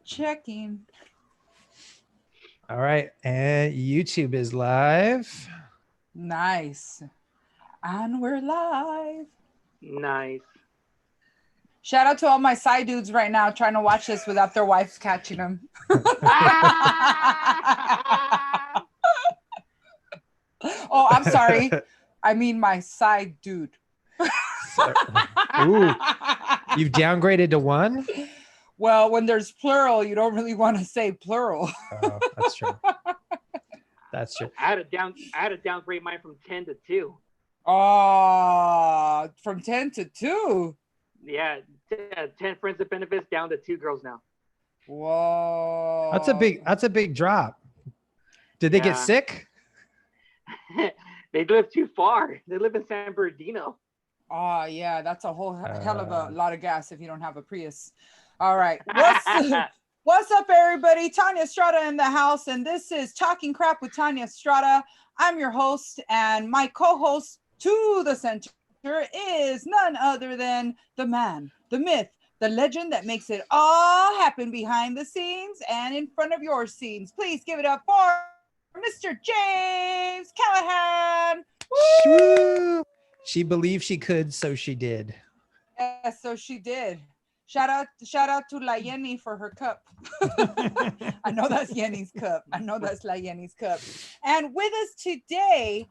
Checking. All right. And YouTube is live. Nice. And we're live. Nice. Shout out to all my side dudes right now trying to watch this without their wives catching them. Oh, I'm sorry. I mean my side dude. Ooh, you've downgraded to one? Well, when there's plural, you don't really want to say plural. Oh, that's true. That's true. I had to downgrade mine from 10 to 2. Oh, from 10 to 2. Yeah, 10 friends with benefits down to 2 girls now. Whoa. That's a big drop. Did they get sick? They live too far. They live in San Bernardino. Oh, yeah, that's a whole hell of a lot of gas if you don't have a Prius. All right. What's up, everybody? Tania Estrada in the house, and this is Talking Crap with Tania Estrada. I'm your host, and my co-host to the center is none other than the man, the myth, the legend that makes it all happen behind the scenes and in front of your scenes. Please give it up for Mr. James Callahan. Woo! She believed she could, so she did. Yes, so she did. Shout out to La Yenny for her cup. I know that's Yenny's cup. I know that's La Yenny's cup. And with us today,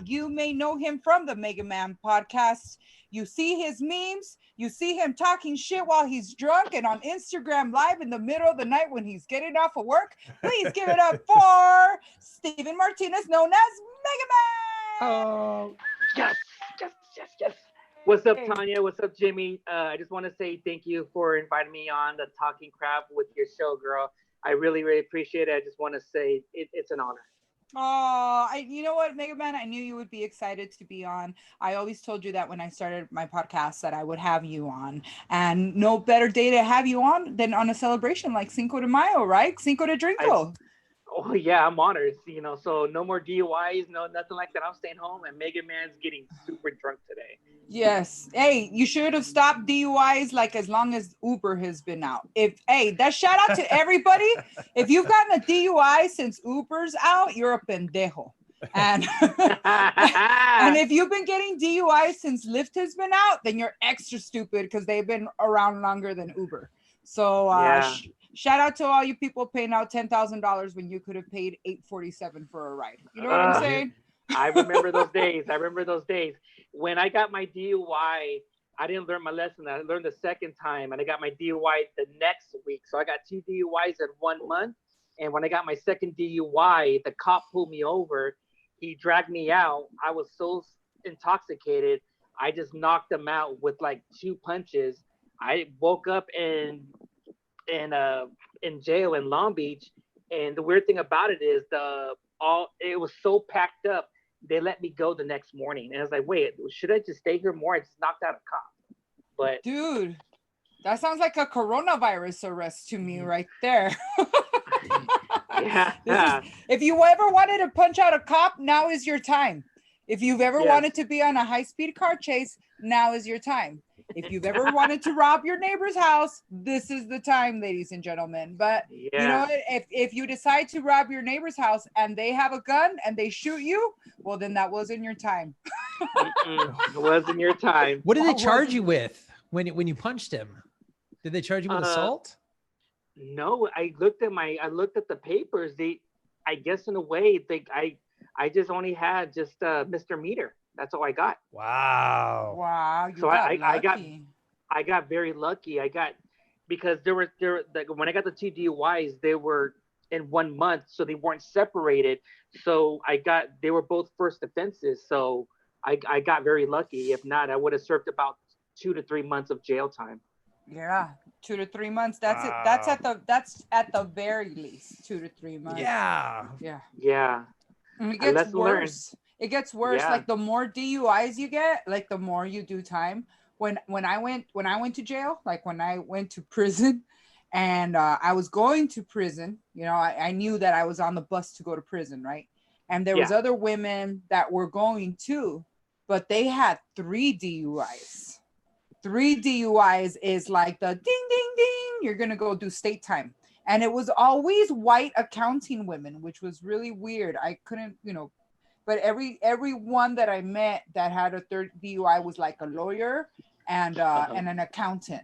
you may know him from the Megaman podcast. You see his memes. You see him talking shit while he's drunk and on Instagram Live in the middle of the night when he's getting off of work. Please give it up for Steven Martinez, known as Megaman. Oh, yes. What's up, Tanya? What's up, Jimmy? I just want to say thank you for inviting me on the Talking Crap with your show, girl. I really, really appreciate it. I just want to say it's an honor. Oh, you know what, Megaman? I knew you would be excited to be on. I always told you that when I started my podcast that I would have you on. And no better day to have you on than on a celebration like Cinco de Mayo, right? Cinco de Drinko. Oh, yeah, I'm honored. So no more DUIs, no nothing like that. I'm staying home, and Megaman's getting super drunk today. Yes. Hey, you should have stopped DUIs like as long as Uber has been out. That shout out to everybody. If you've gotten a DUI since Uber's out, you're a pendejo. And and if you've been getting DUIs since Lyft has been out, then you're extra stupid because they've been around longer than Uber. So shout out to all you people paying out $10,000 when you could have paid $847 for a ride. You know what I'm saying? I remember those days. When I got my DUI, I didn't learn my lesson. I learned the second time, and I got my DUI the next week. So I got 2 DUIs in 1 month. And when I got my second DUI, the cop pulled me over. He dragged me out. I was so intoxicated. I just knocked him out with like 2 punches. I woke up in jail in Long Beach, and the weird thing about it is it was so packed up. They let me go the next morning, and I was like, "Wait, should I just stay here more?" I just knocked out a cop. But dude, that sounds like a coronavirus arrest to me right there. If you ever wanted to punch out a cop, now is your time. If you've ever wanted to be on a high-speed car chase, now is your time. If you've ever wanted to rob your neighbor's house, this is the time, ladies and gentlemen. But you know what? If you decide to rob your neighbor's house and they have a gun and they shoot you, well, then that wasn't your time. It wasn't your time. What did they charge you with when you punched him? Did they charge you with assault? No, I looked at the papers. I guess in a way, I just only had just misdemeanor. That's all I got. Wow. You got lucky. I got very lucky. Because when I got the 2 DUIs, they were in 1 month, so they weren't separated. So they were both first offenses. So I got very lucky. If not, I would have served about 2 to 3 months of jail time. Yeah, 2 to 3 months. That's it. That's at the very least 2 to 3 months. Yeah. And it gets worse. It gets worse. Yeah. Like the more DUIs you get, like the more you do time. When I went to jail, like when I went to prison, and I was going to prison, I knew that I was on the bus to go to prison, right? And there was other women that were going too, but they had 3 DUIs. 3 DUIs is like the ding, ding, ding. You're going to go do state time. And it was always white accounting women, which was really weird. I couldn't, but everyone that I met that had a third DUI was like a lawyer and an accountant,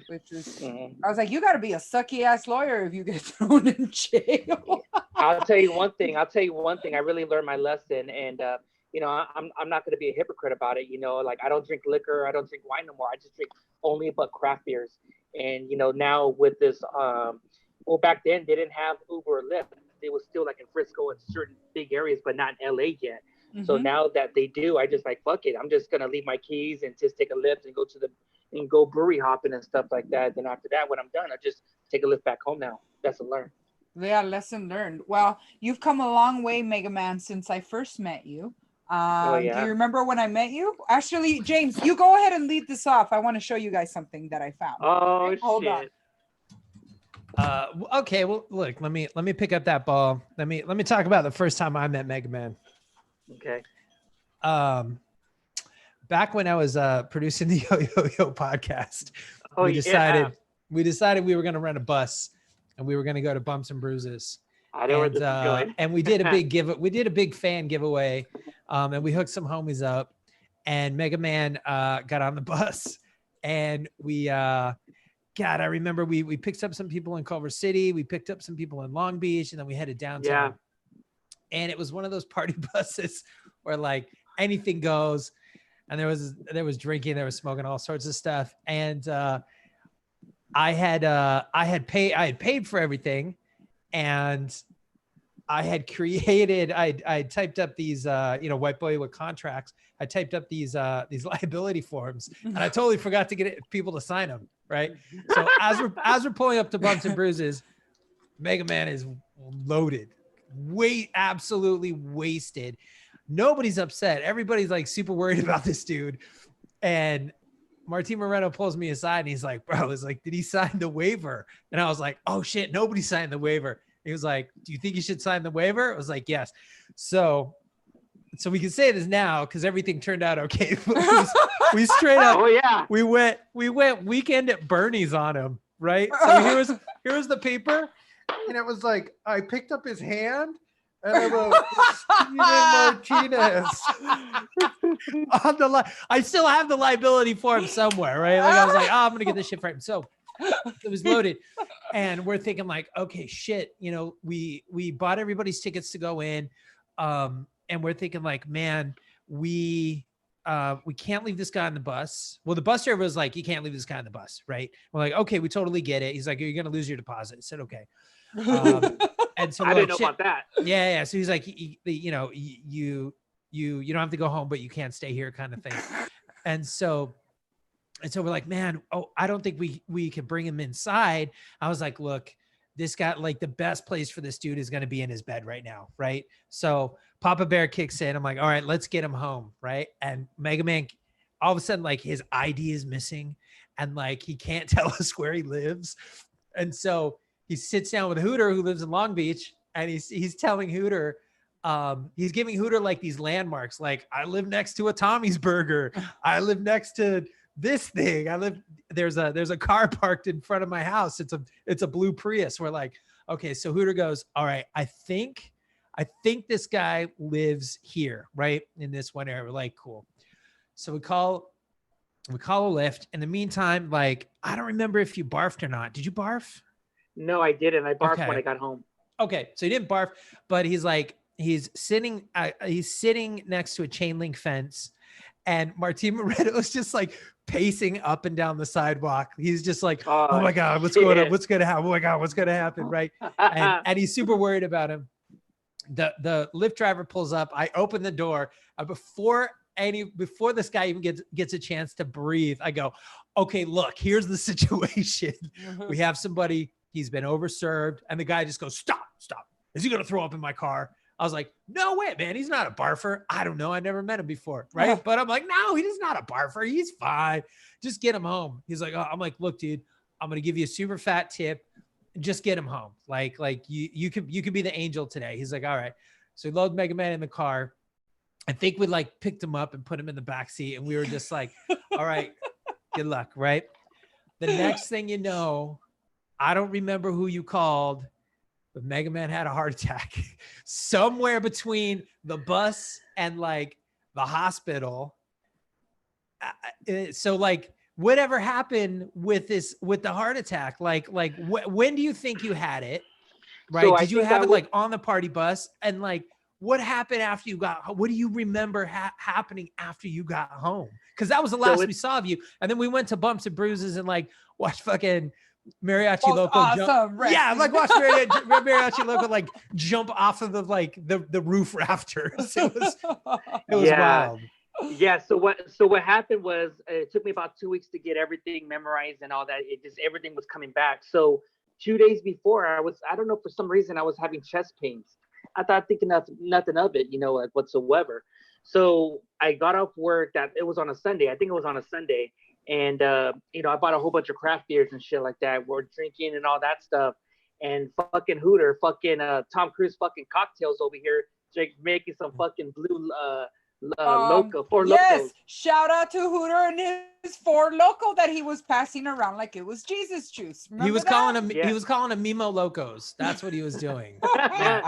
which was, I was like, you got to be a sucky ass lawyer if you get thrown in jail. I'll tell you one thing. I really learned my lesson, and I'm not going to be a hypocrite about it. Like, I don't drink liquor, I don't drink wine no more. I just drink only but craft beers. And now with this, well, back then they didn't have Uber or Lyft. It was still like in Frisco and certain big areas, but not in LA yet. Mm-hmm. So now that they do, I just like, fuck it. I'm just gonna leave my keys and just take a Lyft and go brewery hopping and stuff like that. Then after that, when I'm done, I just take a Lyft back home now. Lesson learned. Yeah, lesson learned. Well, you've come a long way, Megaman, since I first met you. Do you remember when I met you? Actually, James, you go ahead and lead this off. I want to show you guys something that I found. Oh, okay, hold on. Okay, well, look, let me pick up that ball. Let me talk about the first time I met Megaman. Okay. Back when I was producing the Yo-Yo-Yo podcast, we decided we were going to rent a bus and we were going to go to Bumps and Bruises. I know where this is going. And we did a big fan giveaway, and we hooked some homies up, and Megaman got on the bus, and we I remember we picked up some people in Culver City, we picked up some people in Long Beach, and then we headed downtown. Yeah. And it was one of those party buses where like anything goes, and there was drinking, there was smoking, all sorts of stuff. And I had paid for everything, and I had created, I typed up these, white boy with contracts. I typed up these liability forms, and I totally forgot to get people to sign them. Right. So as we're pulling up to Bumps and Bruises, Megaman is loaded, absolutely wasted. Nobody's upset. Everybody's like super worried about this dude. And Martin Moreno pulls me aside and he's like, bro, it's like, did he sign the waiver? And I was like, oh shit, nobody signed the waiver. He was like, do you think you should sign the waiver? I was like, yes. So we can say this now because everything turned out okay. We straight up, oh yeah, we went weekend at Bernie's on him, right? So here was the paper, and it was like I picked up his hand and I wrote Steven Martinez on the line. I still have the liability form somewhere, right? Like I was like, oh, I'm gonna get this shit right. So it was loaded, and we're thinking like, okay, shit, we bought everybody's tickets to go in, and we're thinking like, man, we can't leave this guy on the bus. Well, the bus driver was like, you can't leave this guy on the bus, right? We're like, okay, we totally get it. He's like, you're gonna lose your deposit. I said, okay. And so I didn't know about that. Yeah. So he's like, you don't have to go home, but you can't stay here, kind of thing. And so we're like, man, I don't think we can bring him inside. I was like, look, this guy, like the best place for this dude is going to be in his bed right now. Right. So Papa Bear kicks in. I'm like, all right, let's get him home. Right. And Megaman, all of a sudden, like his ID is missing and like, he can't tell us where he lives. And so he sits down with Hooter, who lives in Long Beach. And he's telling Hooter, he's giving Hooter like these landmarks. Like, I live next to a Tommy's Burger. I live next to this thing. There's a car parked in front of my house. It's a blue Prius. We're like, okay. So Hooter goes, all right, I think this guy lives here, right? In this one area. We're like, cool. So we call a Lyft. In the meantime, like, I don't remember if you barfed or not. Did you barf? No, I didn't. I barfed when I got home. Okay. So he didn't barf, but he's sitting next to a chain link fence, and Martin Moreno is just like pacing up and down the sidewalk. He's just like, oh my God, what's going on? What's going to happen? Oh my God, what's going to happen? Right. And he's super worried about him. The Lyft driver pulls up. I open the door before this guy even gets a chance to breathe. I go, okay, look, here's the situation. We have somebody, he's been overserved. And the guy just goes, stop. Is he going to throw up in my car? I was like, no way, man. He's not a barfer. I don't know. I never met him before. Right. But I'm like, no, he's not a barfer. He's fine. Just get him home. He's like, oh. I'm like, look, dude, I'm going to give you a super fat tip. Just get him home. Like you could be the angel today. He's like, all right. So we load Megaman in the car. I think we like picked him up and put him in the back seat. And we were just like, all right, good luck. Right. The next thing you know, I don't remember who you called, but Megaman had a heart attack somewhere between the bus and like the hospital. So like, whatever happened with the heart attack? Like when do you think you had it? Right? So Did you have it like on the party bus? And like, what happened after you got? What do you remember happening after you got home? Because that was the last we saw of you. And then we went to Bumps and Bruises and like watched fucking Mariachi Loco jump. Yeah, like watch Mariachi Loco like jump off of the roof rafters. It was wild. Yeah. So what happened was it took me about 2 weeks to get everything memorized and all that. Everything was coming back. So 2 days before I don't know, for some reason I was having chest pains. I thought thinking nothing of it, like whatsoever. So I got off work. It was on a Sunday. I think it was on a Sunday. And, I bought a whole bunch of craft beers and shit like that. We're drinking and all that stuff. And fucking Hooter, Tom Cruise fucking cocktails over here, making some fucking blue Loco, Four Locos. Yes, shout out to Hooter and his Four Loco that he was passing around like it was Jesus juice. Remember he was calling them Mimo Locos. That's what he was doing. Yeah,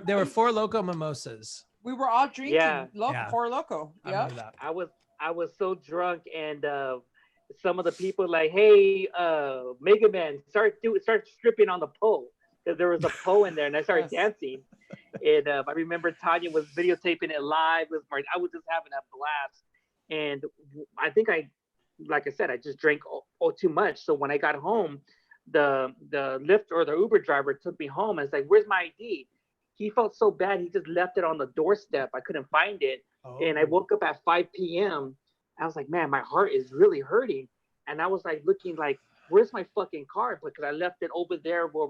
there were Four Loco mimosas. We were all drinking Four Loco. Yeah, I was so drunk, and some of the people like, hey, Megaman, start stripping on the pole, because there was a pole in there, and I started dancing. And I remember Tania was videotaping it live. I was just having a blast. And I think like I said, I just drank too much. So when I got home, the Lyft or the Uber driver took me home. And it's like, where's my ID? He felt so bad. He just left it on the doorstep. I couldn't find it. Oh. And I woke up at 5 p.m. I was like, man, my heart is really hurting. And I was like looking like, where's my fucking car? Because I left it over there where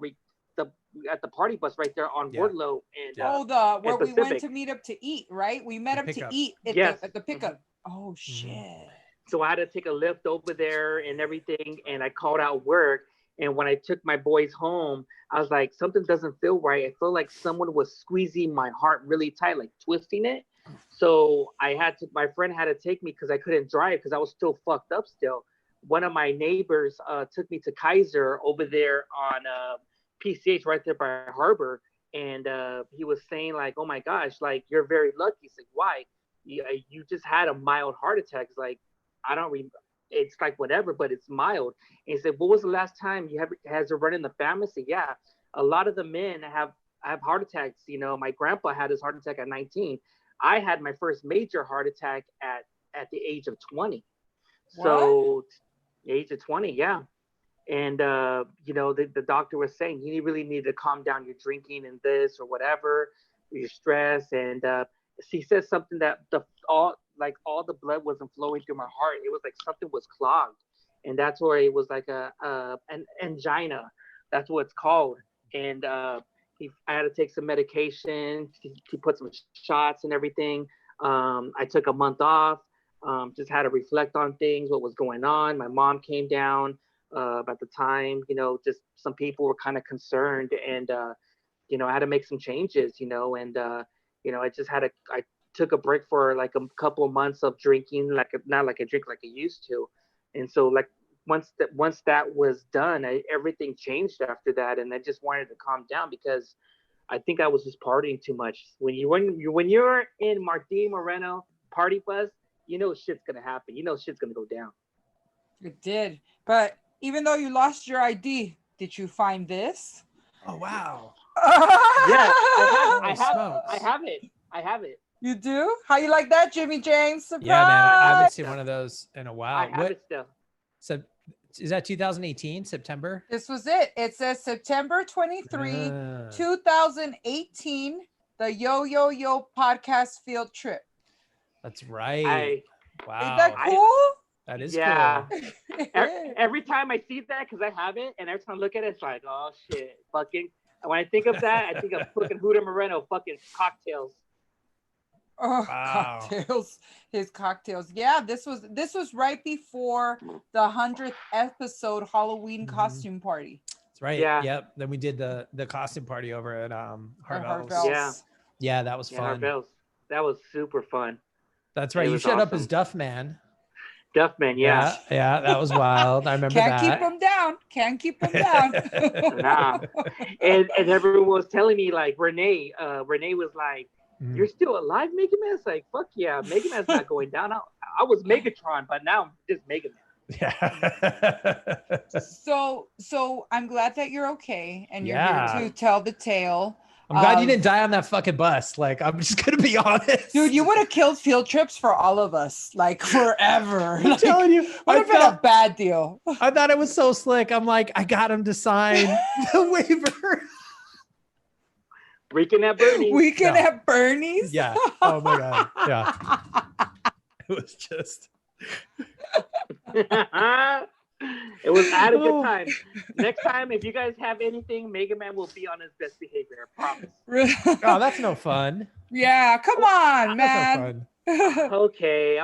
at the party bus right there on Wardlow and where we went to meet up to eat, right? We met up to eat at the pickup. Mm-hmm. Oh shit. So I had to take a lift over there and everything, and I called out work. And when I took my boys home, I was like, something doesn't feel right. I feel like someone was squeezing my heart really tight, like twisting it. So my friend had to take me because I couldn't drive because I was still fucked up still. One of my neighbors took me to Kaiser over there on PCH right there by Harbor, and he was saying like, oh my gosh, like you're very lucky. He's like, why? You just had a mild heart attack. It's like, it's like whatever, but it's mild. And he said, what was the last time has a run in the family? I said, yeah, a lot of the men have heart attacks. My grandpa had his heart attack at 19. I had my first major heart attack at the age of 20. What? So the age of 20, yeah. And, the doctor was saying you really need to calm down your drinking and this or whatever, your stress. And he said something that all the blood wasn't flowing through my heart. It was like something was clogged. And that's where it was like an angina. That's what it's called. And I had to take some medication. He put some shots and everything. I took a month off, just had to reflect on things, what was going on. My mom came down. At the time, just some people were kind of concerned, and I had to make some changes, and I took a break for like a couple of months of drinking, not like I drink like I used to. And so like once that was done, everything changed after that, and I just wanted to calm down because I think I was just partying too much. When you're in Martin Moreno party bus, shit's gonna happen. Shit's gonna go down. It did, but even though you lost your ID, did you find this? Oh wow! Yeah, I have it. You do? How you like that, Jimmy James? Surprise! Yeah, man, I haven't seen one of those in a while. I have it still. So, is that 2018 September? This was it. It says September 23, 2018. The Yo-Yo-Yo podcast field trip. That's right. Wow. Isn't that cool? That is cool. Every time I see that, because I have it, and every time I look at it, it's like, oh shit, fucking. When I think of that, I think of fucking Hooter Moreno, fucking cocktails. Oh, wow. Cocktails! His cocktails. Yeah, this was right before the 100th episode Halloween costume party. That's right. Yeah. Yep. Then we did the costume party over at Harvell's. Yeah. Yeah, that was fun. Harvell's. That was super fun. That's right. You showed up as Duff Man. Duffman, yeah. Yeah, that was wild. I remember Can't that. keep them down. Can't keep them down. Nah. And everyone was telling me like Renee was like, "You're still alive, Megaman?" It's like, fuck yeah, Megaman's not going down. I was Megatron, but now I'm just Megaman. Yeah. So I'm glad that you're okay and you're Yeah. here to tell the tale. I'm glad you didn't die on that fucking bus. Like, I'm just gonna be honest. Dude, you would have killed field trips for all of us, like forever. I'm telling you, would have been a bad deal. I thought it was so slick. I'm like, I got him to sign the waiver. Weekend at Bernie's. Weekend at Bernie's? Yeah. Oh my God. Yeah. It was just. It was I had a good time. Next time, if you guys have anything, Megaman will be on his best behavior. I promise. Oh, that's no fun. Yeah, come on, man. That's no fun. Okay.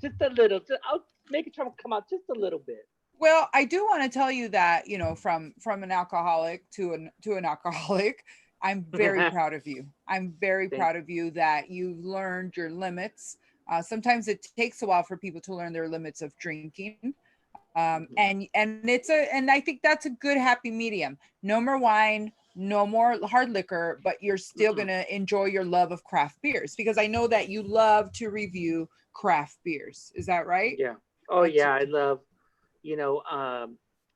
Just a little. I'll make it try to come out just a little bit. Well, I do want to tell you that, you know, from an alcoholic to an alcoholic, I'm very proud of you. I'm very proud of you that you've learned your limits. Sometimes it takes a while for people to learn their limits of drinking. And I think that's a good happy medium. No more wine, no more hard liquor, but you're still going to enjoy your love of craft beers, because I know that you love to review craft beers. Is that right? Yeah. Oh yeah. I love,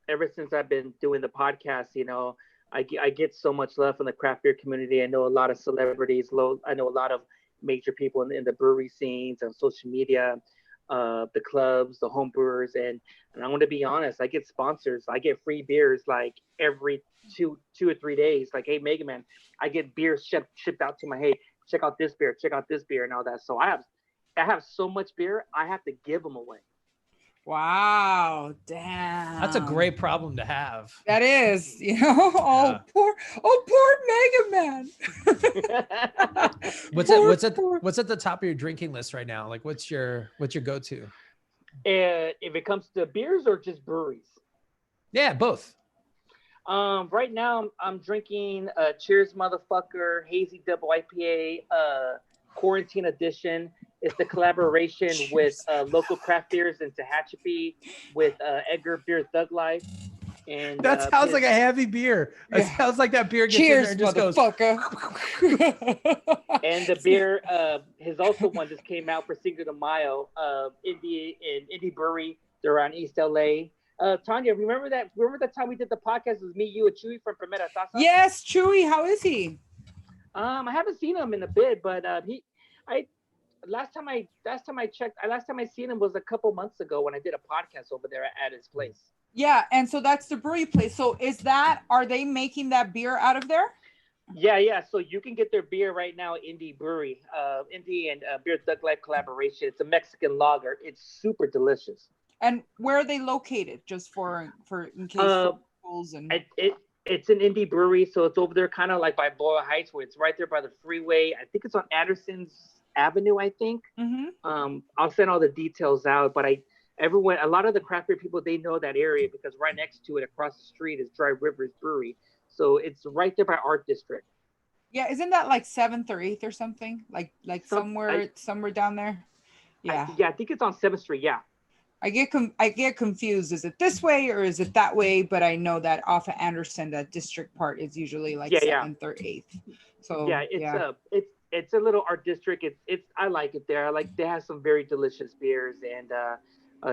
ever since I've been doing the podcast, I get so much love from the craft beer community. I know a lot of celebrities. I know a lot of major people in the brewery scenes on social media, the clubs, the home brewers, and I'm going to be honest. I get sponsors. I get free beers like every two or 3 days. Like, hey, Megaman, I get beers shipped out to my, hey, check out this beer, and all that. So I have so much beer. I have to give them away. WWow, damn. That's a great problem to have. That is, poor Megaman. What's at the top of your drinking list right now? Like, what's your go-to? If it comes to beers or just breweries? Yeah, both. Right now I'm drinking Cheers Motherfucker Hazy Double IPA, Quarantine Edition. It's the collaboration with local craft beers in Tehachapi with Edgar Beer Thug Life. And that sounds like a heavy beer. It sounds like that beer gets Cheers, in there and just motherfucker. Goes. And the beer, his also one just came out for Cinco de Mayo, Indie Brewery. They're on East LA. Tanya, remember that time we did the podcast? It was me, you, and Chewy from Primera Taza? Yes, Chewy. How is he? I haven't seen him in a bit, but last time I seen him was a couple months ago when I did a podcast over there at his place. Yeah, and so that's the brewery place. So are they making that beer out of there? Yeah. So you can get their beer right now, Indie Brewery, Indie and Beer Thug Life collaboration. It's a Mexican lager. It's super delicious. And where are they located? Just for in case schools and it's an Indie Brewery, so it's over there kind of like by Boyle Heights, where it's right there by the freeway. I think it's on Anderson's Avenue, I think. Mm-hmm. I'll send all the details out, but a lot of the craft beer people, they know that area because right next to it, across the street, is Dry Rivers Brewery. So it's right there by Art District. Yeah, isn't that like 7th or 8th or something? Like somewhere down there? Yeah. I think it's on 7th Street. Yeah. I get confused. Is it this way or is it that way? But I know that off of Anderson, that district part is usually like 7th or 8th. So it's a little Art District. I like it there. They have some very delicious beers, and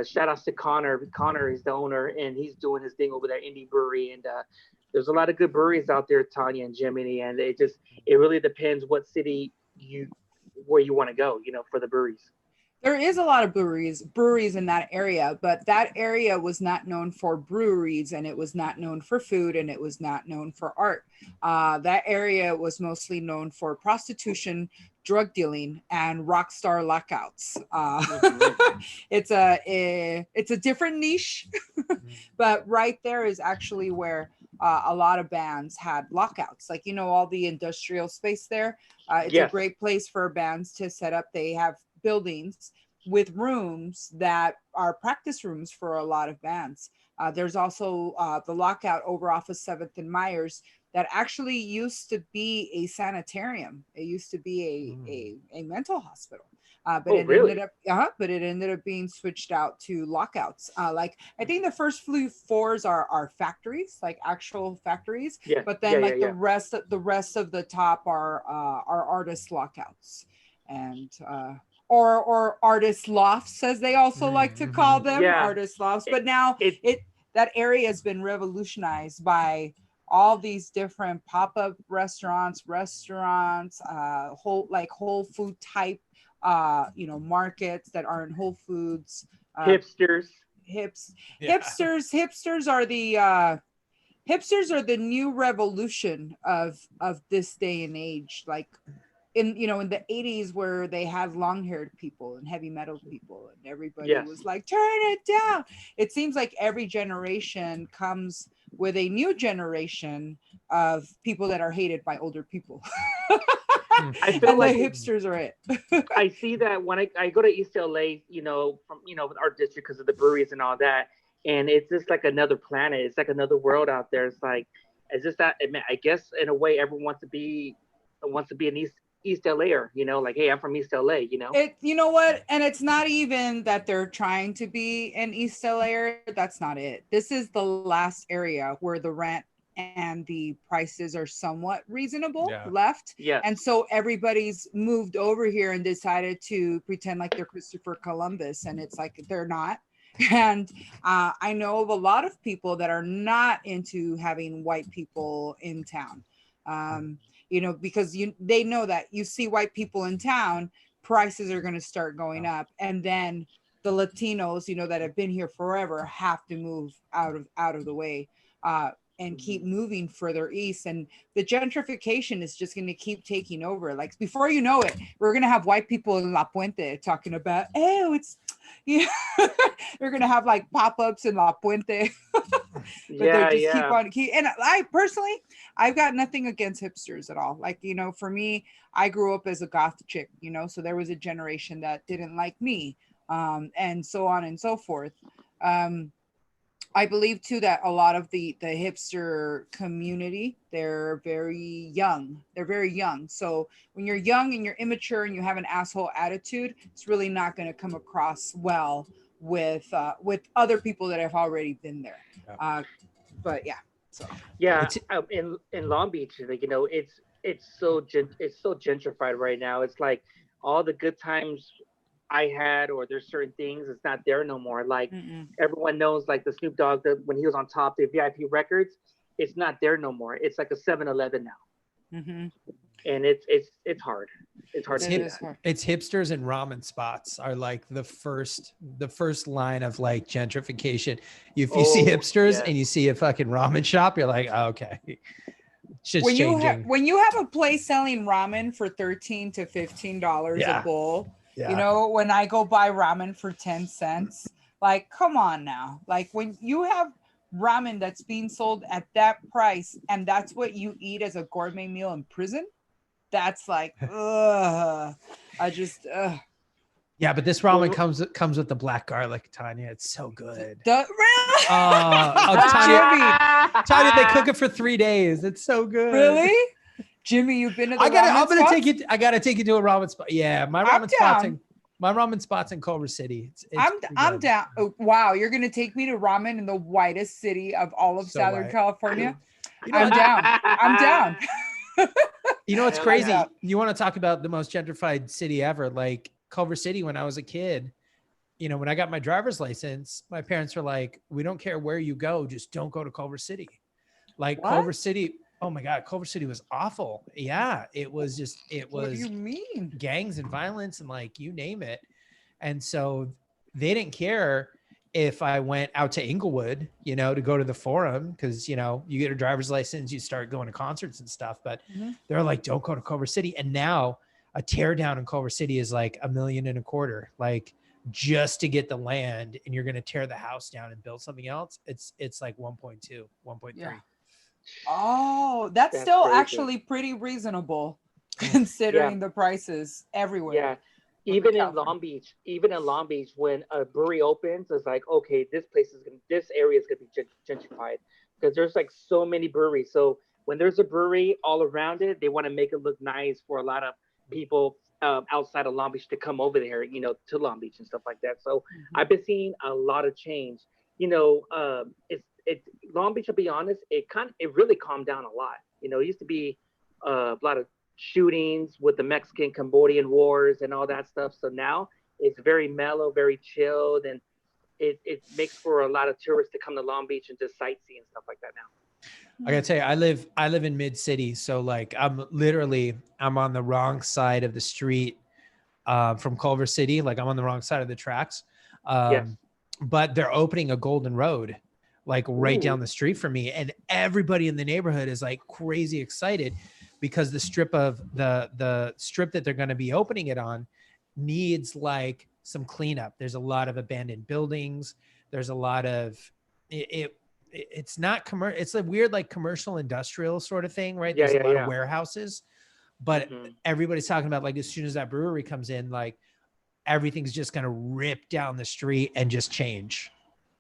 shout outs to Connor. Connor is the owner, and he's doing his thing over there, Indie Brewery. And there's a lot of good breweries out there, Tanya and Jiminy, and it really depends what city where you want to go, for the breweries. There is a lot of breweries in that area, but that area was not known for breweries, and it was not known for food, and it was not known for art. That area was mostly known for prostitution, drug dealing, and Rockstar Lockouts. It's a different niche, but right there is actually where a lot of bands had lockouts. All the industrial space there. It's a great place for bands to set up. They have buildings with rooms that are practice rooms for a lot of bands. There's also the lockout over off of 7th and Myers that actually used to be a sanitarium. It used to be a mental hospital. But it really? ended up being switched out to lockouts. Like I think the first few floors are factories, like actual factories. Yeah. But then like yeah. the rest of the top are artist lockouts, and or artist lofts, as they also like to call them, Yeah. artist lofts. But now that area has been revolutionized by all these different pop-up restaurants, whole food type, markets that aren't Whole Foods. Hipsters. Hipsters are the new revolution of this day and age. Like in the 80s, where they had long-haired people and heavy metal people, and everybody was like, turn it down. It seems like every generation comes with a new generation of people that are hated by older people. I feel and like the hipsters are it. I see that when I go to East LA, from our district, because of the breweries and all that, and it's just like another planet. It's like another world out there. It's like, it's just that, I guess in a way everyone wants to be an East LAer, like, hey, I'm from East LA, You know what? And it's not even that they're trying to be an East LA. That's not it. This is the last area where the rent and the prices are somewhat reasonable left. Yeah. And so everybody's moved over here and decided to pretend like they're Christopher Columbus, and it's like they're not. And I know of a lot of people that are not into having white people in town. Because they know that you see white people in town, prices are going to start going up, and then the Latinos, that have been here forever, have to move out of the way, and keep moving further east. And the gentrification is just going to keep taking over. Like before you know it, we're going to have white people in La Puente talking about, oh, it's they're going to have like pop-ups in La Puente. But keep and I personally, I've got nothing against hipsters at all. Like, for me, I grew up as a goth chick, so there was a generation that didn't like me, and so on and so forth. I believe too that a lot of the hipster community, they're very young. So when you're young and you're immature and you have an asshole attitude, it's really not going to come across well with other people that have already been there. But yeah, so in Long Beach, like, it's so gentrified right now. It's like all the good times I had, or there's certain things, it's not there no more. Like everyone knows, like the Snoop Dogg, when he was on top, the VIP records, it's not there no more. It's like a 7-Eleven now. And it's hard. It's hard. It's hipsters and ramen spots are like the first line of like gentrification. If you see hipsters and you see a fucking ramen shop, you're like, oh, okay. Shit's changing. When you have a place selling ramen for $13 to $15 a bowl, when I go buy ramen for 10 cents, like, come on now. Like when you have ramen that's being sold at that price and that's what you eat as a gourmet meal in prison, that's like, ugh. Yeah, but this ramen comes with the black garlic, Tanya. It's so good. Really? Tanya, they cook it for 3 days. It's so good. Really? Jimmy, you've been to the I gotta take you to a ramen spot. Yeah, my ramen spot's in Culver City. I'm down. Oh, wow, you're gonna take me to ramen in the whitest city of all of Southern California? I'm down. You know what's crazy? You want to talk about the most gentrified city ever? Like Culver City, when I was a kid, when I got my driver's license, my parents were like, we don't care where you go, just don't go to Culver City. Like what? Culver City, oh my God, Culver City was awful. Yeah, it was what do you mean? Gangs and violence and like you name it. And so they didn't care if I went out to Inglewood, to go to the Forum, because, you get a driver's license, you start going to concerts and stuff, but they're like, don't go to Culver City. And now a tear down in Culver City is like $1.25 million, like just to get the land, and you're going to tear the house down and build something else. It's like 1.2, 1.3. Yeah. Oh, that's still crazy. Actually pretty reasonable considering the prices everywhere. Yeah. Even in Long Beach, when a brewery opens, it's like, okay, this area is gonna be gentrified, because there's like so many breweries. So when there's a brewery all around it, they want to make it look nice for a lot of people outside of Long Beach to come over there, to Long Beach and stuff like that. So I've been seeing a lot of change. It's Long Beach. To be honest, it really calmed down a lot. It used to be a lot of shootings with the Mexican Cambodian wars and all that stuff. So now it's very mellow, very chilled, and it makes for a lot of tourists to come to Long Beach and just sightsee and stuff like that now. I gotta tell you, I live in mid city, so like I'm on the wrong side of the street from Culver City. Like I'm on the wrong side of the tracks. Yes. But they're opening a Golden Road, like right down the street from me, and everybody in the neighborhood is like crazy excited because the strip that they're going to be opening it on needs like some cleanup. There's a lot of abandoned buildings. There's a lot of it's not commercial. It's a weird like commercial industrial sort of thing, right? There's a lot of warehouses, but everybody's talking about like as soon as that brewery comes in, like everything's just going to rip down the street and just change.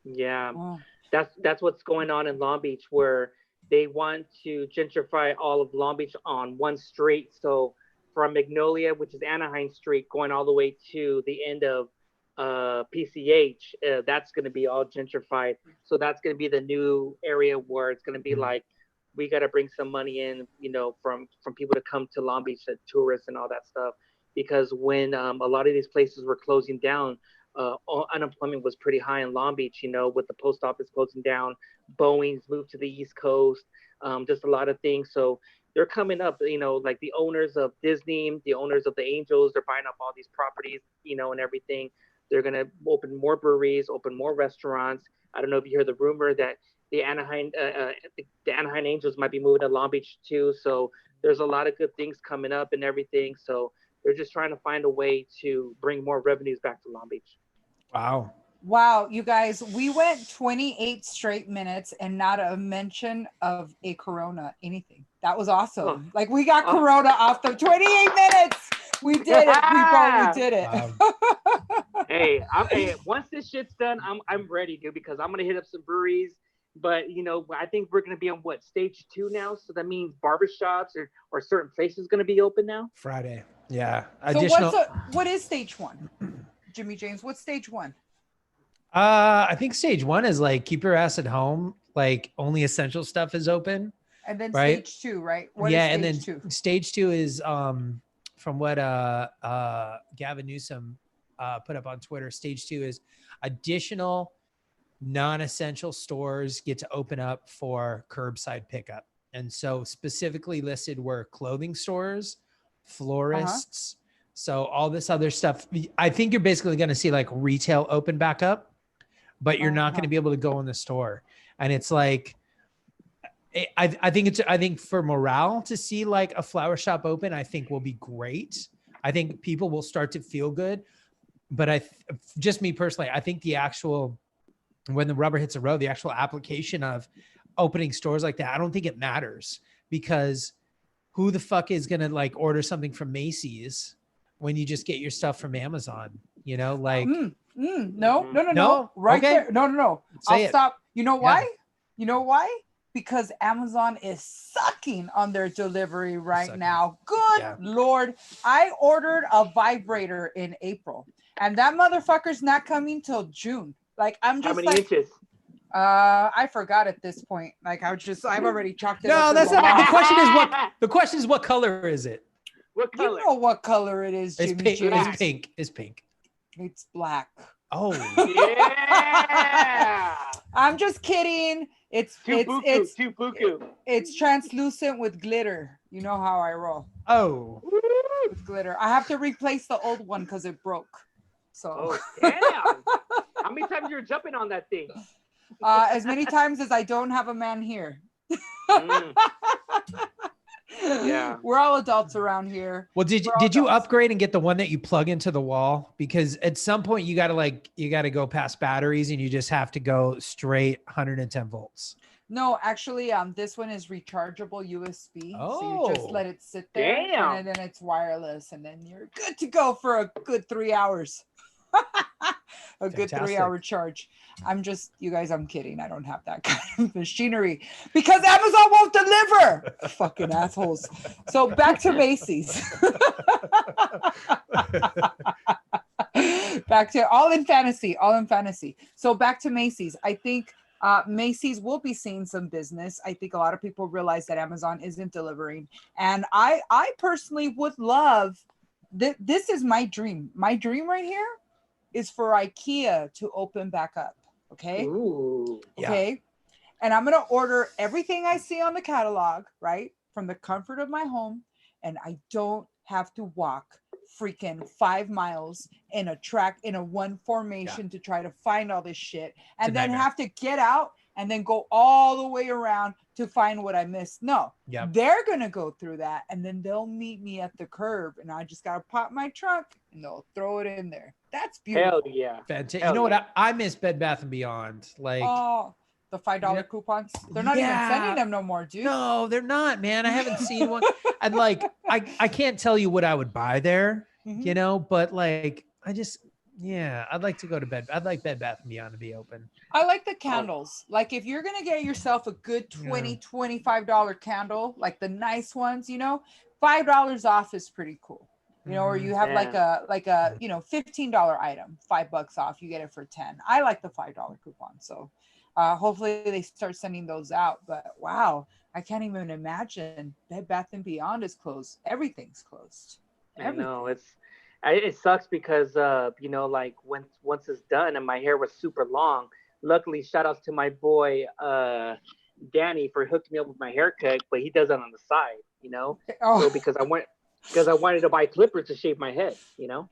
Yeah. Wow. That's what's going on in Long Beach, where they want to gentrify all of Long Beach on one street. So from Magnolia, which is Anaheim Street, going all the way to the end of PCH, that's going to be all gentrified. So that's going to be the new area where it's going to be like, we got to bring some money in, from people to come to Long Beach, tourists and all that stuff. Because when a lot of these places were closing down, unemployment was pretty high in Long Beach, with the post office closing down, Boeing's moved to the East Coast, just a lot of things. So they're coming up, like the owners of Disney, the owners of the Angels, they're buying up all these properties, and everything. They're going to open more breweries, open more restaurants. I don't know if you hear the rumor that the Anaheim Angels might be moving to Long Beach too. So there's a lot of good things coming up and everything. So they're just trying to find a way to bring more revenues back to Long Beach. Wow, you guys, we went 28 straight minutes and not a mention of a Corona, anything. That was awesome. Like we got Corona off the 28 minutes. We did it, people. We did it. Wow. Hey, once this shit's done, I'm ready, dude, because I'm gonna hit up some breweries. But I think we're gonna be on stage 2 now. So that means barbershops or certain places gonna be open now. Friday. Yeah. So what is stage 1? Jimmy James, what's stage 1? I think stage 1 is like keep your ass at home. Like only essential stuff is open. And then stage 2, right? What is stage 2? Stage 2 is from what Gavin Newsom put up on Twitter. Stage 2 is additional non-essential stores get to open up for curbside pickup. And so specifically listed were clothing stores, florists. So all this other stuff. I think you're basically going to see like retail open back up, but you're not going to be able to go in the store. And it's like, I think for morale to see like a flower shop open, I think will be great. I think people will start to feel good, but just me personally, I think when the rubber hits the road, the actual application of opening stores like that, I don't think it matters, because who the fuck is going to like order something from Macy's when you just get your stuff from Amazon, No. Right okay. there. No. I'll stop. You know why? You know why? Because Amazon is sucking on their delivery right now. Good Lord. I ordered a vibrator in April and that motherfucker's not coming till June. Like I'm just How many inches? I forgot at this point. Like I've already chalked it up. No, that's not the question is what color is it? What color? You know what color it is, Jimmy. It's pink. It's pink. It's black. Oh. Yeah. I'm just kidding. It's translucent with glitter. You know how I roll. Oh. With glitter. I have to replace the old one because it broke. So. Oh, damn. How many times you're jumping on that thing? As many times as I don't have a man here. Yeah, we're all adults around here. Well, did you upgrade and get the one that you plug into the wall? Because at some point you got to go past batteries and you just have to go straight 110 volts. No, actually, this one is rechargeable USB. Oh, so you just let it sit there. Damn. And then it's wireless, and then you're good to go for a good 3 hours. a good Fantastic. 3-hour charge. I'm just, you guys, I'm kidding. I don't have that kind of machinery because Amazon won't deliver. Fucking assholes. So back to Macy's. Back to all in fantasy. So back to Macy's. I think Macy's will be seeing some business. I think a lot of people realize that Amazon isn't delivering. And I personally would love, this is my dream. My dream right here is for IKEA to open back up. Okay. Ooh. Okay. Yeah. And I'm going to order everything I see on the catalog, right? From the comfort of my home. And I don't have to walk freaking 5 miles in a one formation to try to find all this shit and then have to get out and then go all the way around to find what I missed. No, they're going to go through that and then they'll meet me at the curb and I just got to pop my trunk and they'll throw it in there. That's beautiful. Hell yeah. Fantastic. You know what? I miss Bed Bath & Beyond. Like, oh, the $5 coupons. They're not even sending them no more, dude. No, they're not, man. I haven't seen one. And like, I can't tell you what I would buy there, you know, but like, I'd like to go to bed. I'd like Bed Bath & Beyond to be open. I like the candles. Like if you're going to get yourself a good $25 candle, like the nice ones, you know, $5 off is pretty cool. You know, or you have like a $15 item, $5 off, you get it for 10. I like the $5 coupon. So hopefully they start sending those out. But wow, I can't even imagine Bed Bath & Beyond is closed. Everything's closed. Everything. I know it sucks because you know, like once it's done and my hair was super long. Luckily, shout outs to my boy Danny for hooking me up with my haircut, but he does that on the side, you know. So because I wanted to buy clippers to shave my head, you know.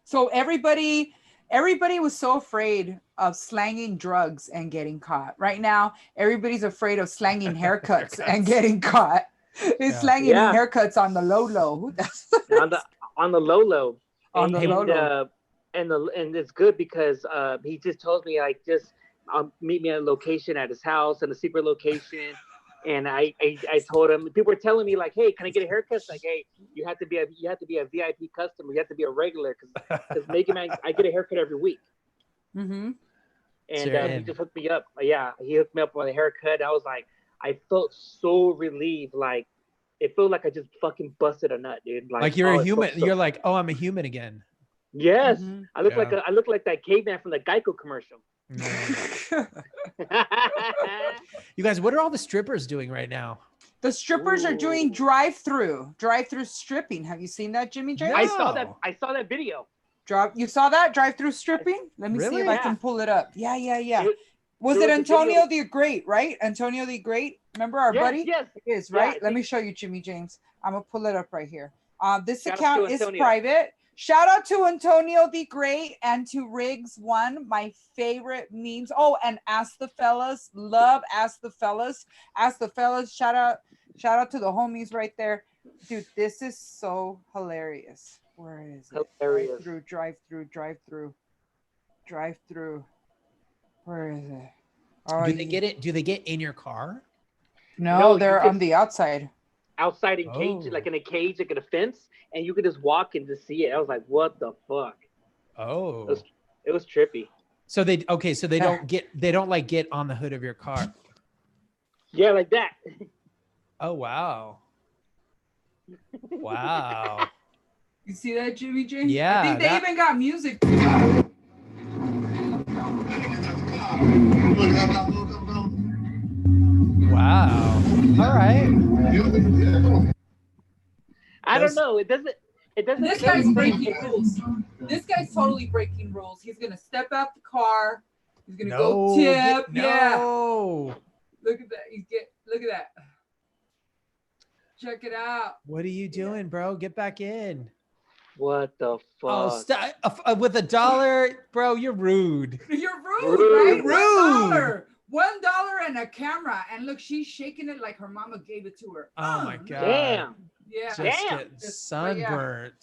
So everybody was so afraid of slanging drugs and getting caught. Right now, everybody's afraid of slanging haircuts and getting caught. It's slanging haircuts on the low. Who does that? On the low. On the low. And it's good because he just told me like just meet me at a location at his house and a secret location. And I told him, people were telling me like, hey, can I get a haircut? It's like, hey, you have to be a VIP customer. You have to be a regular because Megaman, I get a haircut every week. Mm-hmm. And he just hooked me up. Yeah, he hooked me up with a haircut. I was like, I felt so relieved. Like it felt like I just fucking busted a nut, dude. Like you're a human. You're like, oh, I'm a human again. Yes, I look like that caveman from the Geico commercial. You guys, what are all the strippers doing right now? The strippers are doing drive-through stripping. Have you seen that, Jimmy J? No. I saw that video. You saw that drive-through stripping? Let me see if I can pull it up. Yeah. Was it Antonio the Great, right? Antonio the Great. Remember our buddy? Yes. It is, right? Yeah, Let me show you, Jimmy James. I'm going to pull it up right here. This account is private. Shout out to Antonio the Great and to Riggs1, my favorite memes. Oh, and Ask the Fellas. Love Ask the Fellas. Ask the Fellas. Shout out to the homies right there. Dude, this is so hilarious. Where is it? Hilarious. Drive through. Where is it? Oh, do they get it? Do they get in your car? No, they're on the outside. Outside in cage, like in a cage, like in a fence, and you could just walk and just see it. I was like, what the fuck? Oh. It was trippy. So they don't like get on the hood of your car. Yeah, like that. Oh wow. Wow. You see that, Jimmy J? Yeah. I think they even got music. Wow. All right. I don't know. It doesn't. This guy's breaking rules. This guy's totally breaking rules. He's gonna step out the car. He's gonna go tip. Yeah. Look at that. Look at that. Check it out. What are you doing, bro? Get back in. What the fuck? Oh, with $1, bro. You're rude. You're rude, right? Rude. $1 and a camera, and look, she's shaking it like her mama gave it to her. Oh my god! Damn. Yeah. Getting sunburnt.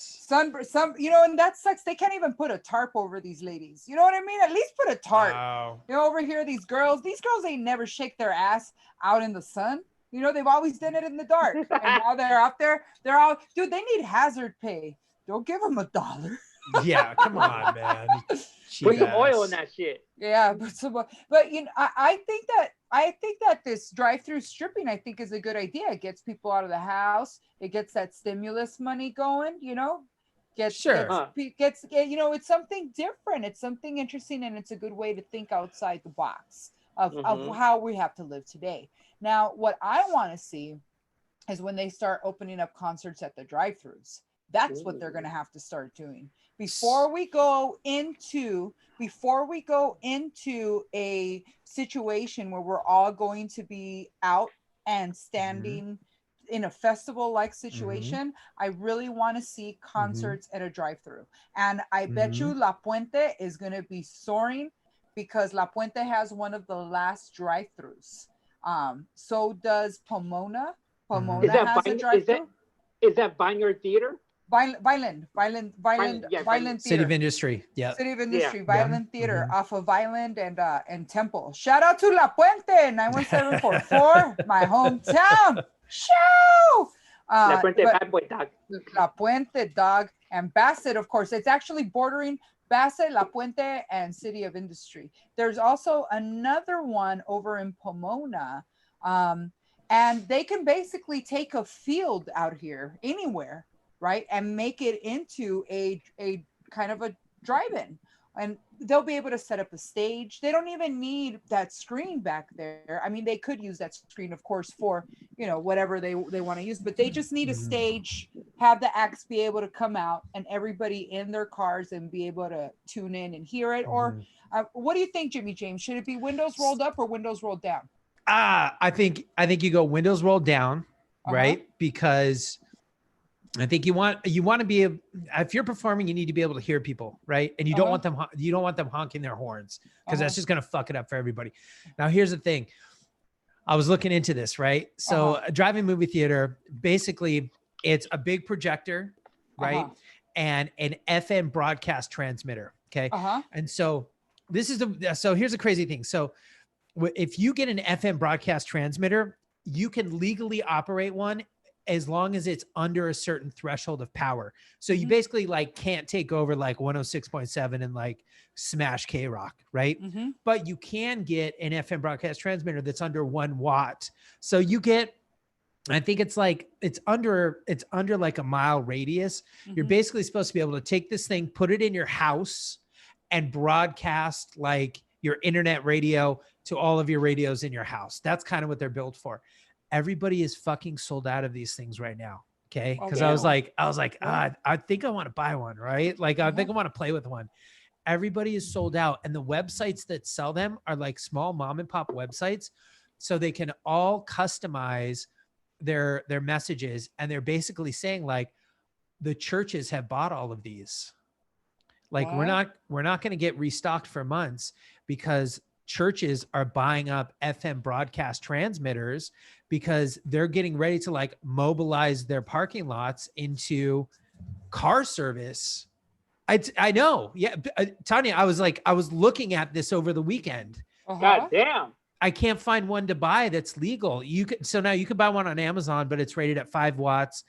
You know, and that sucks. They can't even put a tarp over these ladies. You know what I mean? At least put a tarp. Wow. You know, over here, these girls ain't never shake their ass out in the sun. You know, they've always done it in the dark. And now they're out there. They're all, dude, they need hazard pay. Don't give them $1. Yeah, come on, man. Cheap Put some oil ass. in that shit. Yeah, but you know, I think that this drive-through stripping, I think, is a good idea. It gets people out of the house. It gets that stimulus money going. You know, Sure. you know, it's something different. It's something interesting, and it's a good way to think outside the box of how we have to live today. Now, what I want to see is when they start opening up concerts at the drive-throughs. That's what they're going to have to start doing before we go into a situation where we're all going to be out and standing in a festival like situation. I really want to see concerts at a drive-through, and I bet you La Puente is going to be soaring because La Puente has one of the last drive-throughs. So does Pomona. Is that has a drive-through. Is that Vineyard Theater? Violent City Theater. of Industry. Yeah. City of Industry, Yeah. Violent Theater off of Violent and Temple. Shout out to La Puente, 91744, my hometown. Show! La Puente Bad Boy Dog. La Puente, dog, and Bassett, of course. It's actually bordering Bassett, La Puente, and City of Industry. There's also another one over in Pomona. And they can basically take a field out here anywhere, right, and make it into a kind of a drive-in, and they'll be able to set up a stage. They don't even need that screen back there. I mean, they could use that screen, of course, for, you know, whatever they want to use, but they just need a stage, have the acts be able to come out and everybody in their cars and be able to tune in and hear it. Or what do you think, Jimmy James? Should it be windows rolled up or windows rolled down? I think you go windows rolled down, right? Because I think you want to be if you're performing, you need to be able to hear people, right? And you don't want them honking their horns, because that's just gonna fuck it up for everybody. Now, here's the thing. I was looking into this, right? So a drive-in movie theater, basically, it's a big projector, right? And an FM broadcast transmitter. Okay. And so here's the crazy thing. So if you get an FM broadcast transmitter, you can legally operate one as long as it's under a certain threshold of power. So you basically like can't take over like 106.7 and like smash K-Rock, right? But you can get an FM broadcast transmitter that's under 1 watt. So you get, I think it's under like a mile radius. You're basically supposed to be able to take this thing, put it in your house, and broadcast like your internet radio to all of your radios in your house. That's kind of what they're built for. Everybody is fucking sold out of these things right now. Okay. Cause I was like, I think I want to buy one, right? Like, I think I want to play with one. Everybody is sold out. And the websites that sell them are like small mom and pop websites. So they can all customize their messages. And they're basically saying like, the churches have bought all of these. Like, we're not going to get restocked for months because churches are buying up FM broadcast transmitters because they're getting ready to like mobilize their parking lots into car service. I know. Yeah. Tanya, I was looking at this over the weekend. God damn. I can't find one to buy that's legal. So now you can buy one on Amazon, but it's rated at 5 watts.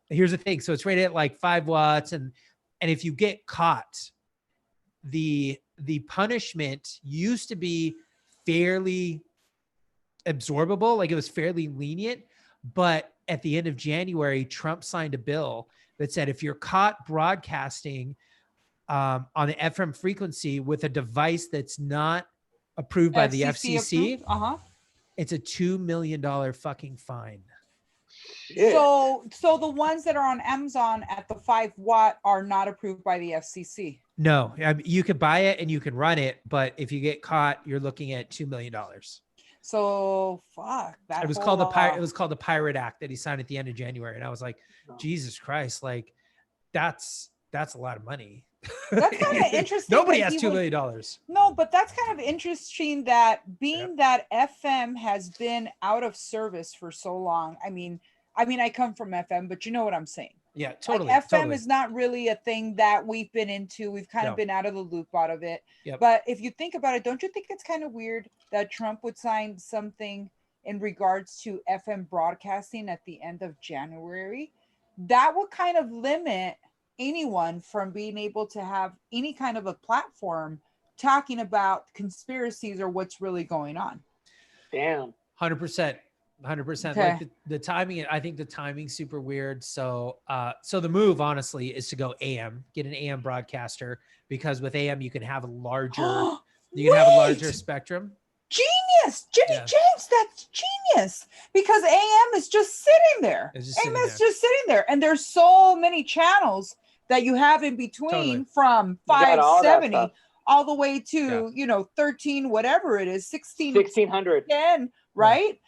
Here's the thing. So it's rated at like 5 watts. And if you get caught, the punishment used to be fairly absorbable. Like, it was fairly lenient, but at the end of January, Trump signed a bill that said, if you're caught broadcasting on an FM frequency with a device that's not approved by the FCC, it's a $2 million fucking fine. Shit. So the ones that are on Amazon at the 5 watt are not approved by the FCC. No, I mean, you could buy it and you can run it, but if you get caught, you're looking at $2 million. So fuck that. It was called the Pirate Act that he signed at the end of January, and I was like, Jesus Christ, like that's a lot of money. That's kind of interesting. Nobody has $2 million. No, but that's kind of interesting that that FM has been out of service for so long. I mean, I come from FM, but you know what I'm saying. Yeah, totally. Like, FM totally. is not really a thing that we've been into. We've kind of been out of the loop out of it. Yep. But if you think about it, don't you think it's kind of weird that Trump would sign something in regards to FM broadcasting at the end of January? That would kind of limit anyone from being able to have any kind of a platform talking about conspiracies or what's really going on. Damn. 100%. 100%. Okay. Like the timing, I think the timing's super weird. So the move, honestly, is to go AM, get an AM broadcaster, because with AM you can have a larger spectrum. Genius, Jimmy James, that's genius, because AM is just sitting there. AM is just sitting there, and there's so many channels that you have in between, from 570 all the way to 13, whatever it is, 1600, right?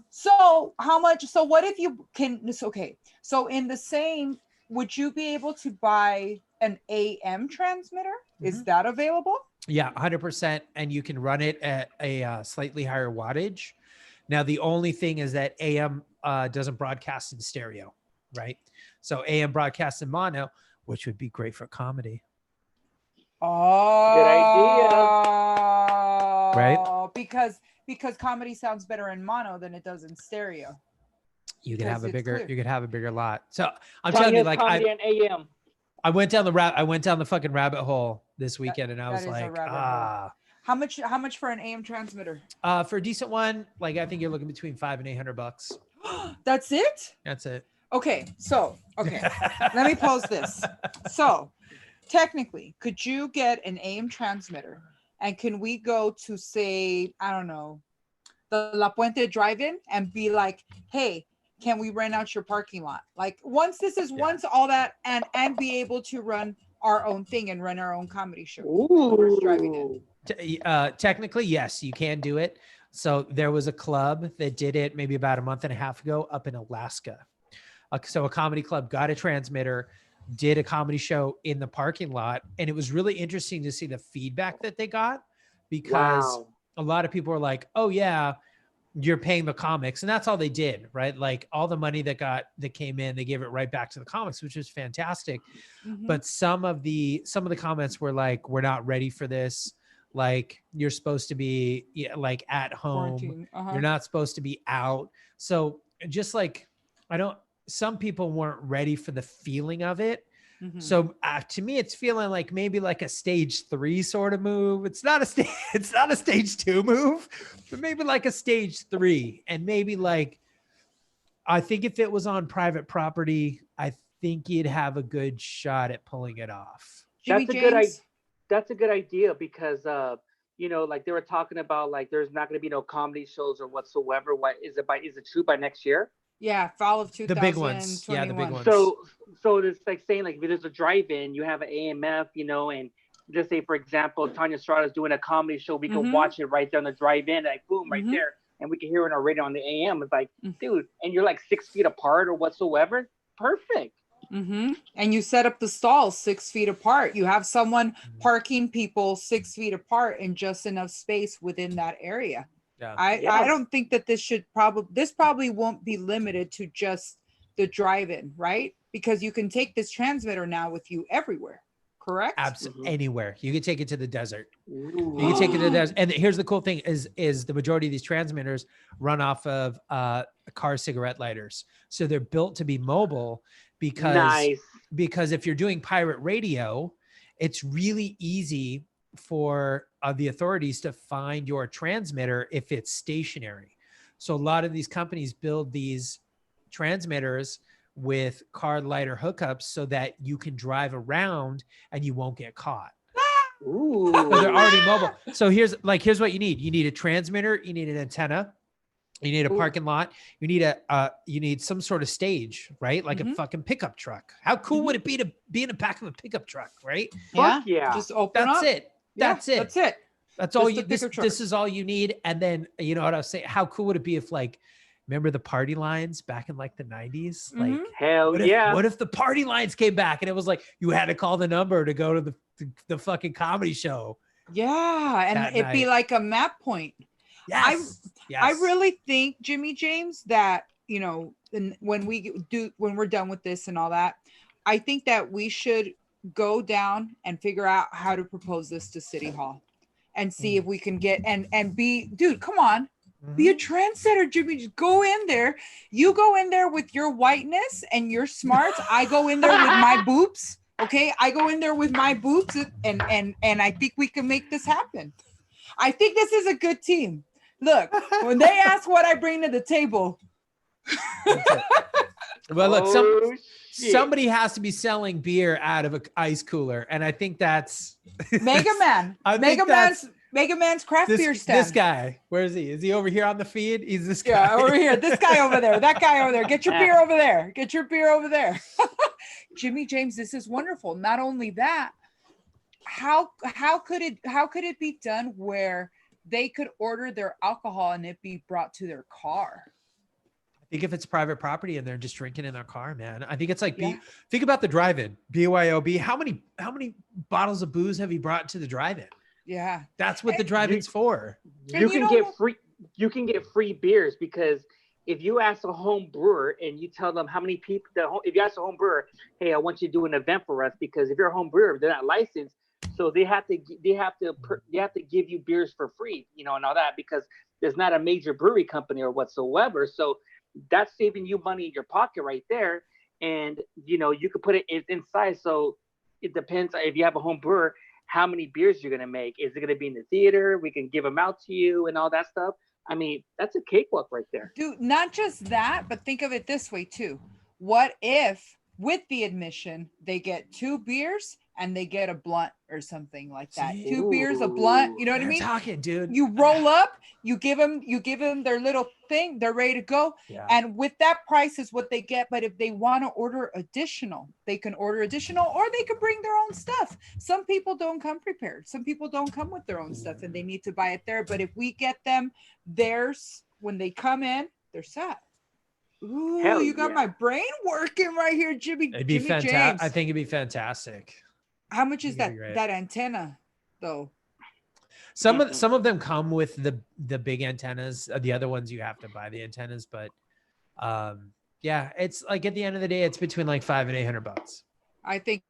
So how much? So what if you can? Okay, so in the same, would you be able to buy an AM transmitter? Is that available? Yeah, 100%. And you can run it at a slightly higher wattage. Now, the only thing is that AM doesn't broadcast in stereo, right? So AM broadcasts in mono, which would be great for comedy. Oh, good idea. Right? Because comedy sounds better in mono than it does in stereo. You could have a bigger lot. So I'm telling you, like, comedy and AM. I went down the fucking rabbit hole this weekend, and I was like, How much for an AM transmitter? For a decent one, like, I think you're looking between $500 and $800. That's it? That's it. Okay. Let me pose this. So technically, could you get an AM transmitter, and can we go to, say, I don't know, the La Puente drive-in, and be like, hey, can we rent out your parking lot? Like, once all that, and be able to run our own thing and run our own comedy show. Ooh. Driving in. Technically, yes, you can do it. So there was a club that did it maybe about a month and a half ago up in Alaska. So a comedy club got a transmitter, did a comedy show in the parking lot. And it was really interesting to see the feedback that they got, because a lot of people were like, oh yeah, you're paying the comics. And that's all they did, right? Like, all the money that came in, they gave it right back to the comics, which is fantastic. Mm-hmm. But some of the comments were like, we're not ready for this. Like, you're supposed to be like at home. You're not supposed to be out. So just like, some people weren't ready for the feeling of it. Mm-hmm. So to me, it's feeling like maybe like a stage 3 sort of move. It's not a stage 2 move, but maybe like a stage 3. And maybe, like, I think if it was on private property, I think you'd have a good shot at pulling it off. That's a good idea, because like, they were talking about, like, there's not going to be no comedy shows or whatsoever. What is it true by next year? Yeah, fall of 2021. The big ones. Yeah, the big ones. So it's like saying, like, if there's a drive-in, you have an AMF, and just say, for example, Tania Estrada is doing a comedy show, we can watch it right there on the drive-in, like, boom, right there, and we can hear it on our radio on the AM. It's like, dude, and you're like 6 feet apart or whatsoever. Perfect. Mm-hmm. And you set up the stalls 6 feet apart. You have someone parking people 6 feet apart in just enough space within that area. Yeah. I don't think that this probably won't be limited to just the drive-in, right? Because you can take this transmitter now with you everywhere, correct? Absolutely. Anywhere. You can take it to the desert. Ooh. You can take it to the desert. And here's the cool thing is the majority of these transmitters run off of car cigarette lighters. So they're built to be mobile, because if you're doing pirate radio, it's really easy for the authorities to find your transmitter if it's stationary. So a lot of these companies build these transmitters with car lighter hookups so that you can drive around and you won't get caught. Ooh. But they're already mobile. So here's what you need. You need a transmitter, you need an antenna, you need a parking lot, you need some sort of stage, right? Like a fucking pickup truck. How cool would it be to be in the back of a pickup truck, right? Yeah. Just open up. That's it. That's all this is all you need. And then, you know what I was saying? How cool would it be if, like, remember the party lines back in, like, the 90s? Like, what if the party lines came back and it was like, you had to call the number to go to the fucking comedy show? Yeah. And it'd be like a map point. Yes. I really think, Jimmy James, that, when we're done with this and all that, I think that we should go down and figure out how to propose this to City Hall and see if we can get and be, dude, come on. Be a trendsetter, Jimmy. Just go in there. You go in there with your whiteness and your smarts. I go in there with my boobs. Okay, I go in there with my boobs, and I think we can make this happen. I think this is a good team. Look, when they ask what I bring to the table. Well, look, somebody has to be selling beer out of an ice cooler, and I think that's Megaman. Megaman's craft beer stand. This guy, where is he? Is he over here on the feed? He's this guy. Yeah, over here. This guy over there. That guy over there. Get your beer over there. Get your beer over there. Jimmy James, this is wonderful. Not only that, how could it be done where they could order their alcohol and it be brought to their car? I think if it's private property and they're just drinking in their car, man, I think it's like, think about the drive-in, BYOB. How many bottles of booze have you brought to the drive-in? Yeah, that's what the drive-in's for. You can get free beers, because if you ask a home brewer and you tell them how many people, if you ask a home brewer, hey, I want you to do an event for us, because if you're a home brewer, they're not licensed, so they have to give you beers for free, and all that, because there's not a major brewery company or whatsoever. So that's saving you money in your pocket right there, and you could put it inside. So it depends if you have a home brewer, how many beers you're going to make. Is it going to be in the theater? We can give them out to you and all that stuff. I mean, that's a cakewalk right there. Dude, not just that, but think of it this way too. What if with the admission, they get 2 beers and they get a blunt or something like that? 2 beers, a blunt, you know what I mean? Talking, dude. You roll up, you give them their little thing, they're ready to go. Yeah. And with that price is what they get. But if they want to order additional, they can order additional, or they could bring their own stuff. Some people don't come prepared. Some people don't come with their own stuff and they need to buy it there. But if we get them theirs when they come in, they're set. Ooh, hell, you got my brain working right here, Jimmy. It'd be fantastic. I think it'd be fantastic. How much is that antenna though? Some of them come with the big antennas. The other ones you have to buy the antennas, but yeah, it's like at the end of the day, it's between like $500 and $800. I think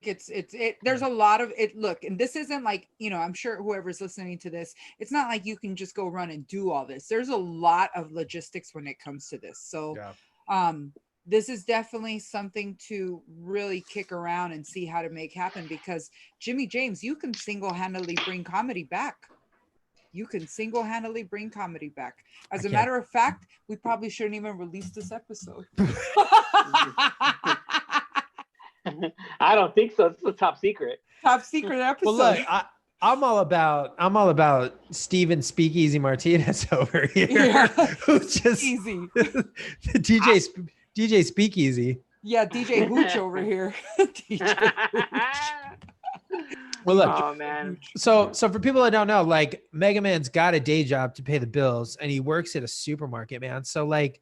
there's a lot of it. Look, and this isn't like, I'm sure whoever's listening to this, it's not like you can just go run and do all this. There's a lot of logistics when it comes to this. So this is definitely something to really kick around and see how to make happen, because Jimmy James, you can single-handedly bring comedy back. You can single-handedly bring comedy back. As a matter of fact, we probably shouldn't even release this episode. I don't think so. It's a top secret. Top secret episode. Well, look, I'm all about Steven Speakeasy Martinez over here. Yeah. Who's just easy. DJ Speakeasy. Yeah, DJ Hooch over here. DJ Hooch. Well, look, man. So for people that don't know, like, Megaman's got a day job to pay the bills, and he works at a supermarket, man. So, like,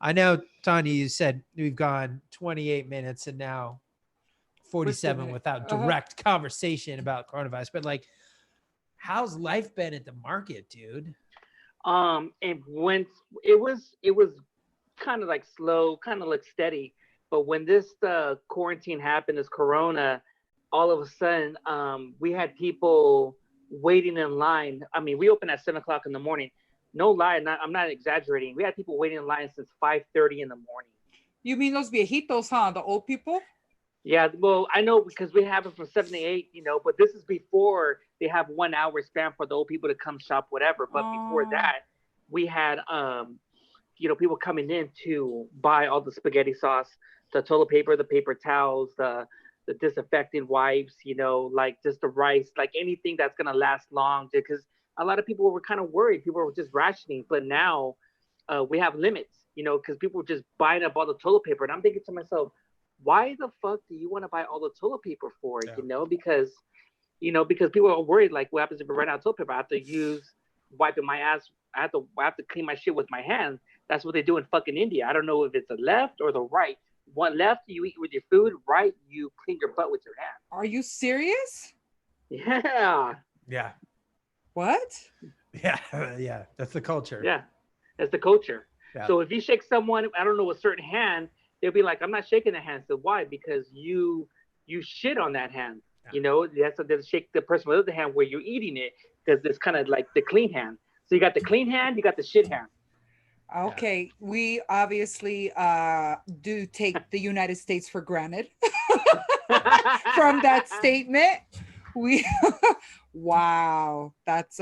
I know, Tanya, you said we've gone 28 minutes and now 47 without direct conversation about coronavirus, but like, how's life been at the market, dude? And when it was kind of like slow, kind of like steady, but when this quarantine happened, this corona, all of a sudden we had people waiting in line. I mean, we opened at 7:00 in the morning. No lie, I'm not exaggerating. We had people waiting in line since 5:30 in the morning. You mean those viejitos, huh? The old people? Yeah, well, I know, because we have it from 7 to 8, but this is before they have 1 hour span for the old people to come shop, whatever. But before that, we had, people coming in to buy all the spaghetti sauce, the toilet paper, the paper towels, the disinfectant wipes, like just the rice, like anything that's going to last long, because a lot of people were kind of worried. People were just rationing, but now we have limits, because people were just buying up all the toilet paper. And I'm thinking to myself, why the fuck do you want to buy all the toilet paper for? Yeah. Because people are worried, like, what happens if I run out of toilet paper? I have to use wiping my ass. I have to clean my shit with my hands. That's what they do in fucking India. I don't know if it's the left or the right. One left, you eat with your food. Right, you clean your butt with your hand. Are you serious? Yeah. Yeah. What? Yeah. Yeah. That's the culture. Yeah. That's the culture. Yeah. So if you shake someone, I don't know, a certain hand, they'll be like, I'm not shaking the hand. So why? Because you shit on that hand. Yeah. You have to shake the person with the hand where you're eating it, because it's kind of like the clean hand. So you got the clean hand, you got the shit hand. Okay, we obviously do take the United States for granted from that statement. We wow, that's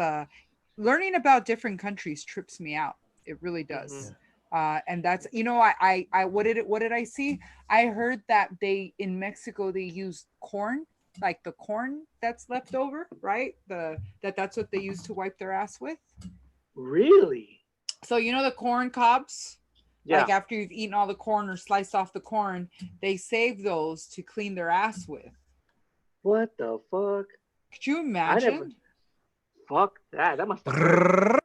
learning about different countries trips me out. It really does. And that's I what did I see? I heard that they in Mexico they use corn, like the corn that's left over, right? That's what they use to wipe their ass with. Really? So the corn cobs, Yeah. like after you've eaten all the corn or sliced off the corn, they save those to clean their ass with. What the fuck? Could you I never. imagine? Fuck that. That must have hurt.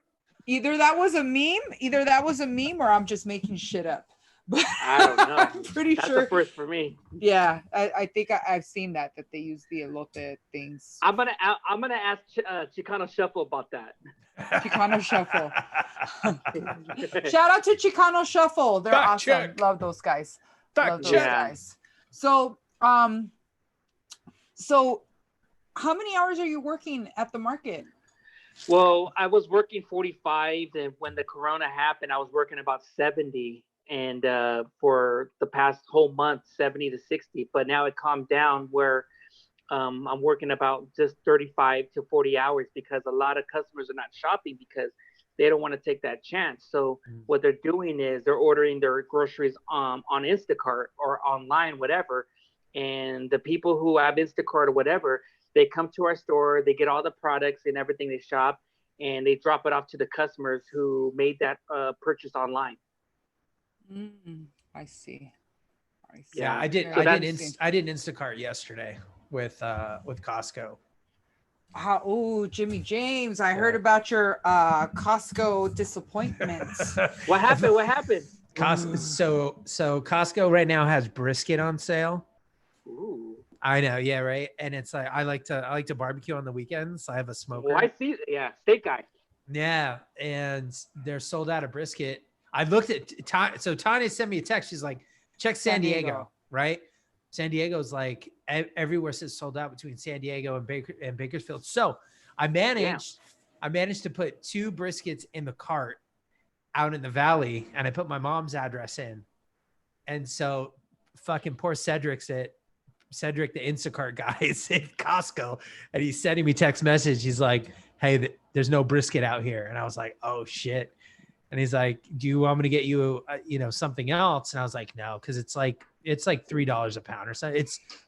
Either that was a meme, or I'm just making shit up. But I don't know. I'm pretty That's sure. the first for me. Yeah, I think I've seen that they use the elote things. I'm gonna ask Chicano Shuffle about that. Chicano Shuffle. Shout out to Chicano Shuffle. They're Fact awesome. check. Love those guys. Fact Love those check. guys. So how many hours are you working at the market? Well, I was working 45, and when the corona happened, I was working about 70, and for the past whole month, 70 to 60. But now it calmed down where I'm working about just 35 to 40 hours because a lot of customers are not shopping because they don't want to take that chance. So what they're doing is they're ordering their groceries on Instacart or online, whatever. And the people who have Instacart or whatever, they come to our store, they get all the products and everything they shop, and they drop it off to the customers who made that purchase online. I see. Yeah, I did. So I did Instacart yesterday with Costco. Oh, Jimmy James, I heard about your Costco disappointments. What happened? What happened? So Costco right now has brisket on sale. Ooh. I know, yeah, right. And it's like I like to barbecue on the weekends. I have a smoker. Well, I see. Yeah, steak guy. Yeah, and they're sold out of brisket. I looked at so Tania sent me a text. She's like, check San Diego, right? San Diego's like everywhere says sold out between San Diego and Bakersfield. So I managed to put 2 briskets in the cart out in the valley, and I put my mom's address in. And so fucking poor Cedric, the Instacart guy, is in Costco, and he's sending me text message. He's like, hey, there's no brisket out here. And I was like, oh shit. And he's like, do you want me to get you, something else? And I was like, no, because it's like $3 a pound or something.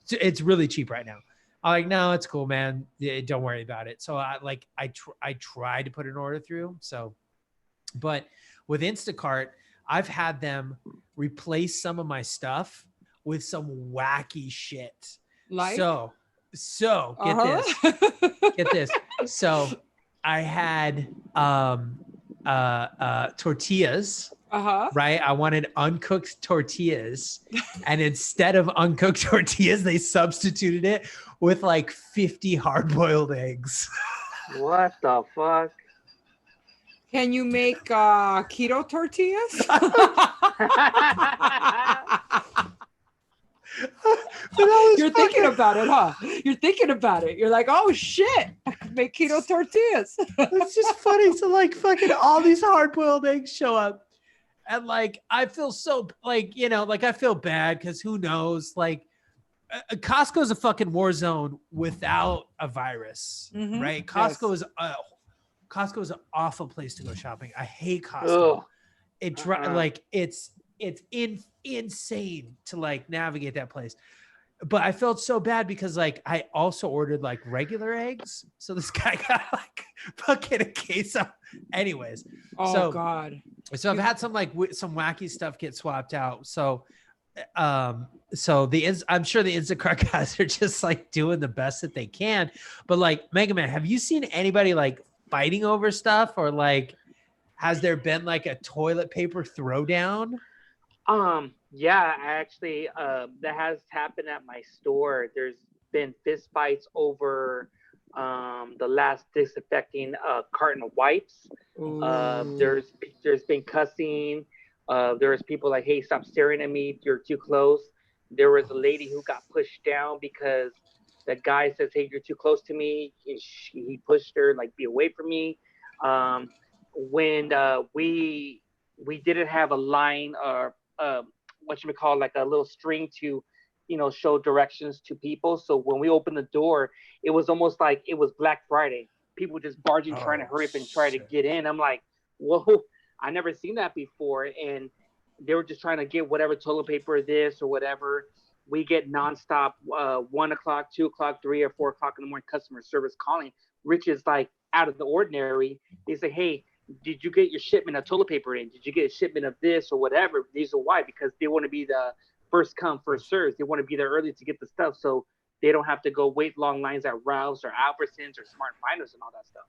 It's really cheap right now. I'm like, no, it's cool, man. Don't worry about it. So I tried to put an order through. So, but with Instacart, I've had them replace some of my stuff with some wacky shit. Like? So get this. So I had tortillas. Right. I wanted uncooked tortillas. And instead of uncooked tortillas, they substituted it with like 50 hard-boiled eggs. What the fuck? Can you make keto tortillas? You're thinking about it, huh? You're thinking about it. You're like, oh shit, I could make keto tortillas. It's just funny. So like fucking all these hard-boiled eggs show up. And like, I feel so like, I feel bad because who knows? Like, Costco's a fucking war zone without a virus, right? Costco is an awful place to go shopping. I hate Costco. It's insane to like navigate that place. But I felt so bad because like I also ordered like regular eggs. So this guy got like fucking a case of anyways. Oh God. So I've had some some wacky stuff get swapped out. So I'm sure the Instacart guys are just like doing the best that they can. But like Megaman, have you seen anybody like fighting over stuff, or like has there been like a toilet paper throwdown? Yeah, actually, that has happened at my store. There's been fist fights over the last disinfecting carton of wipes. There's been cussing. There's people like, hey, stop staring at me, you're too close. There was a lady who got pushed down because the guy says, hey, you're too close to me. He pushed her, like, be away from me. When we we didn't have a line or what you would call like a little string to, show directions to people. So when we opened the door, it was almost like it was Black Friday. People just barging, trying to hurry up and try to get in. I'm like, whoa, I never seen that before. And they were just trying to get whatever toilet paper, this or whatever. We get nonstop 1 o'clock, 2 o'clock, 3 or 4 o'clock in the morning customer service calling, which is like out of the ordinary. They say, hey, did you get your shipment of toilet paper in? Did you get a shipment of this or whatever? These are why, because they want to be the first come, first serve. They want to be there early to get the stuff so they don't have to go wait long lines at Ralph's or Albertsons or Smart Finders and all that stuff.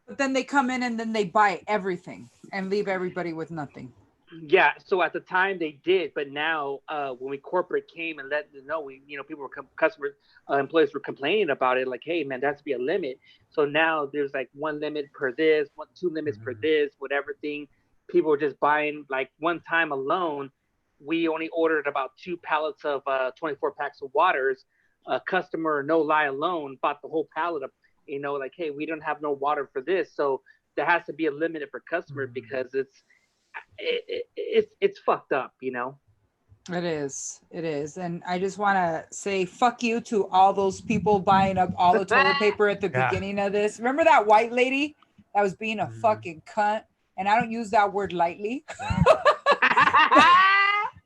But then they come in and then they buy everything and leave everybody with nothing. Yeah, so at the time they did, but now when we corporate came and let them know, people were customers, employees were complaining about it, like, hey man, there has to be a limit. So now there's like 1 limit per this, 2 limits per this, whatever thing. People were just buying. Like one time alone, we only ordered about 2 pallets of 24 packs of waters. A customer, no lie alone, bought the whole pallet of, like, hey, we don't have no water for this, so there has to be a limit per customer because it's fucked up. It is, and I just want to say fuck you to all those people buying up all the toilet paper at the beginning of this. Remember that white lady that was being a fucking cunt, and I don't use that word lightly.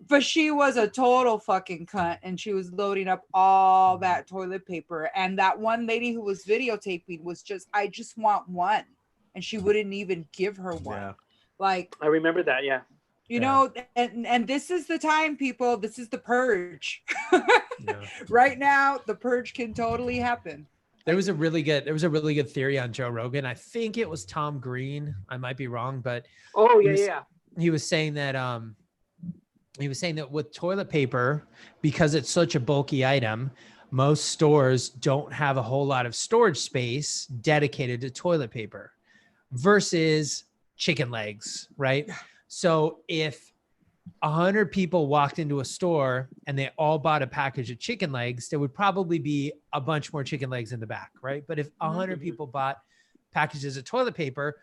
But she was a total fucking cunt, and she was loading up all that toilet paper. And that one lady who was videotaping was just, I just want one, and she wouldn't even give her one. Yeah. Like, I remember that, yeah. You know, and this is the time, people. This is the purge. Right now, the purge can totally happen. There was a really good theory on Joe Rogan. I think it was Tom Green. I might be wrong, but he was saying that with toilet paper, because it's such a bulky item, most stores don't have a whole lot of storage space dedicated to toilet paper versus chicken legs, right? So if 100 people walked into a store and they all bought a package of chicken legs, there would probably be a bunch more chicken legs in the back, right? But if 100 people bought packages of toilet paper,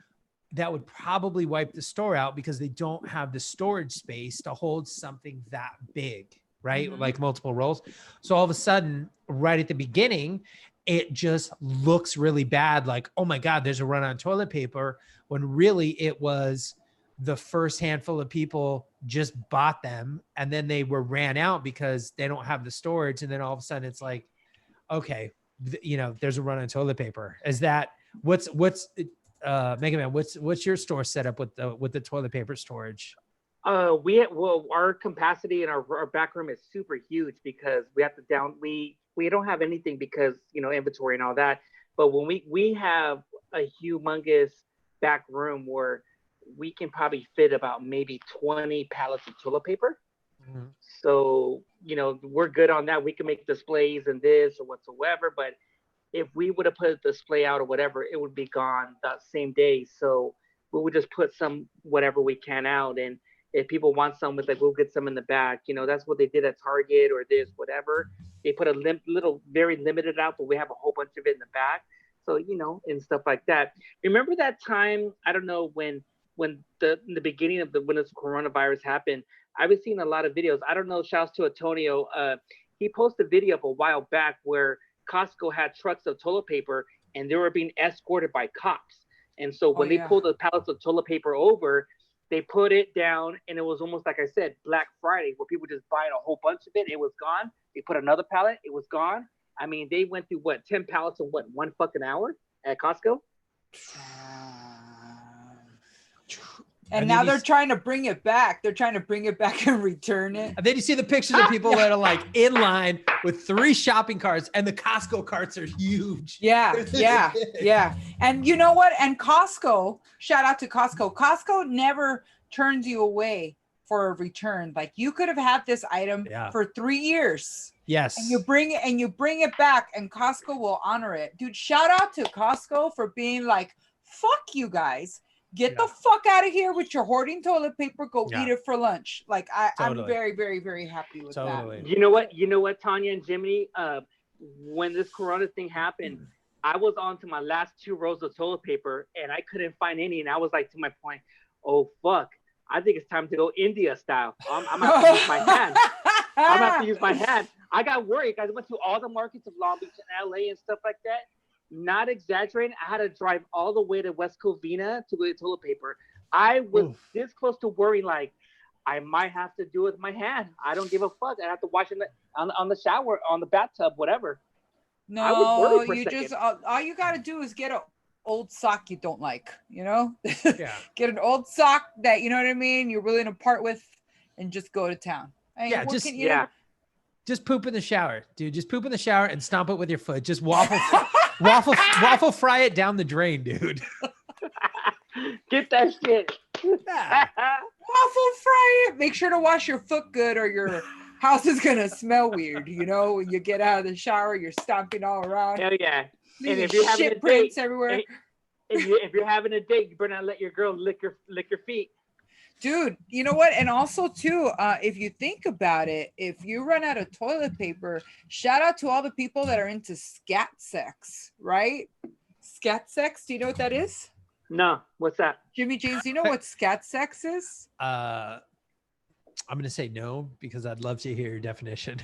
that would probably wipe the store out because they don't have the storage space to hold something that big, right? Like multiple rolls. So all of a sudden, right at the beginning, it just looks really bad. Like, oh my God, there's a run on toilet paper, when really it was the first handful of people just bought them and then they ran out because they don't have the storage. And then all of a sudden it's like, okay, there's a run on toilet paper. Is that what's Megaman, what's your store set up with the toilet paper storage? Our capacity in our back room is super huge because we have to we don't have anything because inventory and all that. But when we have a humongous back room where we can probably fit about maybe 20 pallets of toilet paper. So we're good on that. We can make displays and this or whatsoever, but if we would have put a display out or whatever, it would be gone that same day. So we would just put some whatever we can out, and if people want some, with we'll get some in the back. That's what they did at Target or this whatever. They put a little very limited out, but we have a whole bunch of it in the back. So and stuff like that. Remember that time? I don't know when in the beginning of when this coronavirus happened. I was seeing a lot of videos. I don't know. Shouts to Antonio. He posted a video up a while back where Costco had trucks of toilet paper and they were being escorted by cops. And so when they pulled the pallets of toilet paper over, they put it down, and it was almost like I said, Black Friday, where people just buying a whole bunch of it. It was gone. They put another pallet. It was gone. I mean, they went through 10 pallets in 1 fucking hour at Costco. And now they're trying to bring it back. They're trying to bring it back and return it. And then you see the pictures of people that are like in line with 3 shopping carts, and the Costco carts are huge. Yeah. And you know what? And Costco, shout out to Costco. Costco never turns you away for a return. Like, you could have had this item for 3 years. Yes. And you bring it back, and Costco will honor it. Dude, shout out to Costco for being like, fuck you guys. Get the fuck out of here with your hoarding toilet paper. Go eat it for lunch. Like, I'm very, very, very happy with that. You know what, Tanya and Jimmy, when this Corona thing happened, I was on to my last 2 rolls of toilet paper and I couldn't find any. And I was like, to my point, oh, fuck. I think it's time to go India style. I'm gonna have to use my hand. I'm gonna have to use my hand. I got worried. I went to all the markets of Long Beach and LA and stuff like that. Not exaggerating. I had to drive all the way to West Covina to get toilet paper. I was this close to worrying, like, I might have to do it with my hand. I don't give a fuck. I have to wash it on the shower, on the bathtub, whatever. No, you just all you got to do is get an old sock you don't like, you know? Yeah. Get an old sock that, you know what I mean, you're willing to part with, and just go to town. Yeah, just poop in the shower, dude. Just poop in the shower and stomp it with your foot. Just waffle fry it down the drain, dude. Get that shit. Yeah. Waffle fry it. Make sure to wash your foot good, or your house is gonna smell weird. You know, when you get out of the shower, you're stomping all around. Hell yeah! And if you're having a date, everywhere. If you're having a date, you better not let your girl lick your feet. Dude, you know what? And also too, if you think about it, if you run out of toilet paper, shout out to all the people that are into scat sex, right? Scat sex. Do you know what that is? No, what's that? Jimmy James, do you know what scat sex is? I'm gonna say no, because I'd love to hear your definition.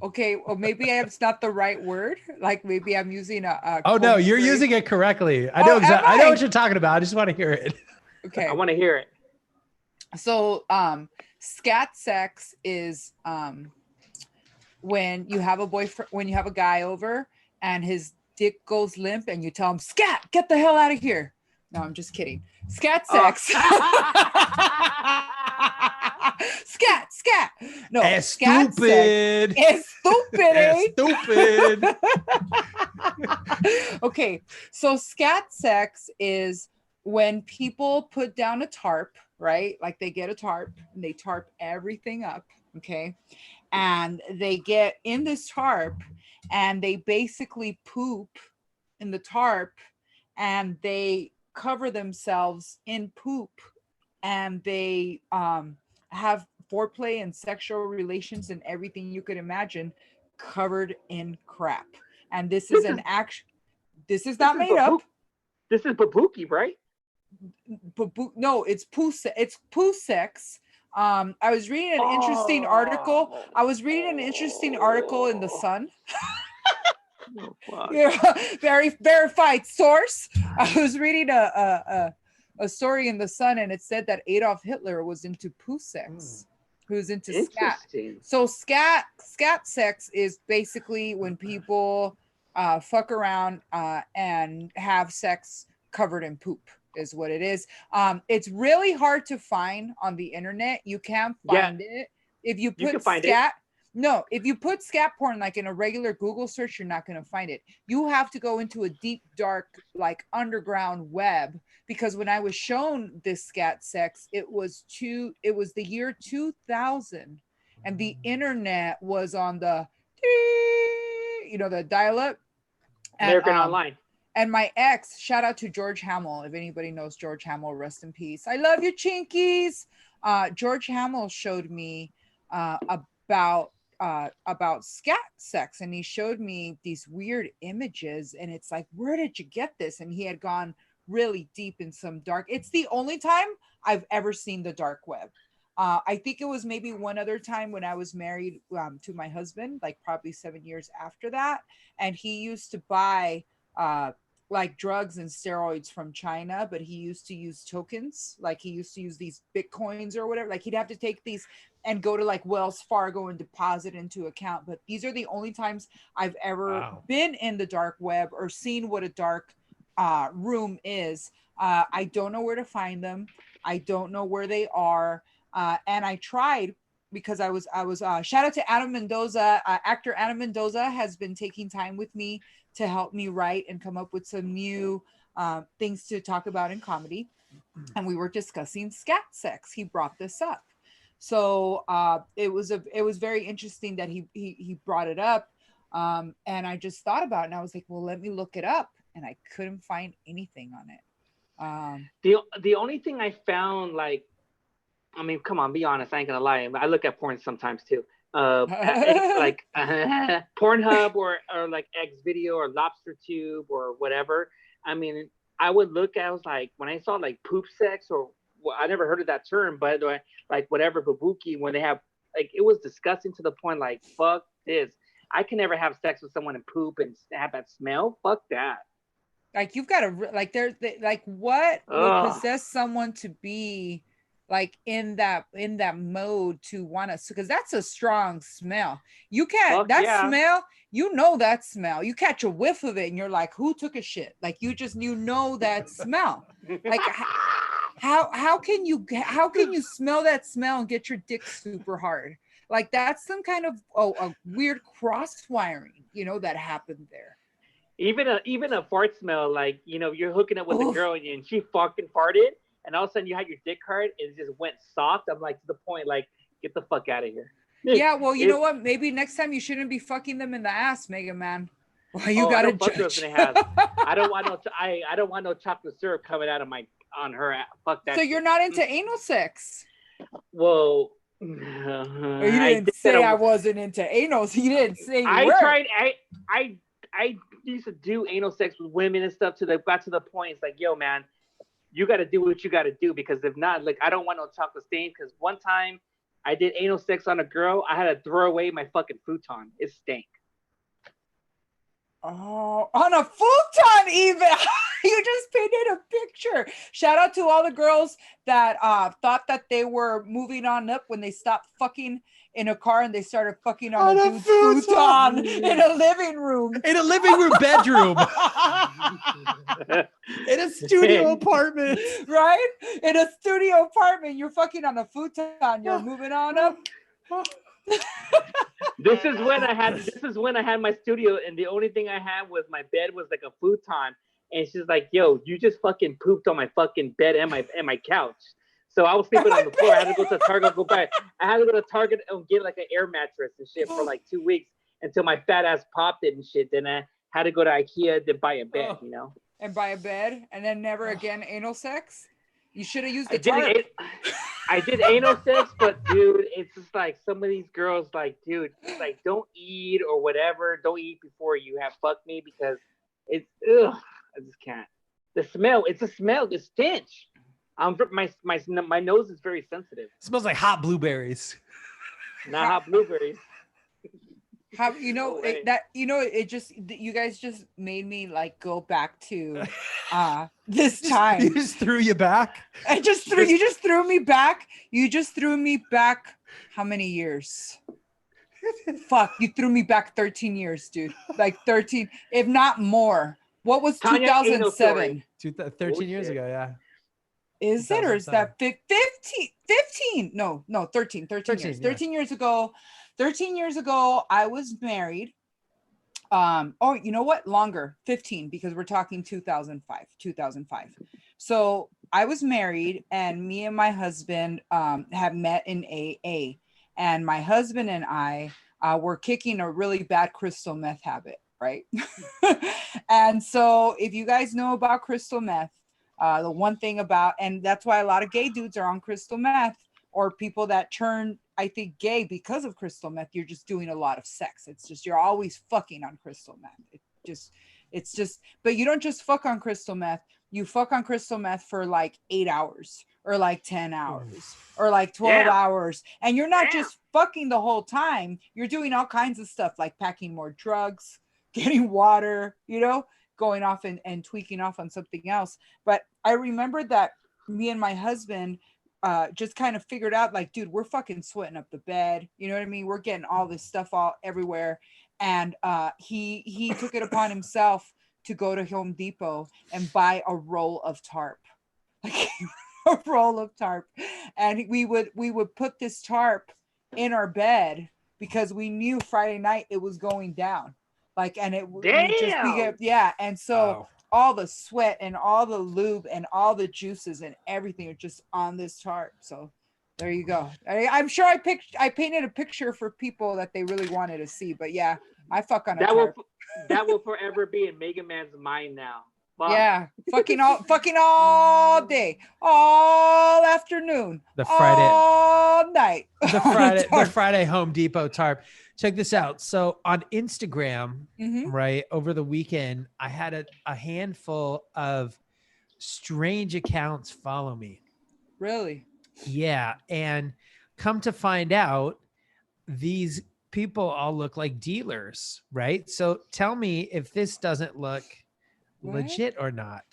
Okay, well, maybe it's not the right word. Like maybe I'm using a oh no, you're using it correctly. I know exactly. I know what you're talking about. I just want to hear it. Okay, I want to hear it. So scat sex is when you have a boyfriend, when you have a guy over and his dick goes limp and you tell him, scat, get the hell out of here. No, I'm just kidding. Scat sex. Scat. No, it's scat stupid. Sex. It's stupid. Stupid. Okay, so scat sex is when people put down a tarp, right? Like they get a tarp and they tarp everything up, okay? And they get in this tarp and they basically poop in the tarp and they cover themselves in poop and they have foreplay and sexual relations and everything you could imagine covered in crap. And this is not made up. This is babuki, right? No, it's poo sex. I was reading an interesting article. I was reading an interesting article in the Sun. Yeah, very verified source. I was reading a story in the Sun, and it said that Adolf Hitler was into poo sex. Who was into scat. So scat sex is basically when people fuck around and have sex covered in poop. Is what it is. It's really hard to find on the internet. You can't find it. If you put scat, no, if you put scat porn like in a regular Google search, you're not going to find it. You have to go into a deep, dark, like underground web, because when I was shown this scat sex, it was the year 2000 and the internet was on the, the dial-up. American Online. And my ex, shout out to George Hamill. If anybody knows George Hamill, rest in peace. I love you, Chinkies. George Hamill showed me about scat sex, and he showed me these weird images, and it's like, where did you get this? And he had gone really deep in some dark. It's the only time I've ever seen the dark web. I think it was maybe one other time when I was married to my husband, like probably 7 years after that, and he used to buy like drugs and steroids from China, but he used to use tokens. Like he used to use these Bitcoins or whatever. Like he'd have to take these and go to like Wells Fargo and deposit into account. But these are the only times I've ever been in the dark web or seen what a dark room is. I don't know where to find them. I don't know where they are. And I tried because I was shout out to Adam Mendoza. Actor Adam Mendoza has been taking time with me to help me write and come up with some new things to talk about in comedy. And we were discussing scat sex. He brought this up. So it was very interesting that he brought it up. And I just thought about it and I was like, well, let me look it up. And I couldn't find anything on it. The only thing I found, like, I mean, come on, be honest. I ain't gonna lie. I look at porn sometimes too. Like Pornhub or like X Video or Lobster Tube or whatever. I mean, I would look at, I was like, when I saw like poop sex, or well, I never heard of that term, but like whatever babuki, when they have, like, it was disgusting to the point, like, fuck this. I can never have sex with someone and poop and have that smell. Fuck that. Like, you've got to, like, like, what would possess someone to be like in that mode to want to, because that's a strong smell. You can't, smell, that smell, you catch a whiff of it and you're like, who took a shit? Like, you know that smell. Like, how can you smell that smell and get your dick super hard? Like, that's some kind of a weird cross wiring, that happened there. Even a fart smell, like, you're hooking up with a girl and she fucking farted, and all of a sudden you had your dick hard and it just went soft. I'm like, to the point, like, get the fuck out of here. Yeah, well, you know what? Maybe next time you shouldn't be fucking them in the ass, Megaman. Well, you gotta judge. I don't want no chocolate syrup coming out of on her ass. Fuck that. So you're not into anal sex? Well, you didn't say I wasn't into anal. You didn't say you were. Tried. I used to do anal sex with women and stuff got to the point. It's like, yo, man, you got to do what you got to do, because if not, like, I don't want no chocolate stain. Because one time I did anal sex on a girl, I had to throw away my fucking futon. It stank. Oh, on a futon even. You just painted a picture. Shout out to all the girls that thought that they were moving on up when they stopped fucking in a car and they started fucking on a dude's futon in a living room. In a living room bedroom. In a studio apartment. Right? In a studio apartment, you're fucking on a futon. You're moving on up. This is when I had my studio, and the only thing I had was my bed was like a futon, and she's like, yo, you just fucking pooped on my fucking bed and my couch. So I was sleeping on the floor. I had to go to Target, I had to go to Target and get like an air mattress and shit for like 2 weeks until my fat ass popped it and shit. Then I had to go to IKEA to buy a bed, And buy a bed, and then never again anal sex? You should have used the tarp. I did anal sex, but dude, it's just like some of these girls, like, dude, it's like, don't eat or whatever. Don't eat before you have fucked me, because it's, I just can't. The smell, it's a smell, the stench. My nose is very sensitive. It smells like hot blueberries. Not hot blueberries. How it just, you guys just made me like go back to this time. You just threw you back. You just threw me back. You just threw me back. How many years? Fuck, you threw me back 13 years, dude. Like 13, if not more. What was 2007? 13 years ago, yeah. Is it, or is that 15? No, 13 years. Yeah. 13 years ago. 13 years ago, I was married. You know what? Longer, 15, because we're talking 2005. So I was married, and me and my husband had met in AA, and my husband and I were kicking a really bad crystal meth habit, right? And so if you guys know about crystal meth, the one thing about, and that's why a lot of gay dudes are on crystal meth, or people that turn, I think, gay because of crystal meth. You're just doing a lot of sex. It's just, you're always fucking on crystal meth. It's just, but you don't just fuck on crystal meth. You fuck on crystal meth for like 8 hours or like 10 hours or like 12 hours. And you're not just fucking the whole time. You're doing all kinds of stuff, like packing more drugs, getting water, going off and tweaking off on something else. But I remember that me and my husband just kind of figured out, like, dude, we're fucking sweating up the bed. You know what I mean? We're getting all this stuff all everywhere. And he took it upon himself to go to Home Depot and buy a roll of tarp, like a roll of tarp. And we would put this tarp in our bed because we knew Friday night it was going down. Like, and it would just be, and so all the sweat and all the lube and all the juices and everything are just on this tarp. So there you go. I'm sure I painted a picture for people that they really wanted to see, but yeah, I fuck on a tarp. That will forever be in Megaman's mind now. Fuck. Yeah, fucking all day, all afternoon, the Friday, all night, the Friday Home Depot tarp. Check this out. So on Instagram, right over the weekend, I had a handful of strange accounts follow me. Really? Yeah. And come to find out, these people all look like dealers, right? So tell me if this doesn't look What? legit or not.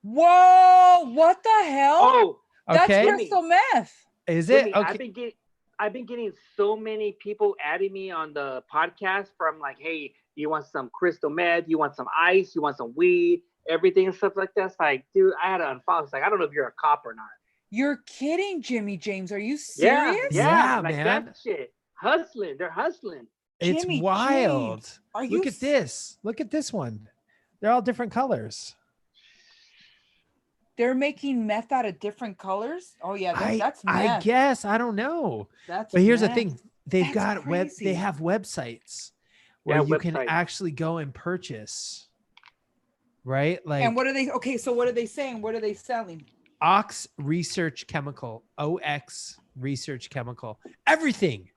Whoa! What the hell? Oh, That's Okay. crystal meth. Is it? Jimmy, Okay. I've been getting so many people adding me on the podcast from like, hey, you want some crystal meth? You want some ice? You want some weed? Everything and stuff like that. It's like, dude, I had to unfollow. It's like, I don't know if you're a cop or not. You're kidding, Jimmy James. Are you serious? Yeah, like man. that shit. Hustling. They're hustling. It's Jimmy wild. James, are you Look at this. Look at this one. They're all different colors. They're making meth out of different colors? Oh yeah, that's meth. I guess. I don't know. That's But here's the meth. thing. They've That's got crazy. they have websites where Yeah, you can websites. actually go and purchase. Right? Like, And what are they? Okay, so what are they saying? What are they selling? Ox Research Chemical, OX Research Chemical, everything.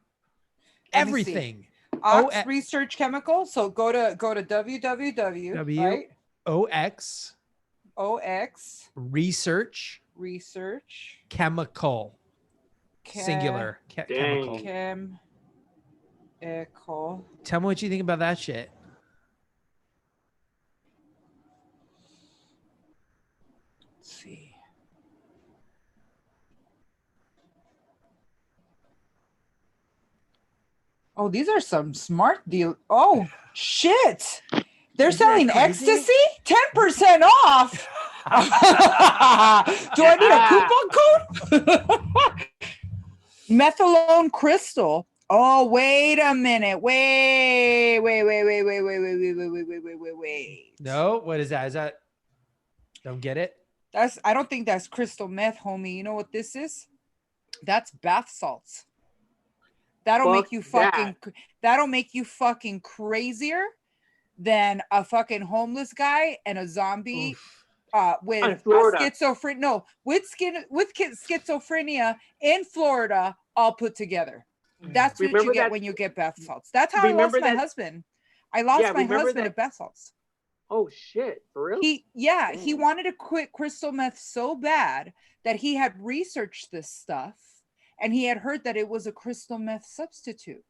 Let me see. Everything. Ox Research Chemical. So go to www. Right? OX OX Research Chemical. Singular. Chemical. Chemical. Tell me what you think about that shit. Let's see. Oh, these are some smart deal. Oh, shit. They're selling ecstasy? 10% off. Do I need a coupon code? Methylone crystal. Oh, wait a minute. Wait. No, what is that? Is that? Don't get it? I don't think that's crystal meth, homie. You know what this is? That's bath salts. That'll make you fucking crazier than a fucking homeless guy and a zombie with schizophrenia. With schizophrenia in Florida, all put together. That's what you get when you get bath salts. That's how I lost my husband. I lost my husband of bath salts. Oh shit, for real? He wanted to quit crystal meth so bad that he had researched this stuff and he had heard that it was a crystal meth substitute.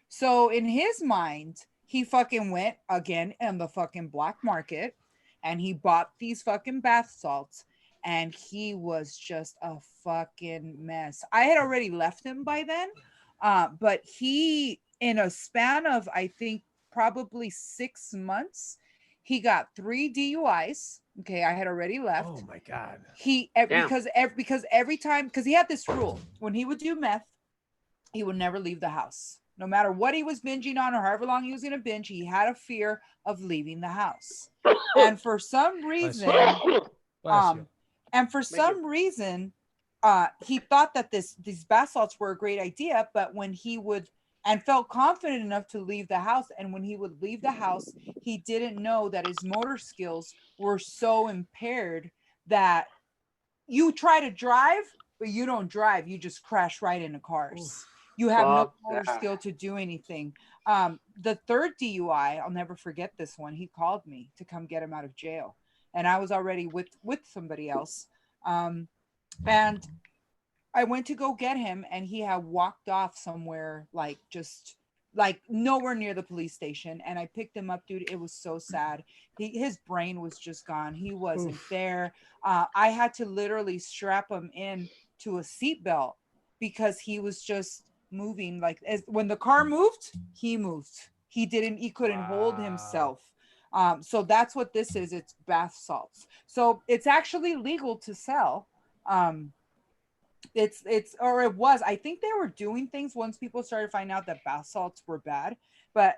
So in his mind, he fucking went again on the fucking black market and he bought these fucking bath salts and he was just a fucking mess. I had already left him by then, but he, in a span of, I think, probably 6 months, he got 3 DUIs. Okay, I had already left. Oh my God. Because every time, because he had this rule, when he would do meth, he would never leave the house. No matter what he was binging on or however long he was going to binge, he had a fear of leaving the house. And for some reason, he thought that these bath salts were a great idea, but when he would, and felt confident enough to leave the house, and when he would leave the house, he didn't know that his motor skills were so impaired that you try to drive, but you don't drive, you just crash right into cars. Oof. You have no motor skill to do anything. The third DUI, I'll never forget this one. He called me to come get him out of jail, and I was already with somebody else. And I went to go get him, and he had walked off somewhere, just nowhere near the police station. And I picked him up, dude. It was so sad. His brain was just gone. He wasn't there. I had to literally strap him in to a seatbelt because he was just moving. When the car moved, he moved. He couldn't hold himself. So that's what this is. It's bath salts. So it's actually legal to sell. It was. I think they were doing things once people started finding out that bath salts were bad. But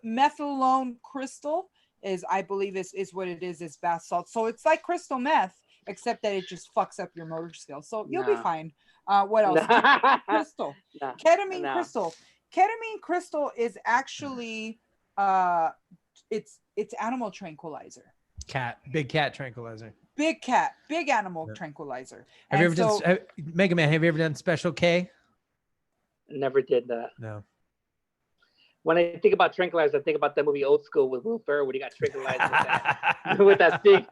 methylone crystal is, I believe, is what it is bath salt. So it's like crystal meth, except that it just fucks up your motor skills. So you'll be fine. What else? Crystal. Ketamine crystal. Ketamine crystal is actually it's animal tranquilizer. Big cat tranquilizer. Big animal tranquilizer. Have you ever done Megaman? Have you ever done Special K? Never did that. No. When I think about tranquilizers, I think about that movie Old School with Will Ferrell, when he got tranquilized with that stick.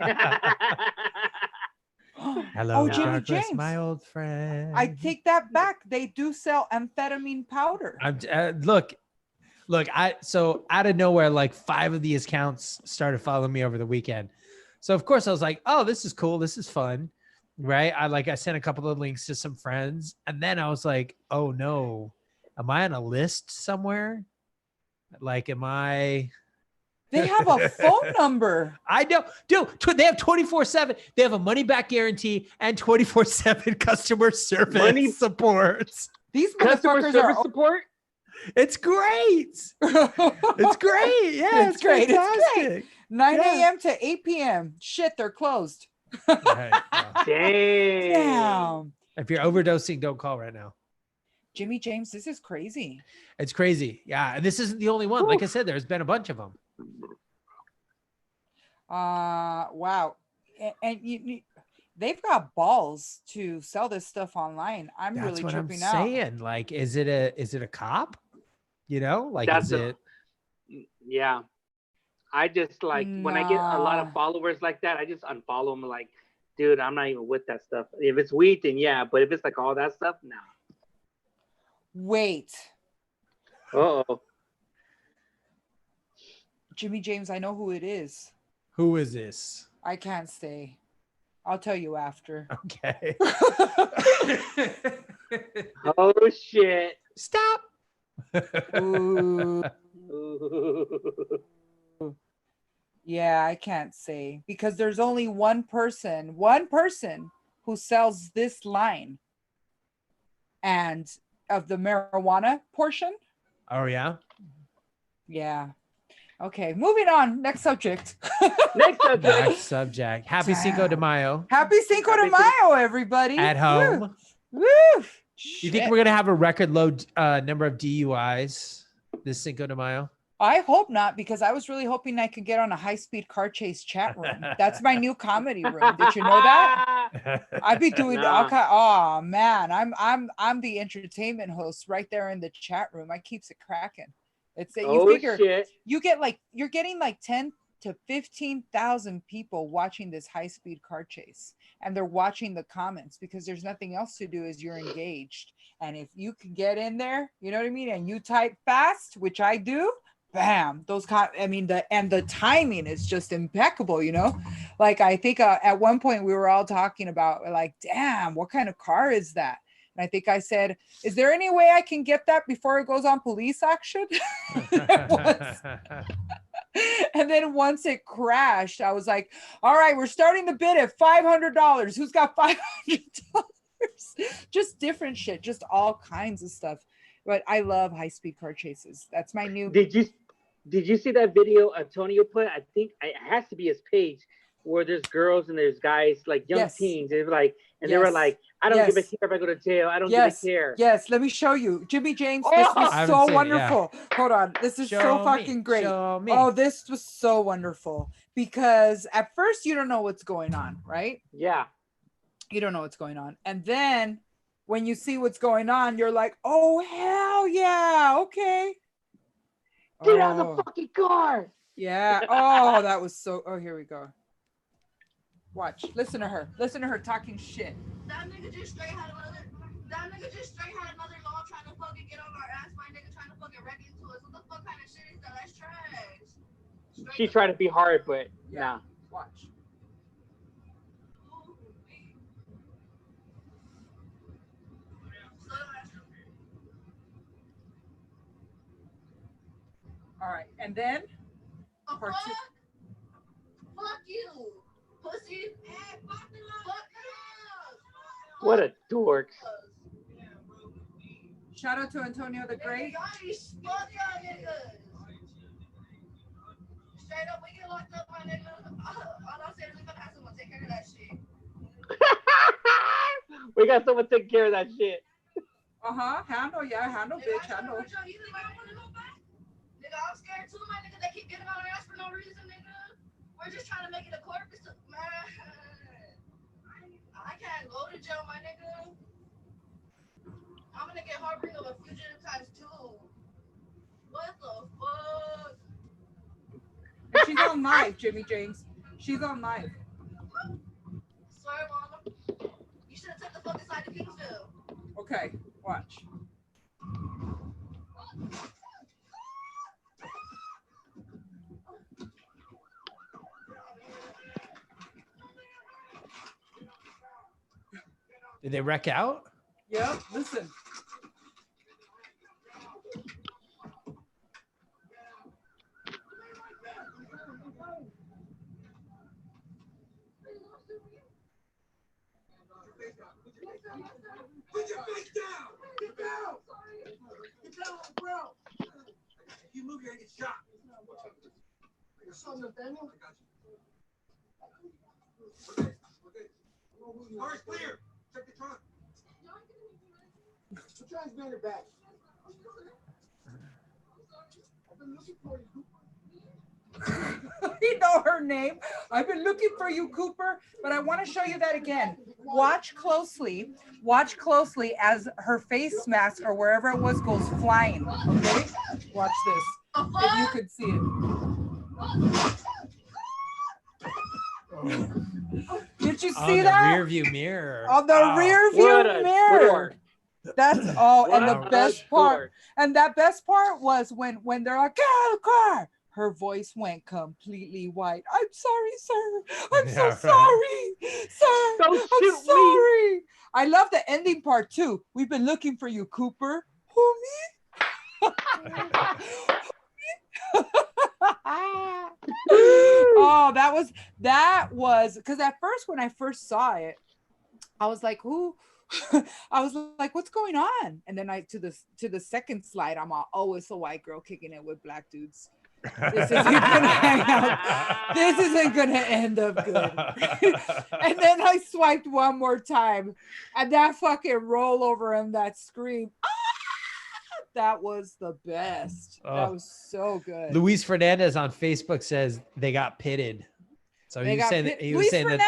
Hello, Jimmy Douglas, James, my old friend. I take that back. They do sell amphetamine powder. Look. So out of nowhere, like 5 of these accounts started following me over the weekend. So of course I was like, oh, this is cool. This is fun. Right. I sent a couple of links to some friends, and then I was like, oh no, am I on a list somewhere? Like, am I? They have a phone number. I know, dude. They have 24/7. They have a money back guarantee and 24/7 customer service support. These customer motherfuckers service are support. It's great. It's great. Yeah, it's great. It's great. 9 Yeah. a.m. to 8 p.m. Shit, they're closed. Right. Damn. If you're overdosing, don't call right now. Jimmy James, this is crazy. It's crazy. Yeah. And this isn't the only one. Like I said, there's been a bunch of them. Wow. And they've got balls to sell this stuff online. I'm That's really what I'm tripping out. saying. Like, is it a cop? You know, like, Yeah. I just like when I get a lot of followers like that, I just unfollow them. Like, dude, I'm not even with that stuff. If it's weed, then yeah. But if it's like all that stuff, nah. Wait. Uh-oh. Jimmy James, I know who it is. Who is this? I can't say. I'll tell you after. Okay. Oh shit. Stop. Ooh. Yeah, I can't say because there's only one person who sells this line and of the marijuana portion. Oh yeah. Yeah. Okay, moving on. Next subject. Next subject. Happy Cinco de Mayo. Happy Cinco de Mayo, everybody. At home. Woo. You think we're gonna have a record low number of DUIs this Cinco de Mayo? I hope not, because I was really hoping I could get on a high-speed car chase chat room. That's my new comedy room. Did you know that? I'd be doing all kind. Oh man, I'm the entertainment host right there in the chat room. I keeps it cracking. It's you figure shit. you're getting like 10 to 15,000 people watching this high-speed car chase, and they're watching the comments because there's nothing else to do as you're engaged. And if you can get in there, you know what I mean, and you type fast, which I do. Bam, the timing is just impeccable, you know. Like I think at one point we were all talking about like, damn, what kind of car is that? And I think I said, is there any way I can get that before it goes on police action? And then once it crashed, I was like, all right, we're starting the bid at $500. Who's got $500? Just different shit, just all kinds of stuff. But I love high-speed car chases. That's my new. Did you see that video Antonio put? I think it has to be his page, where there's girls and there's guys, like young teens. They were like, they were like, I don't give a care if I go to jail. I don't give a care. Yes, let me show you. Jimmy James, this was so wonderful. Hold on. This is so fucking great. Oh, this was so wonderful. Because at first you don't know what's going on, right? Yeah. You don't know what's going on. And then when you see what's going on, you're like, oh, hell yeah. Okay. Get out of the fucking car. Yeah. Oh, that was so. Oh, here we go. Watch. Listen to her. Listen to her talking shit. That nigga just straight had another law trying to fucking get on our ass. My nigga trying to fucking wreck into us. What the fuck kind of shit is that? That's trash. She tried to be hard, but nah. Watch. All right, and then fuck you, pussy. Hey, fuck what a dork. Shout out to Antonio the Great. Straight up, we get locked up, my nigga. All I'm saying is we gonna have someone take care of that shit. We got someone take care of that shit. Handle, bitch, handle. Nigga, I'm scared too, my nigga. They keep getting on our ass for no reason, nigga. We're just trying to make it a corpus, man. I can't go to jail, my nigga. I'm gonna get harboring of a fugitive times 2. What the fuck? And she's on live, Jimmy James. She's on live. Sorry, mama. You should have took the fucking side to Kingsville. Okay, watch. Did they wreck out? Yep, listen. Put your face down! Get down! Get down on the ground! If you move, you're gonna get shot. You're shot, Nathaniel? I got you. Okay. Car's clear. Check the trunk. The trunk's behind your back. I've been looking for you. You know her name. I've been looking for you, Cooper, but I want to show you that again. Watch closely as her face mask or wherever it was goes flying. Okay, watch this. If you could see it. Did you see that? Rear view mirror. On the rear view mirror. That's and the best part. And that best part was when they're like, get out of the car. Her voice went completely white. I'm sorry, sir. I'm so sorry, sir. Don't I'm shoot sorry. I love the ending part too. We've been looking for you, Cooper. Who, me? Oh, that was because at first when I first saw it, I was like, who? I was like, what's going on? And then to the second slide, I'm all, oh, it's a white girl kicking it with black dudes. This isn't gonna hang out. This isn't gonna end up good. And then I swiped one more time, and that fucking rollover and that scream. That was the best. That was so good. Luis Fernandez on Facebook says they got pitted. So he was saying that Luis Fernandez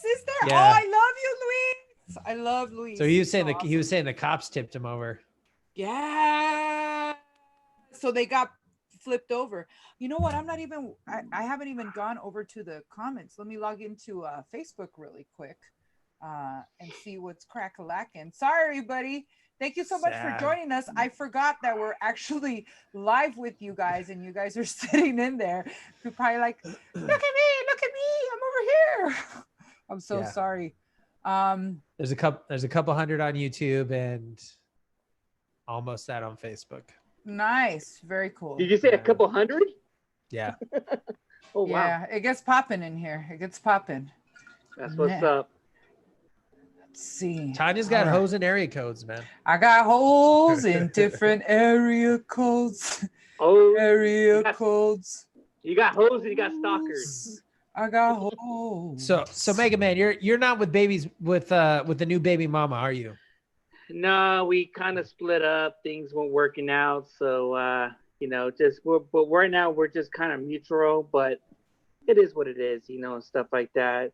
is there? Yeah. Oh, I love you, Luis. I love Luis. So he was saying He's so he was saying the cops tipped him over. Yeah. So they got flipped over. You know what? I haven't even gone over to the comments. Let me log into Facebook really quick and see what's crack-a-lacking. Sorry, everybody. Thank you so much for joining us. I forgot that we're actually live with you guys, and you guys are sitting in there. You're probably like, look at me, I'm over here. I'm so sorry. There's a couple hundred on YouTube and almost that on Facebook. Nice, very cool. Did you say a couple hundred? Yeah. Oh wow. Yeah, it gets popping in here. It gets popping. That's what's up. Let's see. Tanya's got hoes and area codes, man. I got holes in different area codes. Oh, codes. You got hoes and you got stalkers. I got holes. So Megaman, you're not with the new baby mama, are you? No, we kind of split up. Things weren't working out, so but right now we're just kind of mutual. But it is what it is, and stuff like that.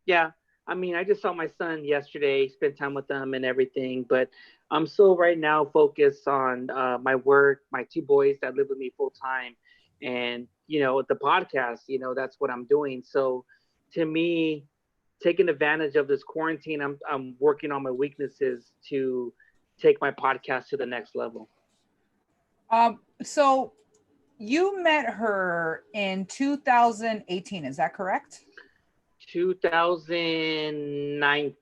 Yeah. I mean, I just saw my son yesterday, spent time with them and everything, but I'm still right now focused on my work, my two boys that live with me full time, and the podcast. That's what I'm doing. So, to me, taking advantage of this quarantine, I'm working on my weaknesses to take my podcast to the next level. So you met her in 2018, is that correct? 2009.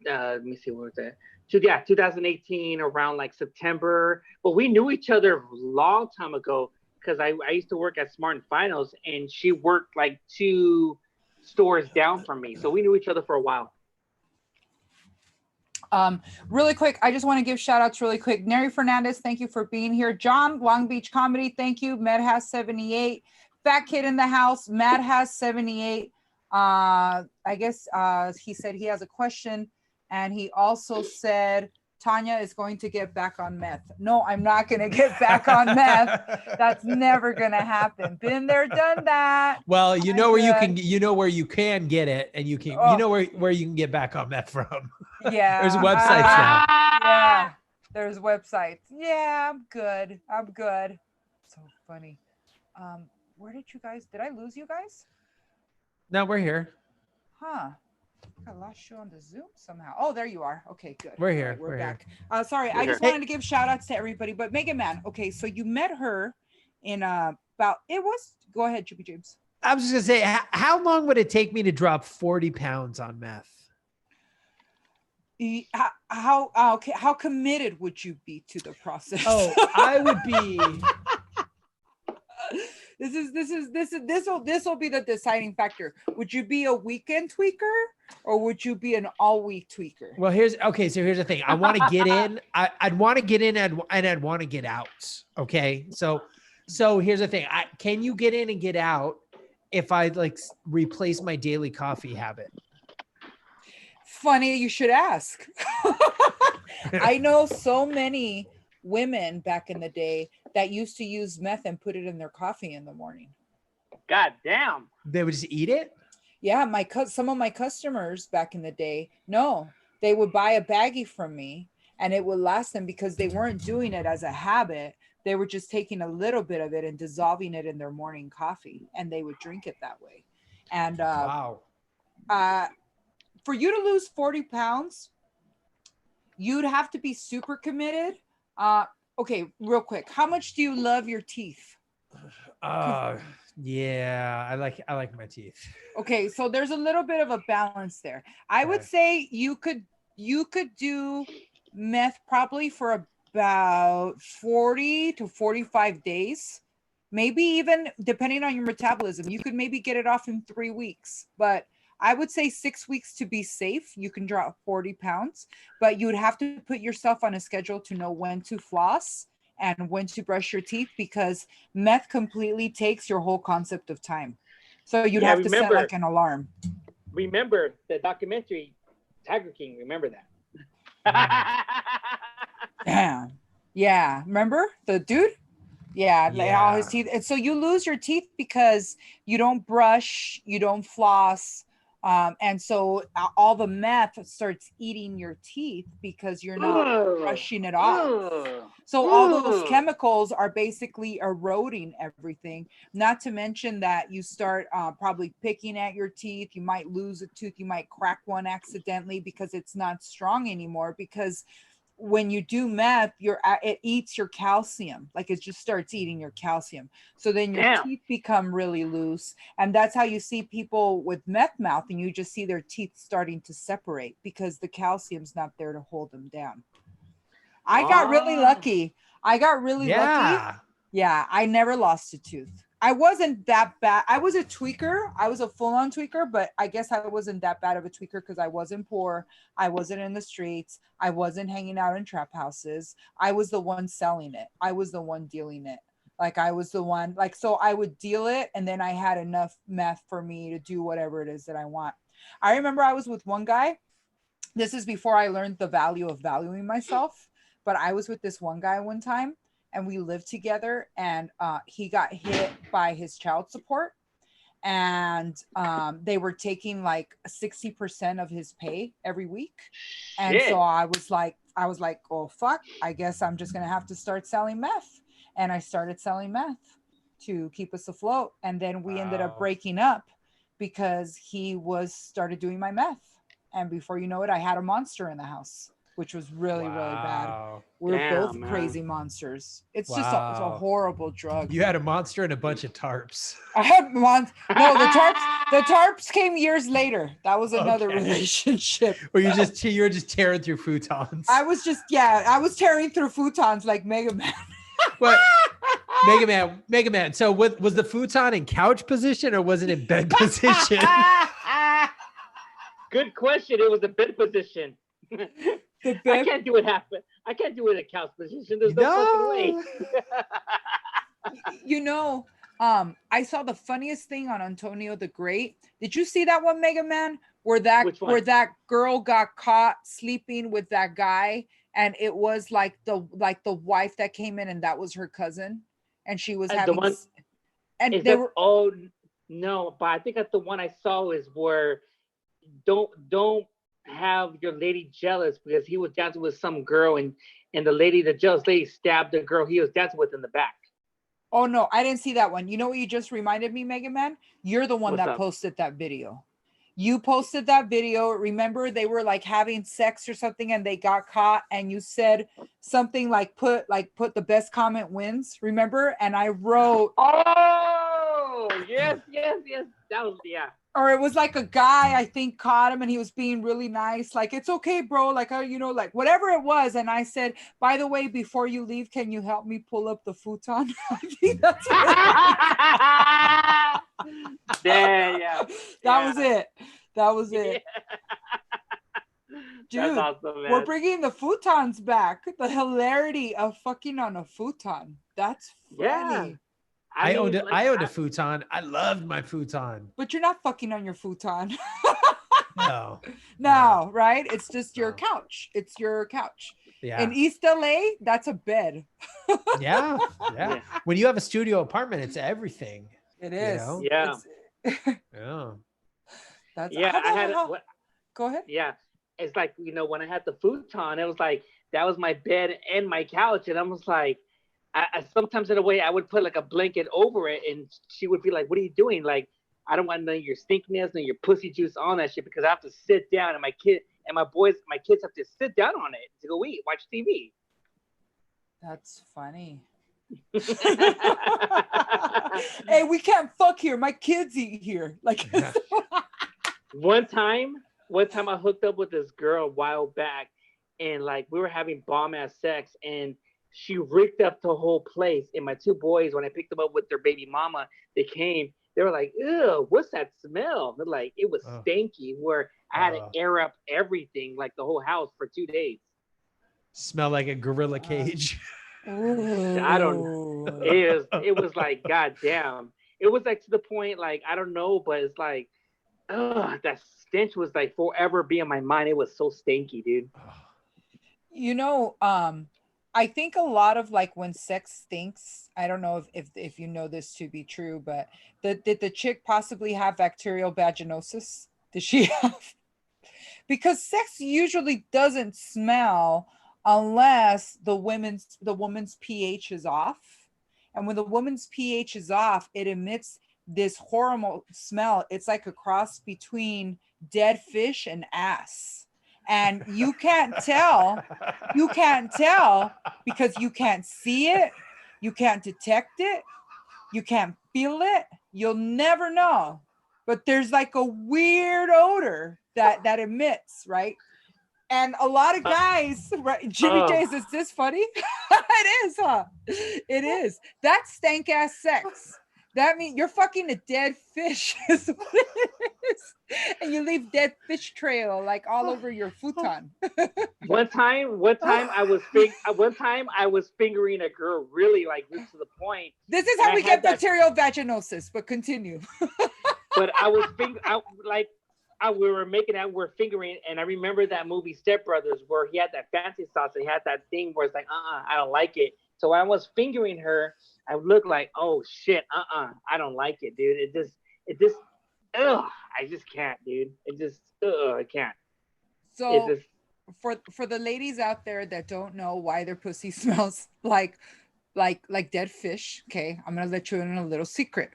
Let me see, what was that? 2018, around like September. But we knew each other a long time ago because I used to work at Smart and Finals, and she worked like 2 stores down from me. So we knew each other for a while. Really quick, I just want to give shout outs really quick. Neri Fernandez, thank you for being here. John, Long Beach Comedy, thank you. Med has 78. Fat Kid in the house, Matt has 78. I guess he said he has a question, and he also said Tanya is going to get back on meth. No, I'm not going to get back on meth. That's never going to happen. Been there, done that. Well, you know where you can get it, and you can where you can get back on meth from. Yeah. There's websites now. Yeah. There's websites. Yeah, I'm good. I'm good. So funny. Where did you guys? Did I lose you guys? No, we're here. Huh. I lost you on the Zoom somehow. Oh, there you are. Okay, good. We're All here. right, we're We're here. back. Sorry, I just Hey. wanted to give shout outs to everybody. But Megaman, okay, so you met her in about it was go ahead, Chippy James. I was just gonna say, how long would it take me to drop 40 pounds on meth? Okay, how committed would you be to the process? Oh, I would be. This will be the deciding factor. Would you be a weekend tweaker or would you be an all week tweaker? Well, here's the thing. I want to get in. I'd want to get in and I'd want to get out. Okay, so here's the thing. Can you get in and get out if I like replace my daily coffee habit? Funny you should ask. I know so many women back in the day that used to use meth and put it in their coffee in the morning. God damn. They would just eat it? Yeah, some of my customers back in the day, no, they would buy a baggie from me and it would last them because they weren't doing it as a habit. They were just taking a little bit of it and dissolving it in their morning coffee and they would drink it that way. And wow. For you to lose 40 pounds, you'd have to be super committed. Okay, real quick. How much do you love your teeth? Yeah, I like my teeth. Okay, so there's a little bit of a balance there. I would say you could do meth probably for about 40 to 45 days. Maybe even depending on your metabolism, you could maybe get it off in 3 weeks, but I would say 6 weeks to be safe. You can drop 40 pounds, but you would have to put yourself on a schedule to know when to floss and when to brush your teeth because meth completely takes your whole concept of time. So you'd have to set like an alarm. Remember the documentary Tiger King. Remember that. Damn. Yeah. Remember the dude? Yeah, like all his teeth. And so you lose your teeth because you don't brush, you don't floss. And so all the meth starts eating your teeth because you're not brushing it off. So all those chemicals are basically eroding everything. Not to mention that you start probably picking at your teeth. You might lose a tooth. You might crack one accidentally because it's not strong anymore because when you do meth, it eats your calcium, like it just starts eating your calcium. So then your teeth become really loose. And that's how you see people with meth mouth and you just see their teeth starting to separate because the calcium's not there to hold them down. I got really lucky. Lucky. Yeah, I never lost a tooth. I wasn't that bad. I was a tweaker. I was a full-on tweaker, but I guess I wasn't that bad of a tweaker because I wasn't poor. I wasn't in the streets. I wasn't hanging out in trap houses. I was the one selling it. I was the one dealing it. Like I was the one, like, so I would deal it and then I had enough meth for me to do whatever it is that I want. I remember I was with one guy. This is before I learned the value of valuing myself, but I was with this one guy one time. And we lived together and he got hit by his child support and they were taking like 60% of his pay every week. And so I was like, oh, fuck, I guess I'm just going to have to start selling meth. And I started selling meth to keep us afloat. And then we ended up breaking up because he started doing my meth. And before you know it, I had a monster in the house, which was really, really bad. We're both crazy monsters. It's just it's a horrible drug. You had a monster and a bunch of tarps. I had no, the tarps came years later. That was another relationship. Or you were just tearing through futons. I was tearing through futons like Megaman. What? Megaman. So was the futon in couch position or was it in bed position? Good question. It was a bed position. I can't do it I can't do it in a couch position. There's no fucking way. You know, I saw the funniest thing on Antonio the Great. Did you see that one, Megaman? Where that girl got caught sleeping with that guy, and it was like the wife that came in, and that was her cousin, and she was having. Oh no! But I think that's the one I saw is where don't have your lady jealous because he was dancing with some girl and the jealous lady stabbed the girl he was dancing with in the back. Oh no, I didn't see that one. You know what you just reminded me, Megaman? You're the one What's that up? posted that video. You posted that video. Remember, they were like having sex or something and they got caught, and you said something like put the best comment wins. Remember? And I wrote, Oh yes. That was or it was like a guy, I think, caught him and he was being really nice. Like, it's okay, bro. Like, like whatever it was. And I said, by the way, before you leave, can you help me pull up the futon? I think that's what That was it. That was it. Dude, that's awesome, man. we're bringing the futons back. The hilarity of fucking on a futon. That's funny. I owned a futon. I loved my futon. But you're not fucking on your futon. No. No, right? It's just your couch. It's your couch. Yeah. In East LA, that's a bed. Yeah. When you have a studio apartment, it's everything. It is. You know? Yeah. Yeah. That's Go ahead. Yeah. It's like, when I had the futon, it was like that was my bed and my couch. And I was like, I sometimes in a way I would put like a blanket over it, and she would be like, "What are you doing? Like, I don't want none of your stinkiness, none of your pussy juice on that shit, because I have to sit down, and my kids have to sit down on it to go eat, watch TV." That's funny. Hey, we can't fuck here. My kids eat here. Like one time I hooked up with this girl a while back, and like we were having bomb ass sex, and she rigged up the whole place. And my two boys, when I picked them up with their baby mama, they were like, "Ew, what's that smell?" They're like, it was stanky, where I had to air up everything, like the whole house for 2 days. Smell like a gorilla cage. I don't know. It was like, goddamn. It was like to the point, like, I don't know, but it's like, that stench was like forever be in my mind. It was so stanky, dude. I think a lot of like when sex stinks, I don't know if you know this to be true, but did the chick possibly have bacterial vaginosis? Did she have? Because sex usually doesn't smell unless the woman's pH is off. And when the woman's pH is off, it emits this horrible smell. It's like a cross between dead fish and ass. And you can't tell because you can't see it, you can't detect it, you can't feel it, you'll never know. But there's like a weird odor that emits, right? And a lot of guys, right? Jimmy J, is this funny? It is, huh? It is. That's stank ass sex. That means you're fucking a dead fish is what it is. And you leave dead fish trail like all over your futon. One time I was fingering a girl really like this to the point. This is how we get bacterial vaginosis, but continue. But we were making out, we're fingering, and I remember that movie Step Brothers where he had that fancy sauce and he had that thing where it's like, I don't like it. So when I was fingering her, I would look like, oh shit, I don't like it, dude. It just, I just can't, dude. I can't. So for the ladies out there that don't know why their pussy smells like dead fish, okay, I'm gonna let you in a little secret.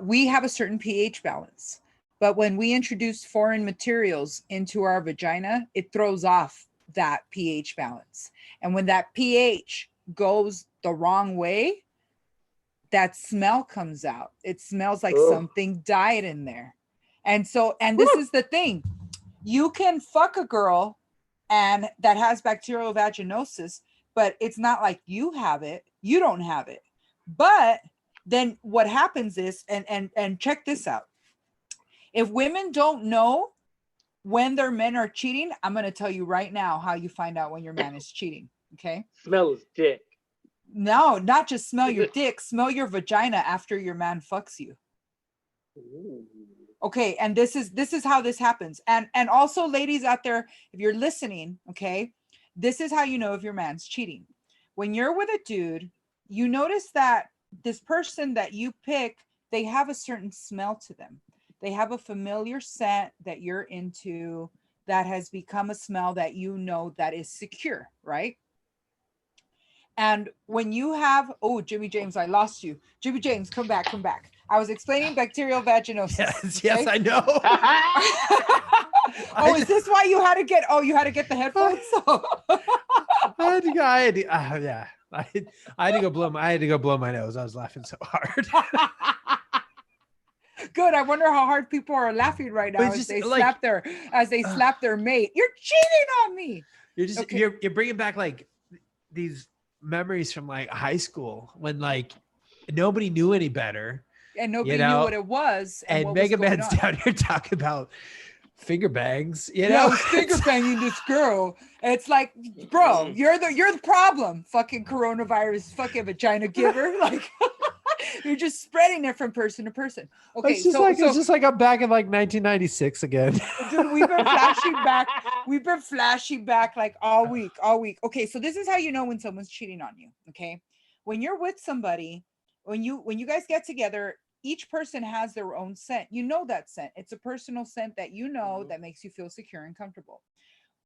We have a certain pH balance, but when we introduce foreign materials into our vagina, it throws off that pH balance. And when that pH goes the wrong way, that smell comes out. It smells like something died in there. And this is the thing. You can fuck a girl and that has bacterial vaginosis, but it's not like you have it. You don't have it. But then what happens is, and check this out. If women don't know when their men are cheating, I'm going to tell you right now how you find out when your man is cheating. Okay. Smell his dick. No, not just smell your dick, smell your vagina after your man fucks you. Ooh. Okay, and this is how this happens. And also ladies out there, if you're listening, okay, this is how you know if your man's cheating. When you're with a dude, you notice that this person that you pick, they have a certain smell to them. They have a familiar scent that you're into. that has become a smell that you know that is secure, right? And when you have, oh, Jimmy James, I lost you. Jimmy James, come back, come back. I was explaining bacterial vaginosis. Yes, yes, I know. Oh, is this why you had to get? Oh, you had to get the headphones. Yeah, I had to go blow my nose. I was laughing so hard. Good. I wonder how hard people are laughing right now as they slap their mate. You're cheating on me. You're bringing back like these memories from like high school when like nobody knew any better and nobody knew what it was. And Megaman's down here talking about finger bangs. I was finger banging this girl. And it's like, bro, you're the problem. Fucking coronavirus, fucking vagina giver. Like. You're just spreading it from person to person. Okay, it's just like I'm back in like 1996 again. Dude, we've been flashing back like all week. Okay, so this is how you know when someone's cheating on you. Okay, when you're with somebody, when you guys get together, each person has their own scent. You know that scent. It's a personal scent that you know that makes you feel secure and comfortable.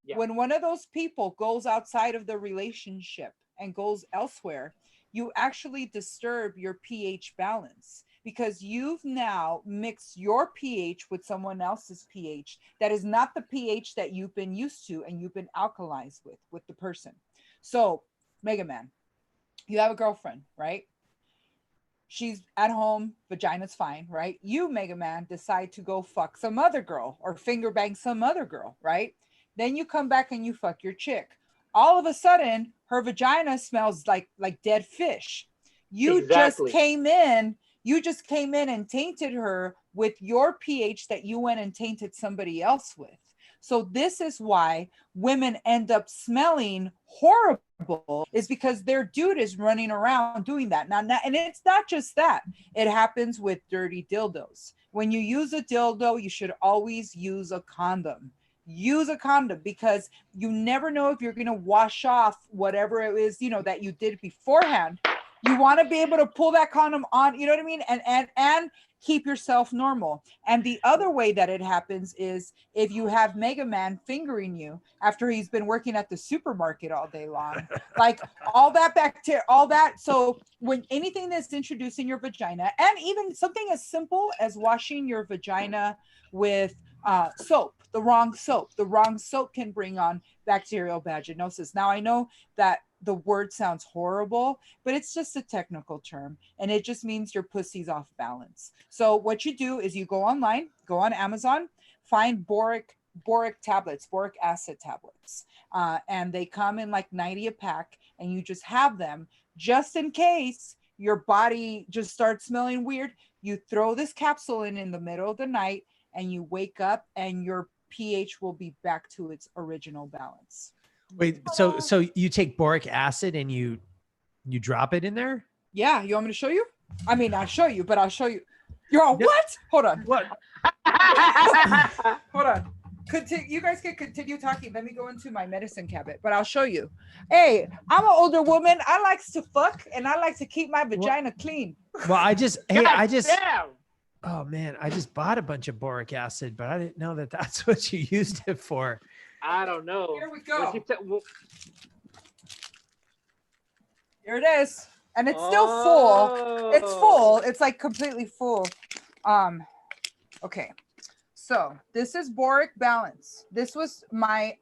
Yeah. When one of those people goes outside of the relationship and goes elsewhere, you actually disturb your pH balance because you've now mixed your pH with someone else's pH that is not the pH that you've been used to and you've been alkalized with the person. So, Megaman, you have a girlfriend, right? She's at home, vagina's fine, right? You, Megaman, decide to go fuck some other girl or finger bang some other girl, right? Then you come back and you fuck your chick. All of a sudden, her vagina smells like dead fish. You just came in and tainted her with your pH that you went and tainted somebody else with. So this is why women end up smelling horrible, is because their dude is running around doing that. Now, and it's not just that. It happens with dirty dildos. When you use a dildo, you should always use a condom. Use a condom because you never know if you're going to wash off whatever it is, that you did beforehand. You want to be able to pull that condom on, you know what I mean? And keep yourself normal. And the other way that it happens is if you have Megaman fingering you after he's been working at the supermarket all day long, like all that bacteria, all that. So when anything that's introduced in your vagina, and even something as simple as washing your vagina with soap, the wrong soap can bring on bacterial vaginosis. Now I know that the word sounds horrible, but it's just a technical term and it just means your pussy's off balance. So what you do is you go online, go on Amazon, find boric tablets, boric acid tablets, and they come in like 90 a pack, and you just have them just in case your body just starts smelling weird. You throw this capsule in the middle of the night and you wake up and your pH will be back to its original balance. Wait, so you take boric acid and you drop it in there? Yeah, you want me to show you? I mean, I'll show you, but I'll show you. You're all, what? Hold on. What? Hold on. You guys can continue talking. Let me go into my medicine cabinet, but I'll show you. Hey, I'm an older woman. I like to fuck and I like to keep my vagina clean. Well, oh man, I just bought a bunch of boric acid, but I didn't know that that's what you used it for. I don't know. Here we go. Here it is. And it's still full. It's full. It's like completely full. Okay. So this is boric balance. This was my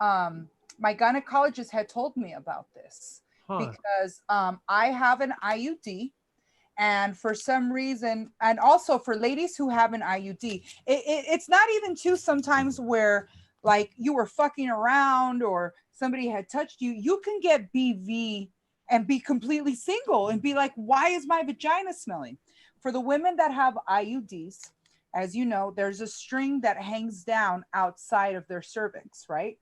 gynecologist had told me about this because I have an IUD. And for some reason, and also for ladies who have an IUD, it's not even too sometimes where like you were fucking around or somebody had touched you, you can get BV and be completely single and be like, why is my vagina smelling? For the women that have IUDs, as you know, there's a string that hangs down outside of their cervix, right?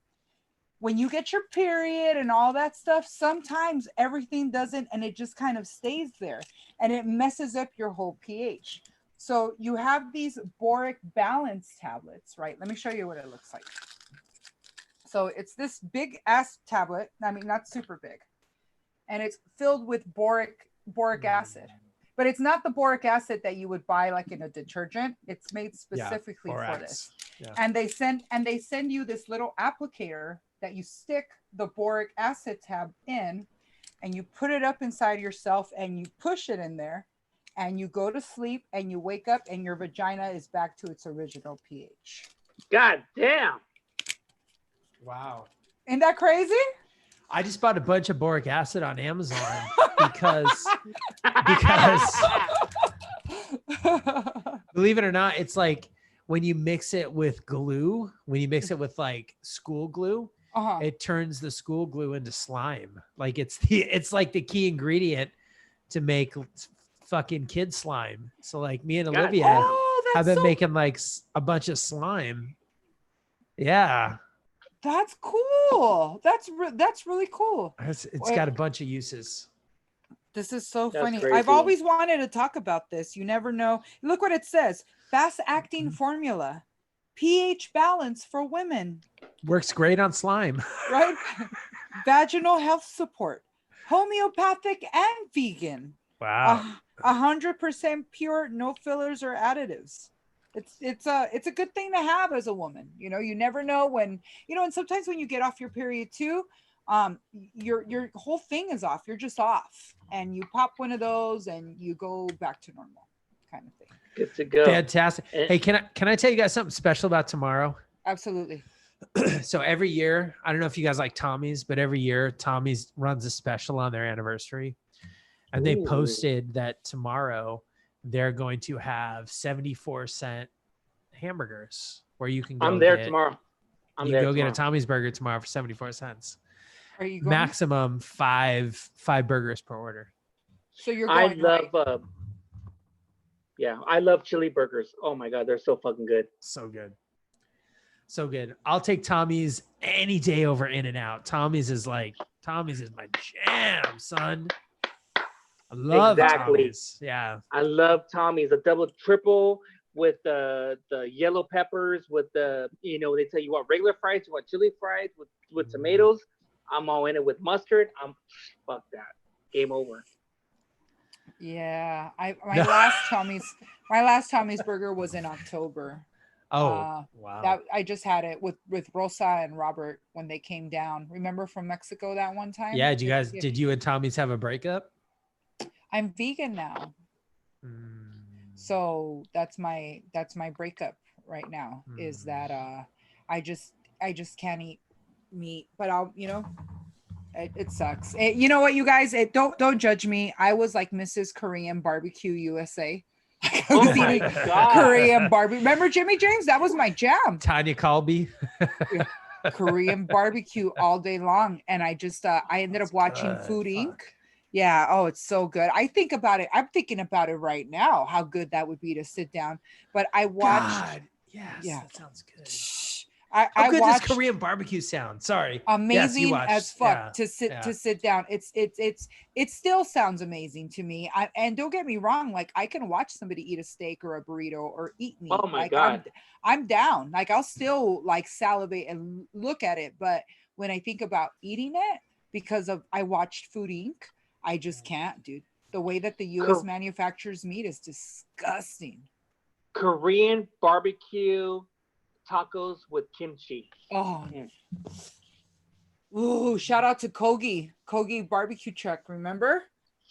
When you get your period and all that stuff, sometimes everything doesn't, and it just kind of stays there and it messes up your whole pH. So you have these boric balance tablets, right? Let me show you what it looks like. So it's this big ass tablet. I mean, not super big. And it's filled with boric acid. But it's not the boric acid that you would buy like in a detergent. It's made specifically for this. Yeah. And they send you this little applicator that you stick the boric acid tab in, and you put it up inside yourself and you push it in there, and you go to sleep and you wake up and your vagina is back to its original pH. God damn. Wow. Isn't that crazy? I just bought a bunch of boric acid on Amazon because believe it or not, it's like when you mix it with glue, when you mix it with like school glue, it turns the school glue into slime. Like it's like the key ingredient to make fucking kid slime. So like me and Olivia have been making like a bunch of slime. Yeah. That's cool. That's really cool. It's got a bunch of uses. This is so That's funny. crazy. I've always wanted to talk about this. You never know. Look what it says. Fast acting formula. pH balance for women. Works great on slime. Right? Vaginal health support. Homeopathic and vegan. Wow. 100% pure, no fillers or additives. It's a good thing to have as a woman. You know, you never know when, you know, and sometimes when you get off your period too, your whole thing is off. You're just off, and you pop one of those and you go back to normal, kind of thing. Good to go. Fantastic. Hey, can I tell you guys something special about tomorrow? Absolutely. So every year, I don't know if you guys like Tommy's, but every year Tommy's runs a special on their anniversary, and they posted that tomorrow they're going to have 74-cent hamburgers where you can go. I'm there tomorrow. You can go get a Tommy's burger tomorrow for 74 cents. Are you going? Maximum five burgers per order. So you're going. I love chili burgers. Oh my God, they're so fucking good. So good. So good. I'll take Tommy's any day over In-N-Out. Tommy's is my jam, son. I love Tommy's. Yeah. I love Tommy's. A double triple with the yellow peppers, with the, you know, they tell you want regular fries, you want chili fries with tomatoes. I'm all in it with mustard. Fuck that. Game over. Yeah. My last Tommy's burger was in October. Oh, wow. That I just had it with Rosa and Robert when they came down. Remember from Mexico that one time? Yeah. Did you and Tommy's have a breakup? I'm vegan now. So that's my breakup right now, is that I just can't eat meat, but I'll, you know, it sucks. You know what, you guys, don't judge me. I was like Mrs. Korean Barbecue USA. Oh my God. Korean barbecue. Remember Jimmy James? That was my jam. Tanya Colby. Korean barbecue all day long. And I just I ended up watching Food Inc. Yeah. Oh, it's so good. I think about it. I'm thinking about it right now, how good that would be to sit down. But I watched. God, yes, yeah, that sounds good. How good does Korean barbecue sound? Sorry. Amazing as fuck to sit down. It still sounds amazing to me. And don't get me wrong, like I can watch somebody eat a steak or a burrito or eat meat. Oh my like, God. I'm down. Like I'll still like salivate and look at it. But when I think about eating it, because I watched Food Inc., I just can't, dude. The way that the US manufactures meat is disgusting. Korean barbecue tacos with kimchi. Oh. Ooh, shout out to Kogi barbecue truck, remember?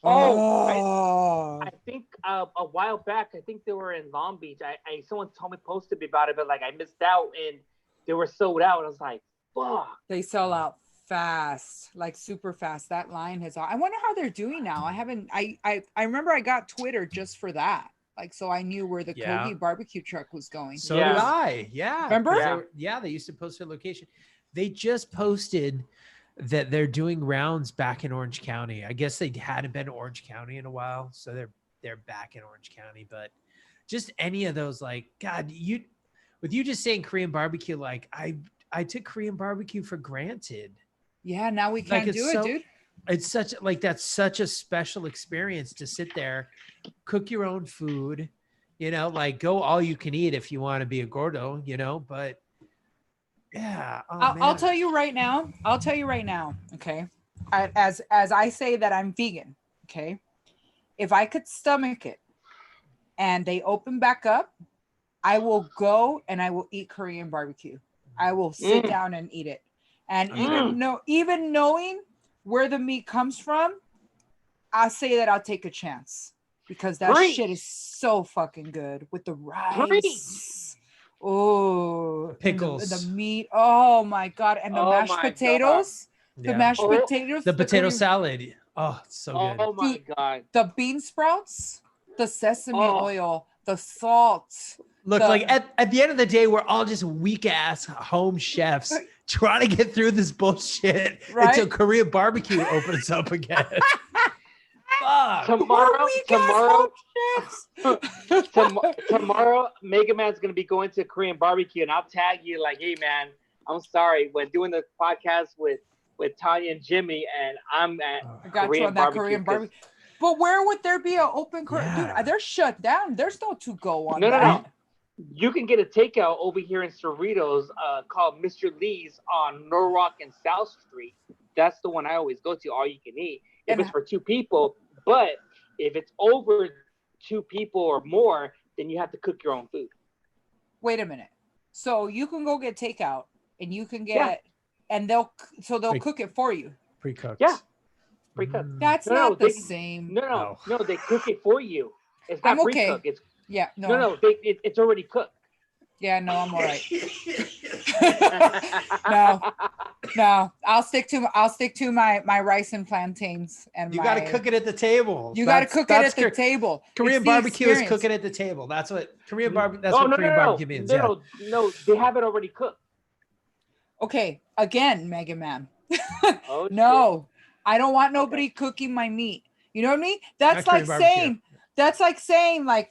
I think a while back, I think they were in Long Beach. Someone told me, posted me about it, but like I missed out and they were sold out. I was like, fuck. They sell out fast, like super fast. That line I wonder how they're doing now. I remember I got Twitter just for that. Like, so I knew where the Kogi barbecue truck was going. So did I. Yeah. Remember? They used to post their location. They just posted that they're doing rounds back in Orange County. I guess they hadn't been to Orange County in a while, so they're back in Orange County. But just any of those, like, God, with you just saying Korean barbecue, like I took Korean barbecue for granted. Yeah, now we can't do it, dude. It's that's such a special experience to sit there, cook your own food, you know, like go all you can eat if you want to be a gordo, you know, but yeah. I'll tell you right now. Okay. As I say that I'm vegan. Okay. If I could stomach it and they open back up, I will go and I will eat Korean barbecue. I will sit down and eat it. And even knowing where the meat comes from, I'll say that I'll take a chance because that shit is so fucking good with the rice. Oh, pickles, the meat. Oh my God. And the mashed potatoes. The mashed potatoes. The potato salad. Oh, it's so good. Oh my God. The bean sprouts, the sesame oil, the salt. Look, like at the end of the day, we're all just weak ass home chefs trying to get through this bullshit until Korean barbecue opens up again. Tomorrow, Megaman's gonna be going to Korean barbecue, and I'll tag you like, "Hey, man, I'm sorry when doing the podcast with Tanya and Jimmy, and I'm at Korean barbecue." But where would there be an open Korean? Dude, they're shut down. There's no to go on. No. You can get a takeout over here in Cerritos called Mr. Lee's on Norwalk and South Street. That's the one I always go to. All you can eat if it's for 2 people. But if it's over 2 people or more, then you have to cook your own food. Wait a minute. So you can go get takeout, and you can get, and they'll cook it for you. Pre-cooked. Yeah. Pre-cooked. That's not the same. No, they cook it for you. It's not pre-cooked. It's it's already cooked. Yeah, no, I'm all right. no, I'll stick to my rice and plantains. And you got to cook it at the table. You got to cook it at the table. Korean barbecue is cooking at the table. That's what Korean barbecue. That's what Korean barbecue means. No, they have it already cooked. Okay, again, Megaman. No, I don't want nobody cooking my meat. You know what I mean? That's like saying. That's like saying I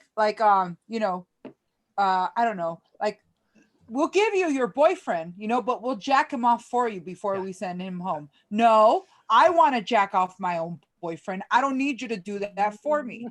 don't know, like we'll give you your boyfriend, but we'll jack him off for you before we send him home. No, I want to jack off my own boyfriend. I don't need you to do that for me.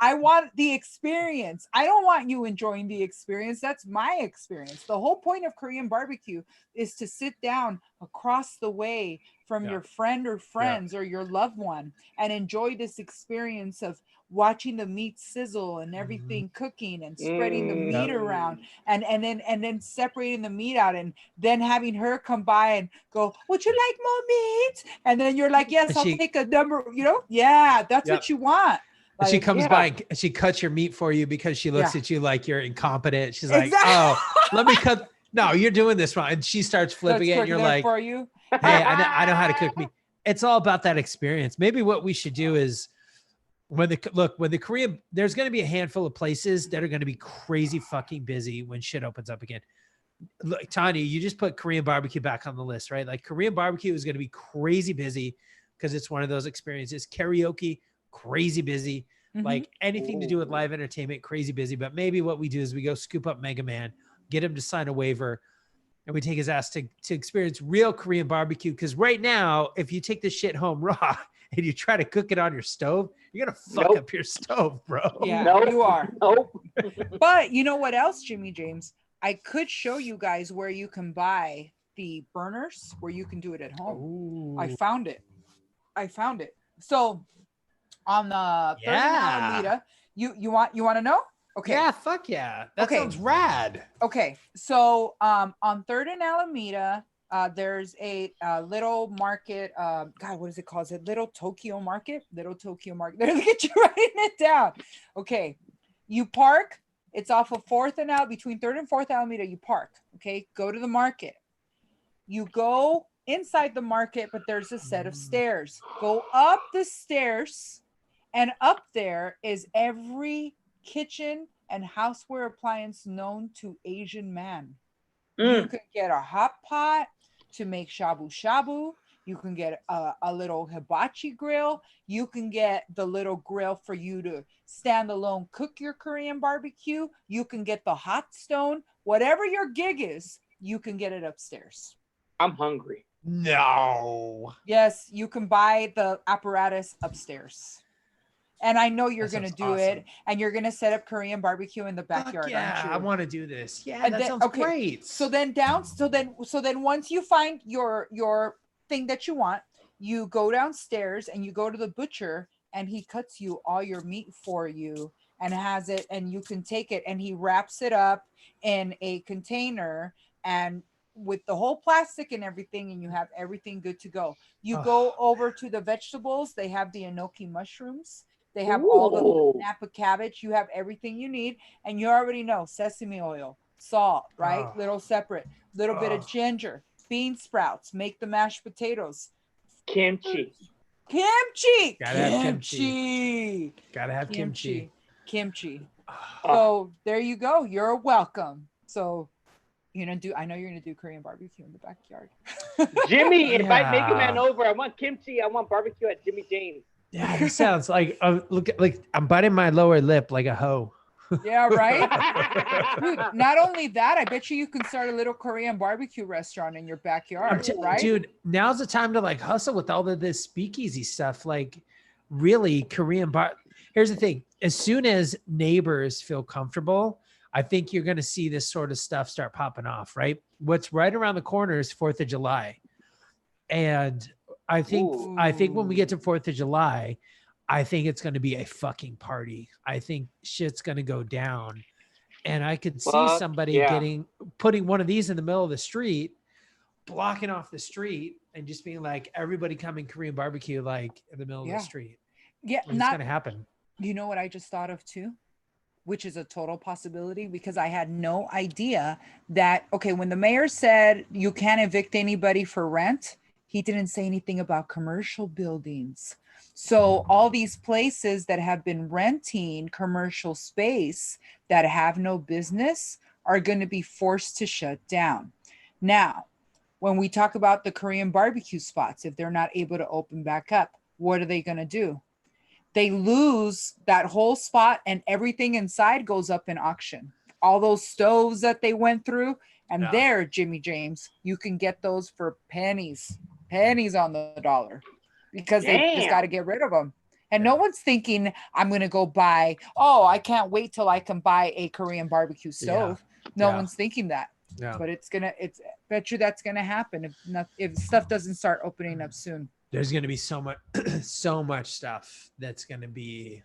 I want the experience. I don't want you enjoying the experience. That's my experience. The whole point of Korean barbecue is to sit down across the way from your friend or friends or your loved one and enjoy this experience of watching the meat sizzle and everything cooking and spreading the meat around and then separating the meat out and then having her come by and go, would you like more meat? And then you're like, yes, I'll take a number, that's what you want. Like, she comes by and she cuts your meat for you because she looks at you like you're incompetent. She's like, oh, let me cut. No, you're doing this wrong. And she starts flipping it and you're like, for you. Hey, I know how to cook meat. It's all about that experience. Maybe what we should do is when the Korean, there's going to be a handful of places that are going to be crazy fucking busy when shit opens up again. Look, Tanya, you just put Korean barbecue back on the list, right? Like Korean barbecue is going to be crazy busy because it's one of those experiences. Karaoke, crazy busy. Like anything to do with live entertainment, crazy busy. But maybe what we do is we go scoop up Megaman, get him to sign a waiver, and we take his ass to experience real Korean barbecue. Because right now, if you take this shit home raw and you try to cook it on your stove, you're gonna fuck up your stove, bro. Yeah, you are. But you know what else, Jimmy James? I could show you guys where you can buy the burners where you can do it at home. I found it. So on the 3rd and Alameda, you want to know? Okay. Yeah, fuck yeah. That sounds rad. Okay. So on 3rd and Alameda, there's a little market. God, what is it called? Is it Little Tokyo Market? Little Tokyo Market. Look at you writing it down. Okay. You park. It's off of 4th and out between 3rd and 4th Alameda. You park. Okay. Go to the market. You go inside the market, but there's a set of stairs. Go up the stairs, and up there is every kitchen and houseware appliance known to Asian man. You can get a hot pot to make shabu shabu. You can get a little hibachi grill. You can get the little grill for you to stand alone, cook your Korean barbecue. You can get the hot stone. Whatever your gig is, you can get it upstairs. I'm hungry. No. Yes, you can buy the apparatus upstairs. And I know you're going to do it, and you're going to set up Korean barbecue in the backyard. Yeah, I want to do this. Yeah, and that sounds great. So then once you find your thing that you want, you go downstairs and you go to the butcher, and he cuts you all your meat for you, and has it, and you can take it, and he wraps it up in a container and with the whole plastic and everything, and you have everything good to go. You go over to the vegetables, they have the enoki mushrooms, they have all the Napa cabbage, you have everything you need, and you already know sesame oil, salt, right? Little separate, little bit of ginger, bean sprouts, make the mashed potatoes, Kimchi. Kimchi. Gotta have kimchi. Gotta have kimchi. Kimchi. So there you go. You're welcome. So I know you're gonna do Korean barbecue in the backyard. Jimmy, invite Megaman over. I want kimchi. I want barbecue at Jimmy James. Yeah, this sounds like like I'm biting my lower lip like a hoe. Yeah, right. Dude, not only that, I bet you can start a little Korean barbecue restaurant in your backyard, right? Dude, now's the time to like hustle with all of this speakeasy stuff. Like, really, Korean bar. Here's the thing: as soon as neighbors feel comfortable, I think you're going to see this sort of stuff start popping off. Right? What's right around the corner is 4th of July, and I think when we get to 4th of July, I think it's going to be a fucking party. I think shit's going to go down. And I could see somebody putting one of these in the middle of the street, blocking off the street, and just being like, everybody coming Korean barbecue, like in the middle of the street. Yeah. It's going to happen. You know what I just thought of too? Which is a total possibility, because I had no idea that, okay, when the mayor said you can't evict anybody for rent, he didn't say anything about commercial buildings. So all these places that have been renting commercial space that have no business are going to be forced to shut down. Now, when we talk about the Korean barbecue spots, if they're not able to open back up, what are they going to do? They lose that whole spot, and everything inside goes up in auction. All those stoves that they went through, and there, Jimmy James, you can get those for pennies on the dollar, because they just got to get rid of them. And no one's thinking, I'm going to go buy, I can't wait till I can buy a Korean barbecue stove. No one's thinking that. But bet you that's going to happen if stuff doesn't start opening up soon. There's going to be so much stuff that's going to be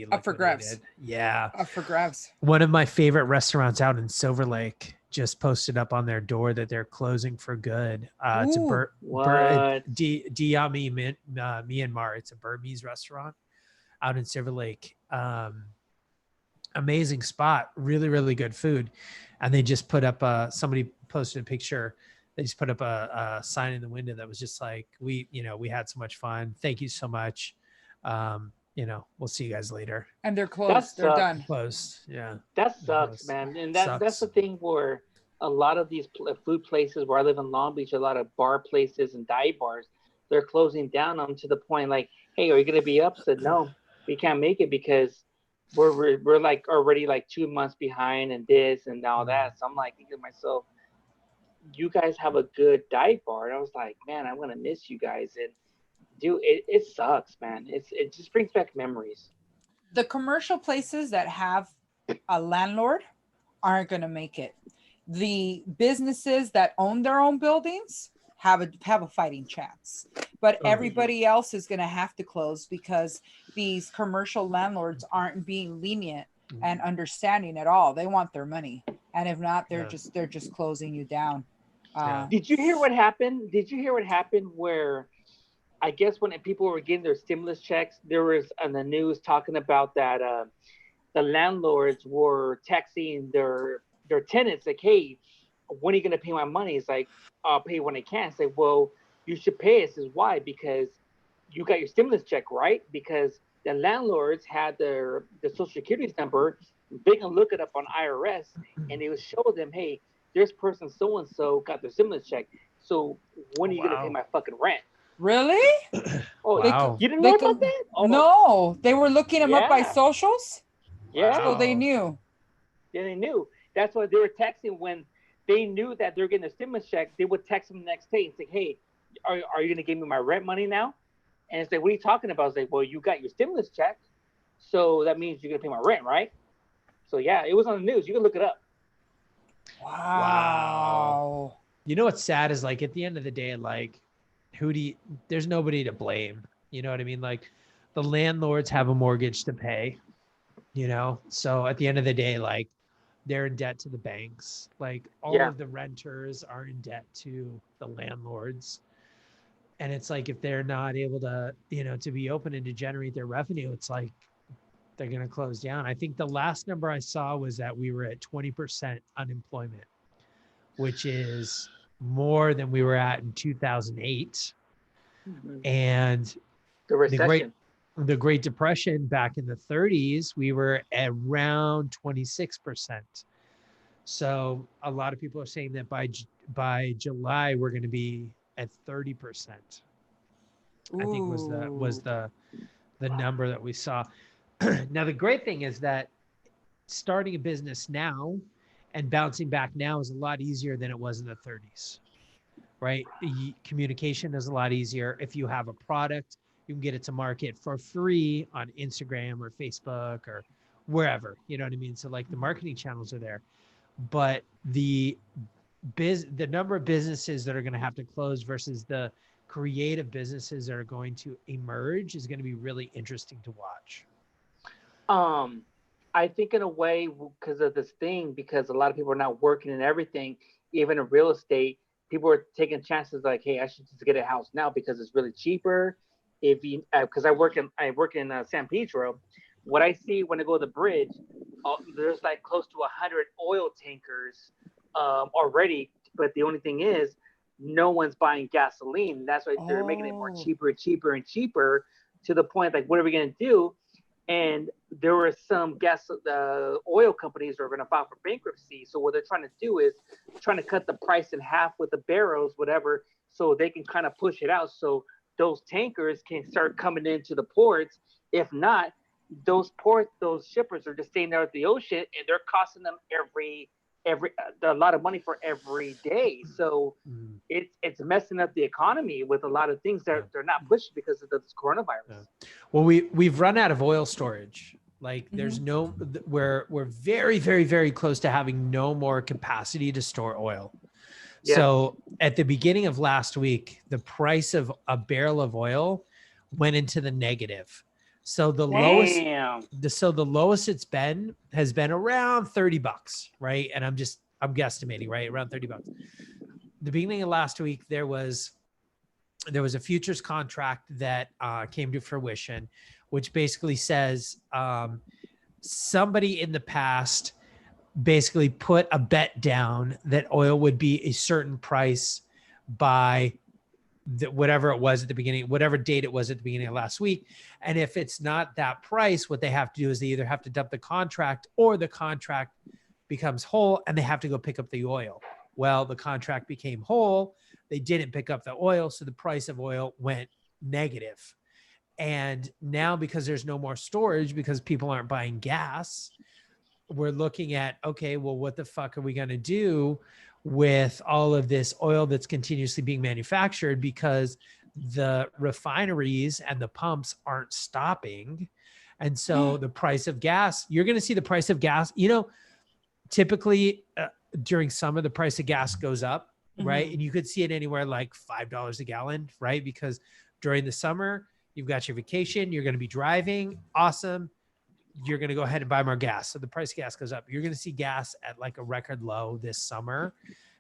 up for grabs. Yeah. Up for grabs. One of my favorite restaurants out in Silver Lake just posted up on their door that they're closing for good. It's a Diami Myanmar. It's a Burmese restaurant out in Silver Lake. Amazing spot, really, really good food. And they just put up somebody posted a picture. They just put up a sign in the window that was just like, we had so much fun. Thank you so much. We'll see you guys later. And they're closed. They're done. Closed. Yeah. That sucks, man. And that's the thing where a lot of these food places where I live in Long Beach, a lot of bar places and dive bars, they're closing down them to the point like, hey, are you going to be up? Said, no, we can't make it because we're like already like 2 months behind and this and all that. So I'm like thinking to myself, you guys have a good dive bar. And I was like, man, I'm going to miss you guys. And dude, it sucks, man. It just brings back memories. The commercial places that have a landlord aren't going to make it. The businesses that own their own buildings have a fighting chance, but everybody else is going to have to close because these commercial landlords aren't being lenient and understanding at all. They want their money, and if not, they're just closing you down. Did you hear what happened? Where I guess when people were getting their stimulus checks, there was on the news talking about that the landlords were texting their tenants like, hey, when are you going to pay my money? It's like, I'll pay when I can. Say, well, you should pay us. Is why? Because you got your stimulus check, right? Because the landlords had the social security number. They can look it up on IRS, and they would show them, hey, this person so-and-so got their stimulus check. So when are you going to pay my fucking rent? Really? Oh, you didn't know about that? Oh. No, they were looking them up by socials? Yeah. So they knew. Yeah, they knew. That's why they were texting when they knew that they're getting a stimulus check. They would text them the next day and say, hey, are you going to give me my rent money now? And it's like, what are you talking about? It's like, well, you got your stimulus check, so that means you're going to pay my rent, right? So, yeah, it was on the news. You can look it up. Wow. You know what's sad is, like, at the end of the day, like, there's nobody to blame. You know what I mean? Like, the landlords have a mortgage to pay. you know? So at the end of the day, like they're in debt to the banks. Like all of the renters are in debt to the landlords. And it's like, if they're not able to, you know, to be open and to generate their revenue, it's like they're going to close down. I think the last number I saw was that we were at 20% unemployment, which is more than we were at in 2008. And The recession. the Great Depression back in the 30s, we were at around 26%. So a lot of people are saying that by July we're going to be at 30%. I think was the number that we saw. Now the great thing is that starting a business now and bouncing back now is a lot easier than it was in the 30s. Right? Communication is a lot easier. If you have a product, you can get it to market for free on Instagram or Facebook or wherever, you know what I mean? So like the marketing channels are there, but the number of businesses that are going to have to close versus the creative businesses that are going to emerge is going to be really interesting to watch. I think in a way, because of this thing, because a lot of people are not working and everything, even in real estate, people are taking chances like, hey, I should just get a house now because it's really cheaper. If you, because I work in San Pedro, what I see when I go to the bridge, there's like close to 100 oil tankers already. But the only thing is, no one's buying gasoline. That's why they're making it more cheaper and cheaper and cheaper, to the point like, what are we gonna do? And there were some oil companies that are going to file for bankruptcy. So what they're trying to do is trying to cut the price in half with the barrels, whatever, so they can kind of push it out. So those tankers can start coming into the ports. If not, those shippers are just staying there at the ocean, and they're costing them a lot of money for every day. So it's messing up the economy with a lot of things that they're not pushing because of this coronavirus. Yeah. Well, we've run out of oil storage. Like there's no, we're very, very, very close to having no more capacity to store oil. Yes. So at the beginning of last week, the price of a barrel of oil went into the negative. So the lowest has been around $30, right? And I'm guesstimating, right? Around $30. The beginning of last week, there was a futures contract that came to fruition, which basically says somebody in the past basically put a bet down that oil would be a certain price by whatever it was at the beginning, whatever date it was at the beginning of last week. And if it's not that price, what they have to do is they either have to dump the contract, or the contract becomes whole and they have to go pick up the oil. Well, the contract became whole. They didn't pick up the oil. So the price of oil went negative. And now, because there's no more storage, because people aren't buying gas, we're looking at, okay, well, what the fuck are we going to do with all of this oil that's continuously being manufactured, because the refineries and the pumps aren't stopping. And so the price of gas, you're going to see the price of gas, you know, typically during summer, the price of gas goes up, right? And you could see it anywhere like $5 a gallon, right? Because during the summer, you've got your vacation, you're going to be driving. Awesome. You're going to go ahead and buy more gas. So the price of gas goes up. You're going to see gas at like a record low this summer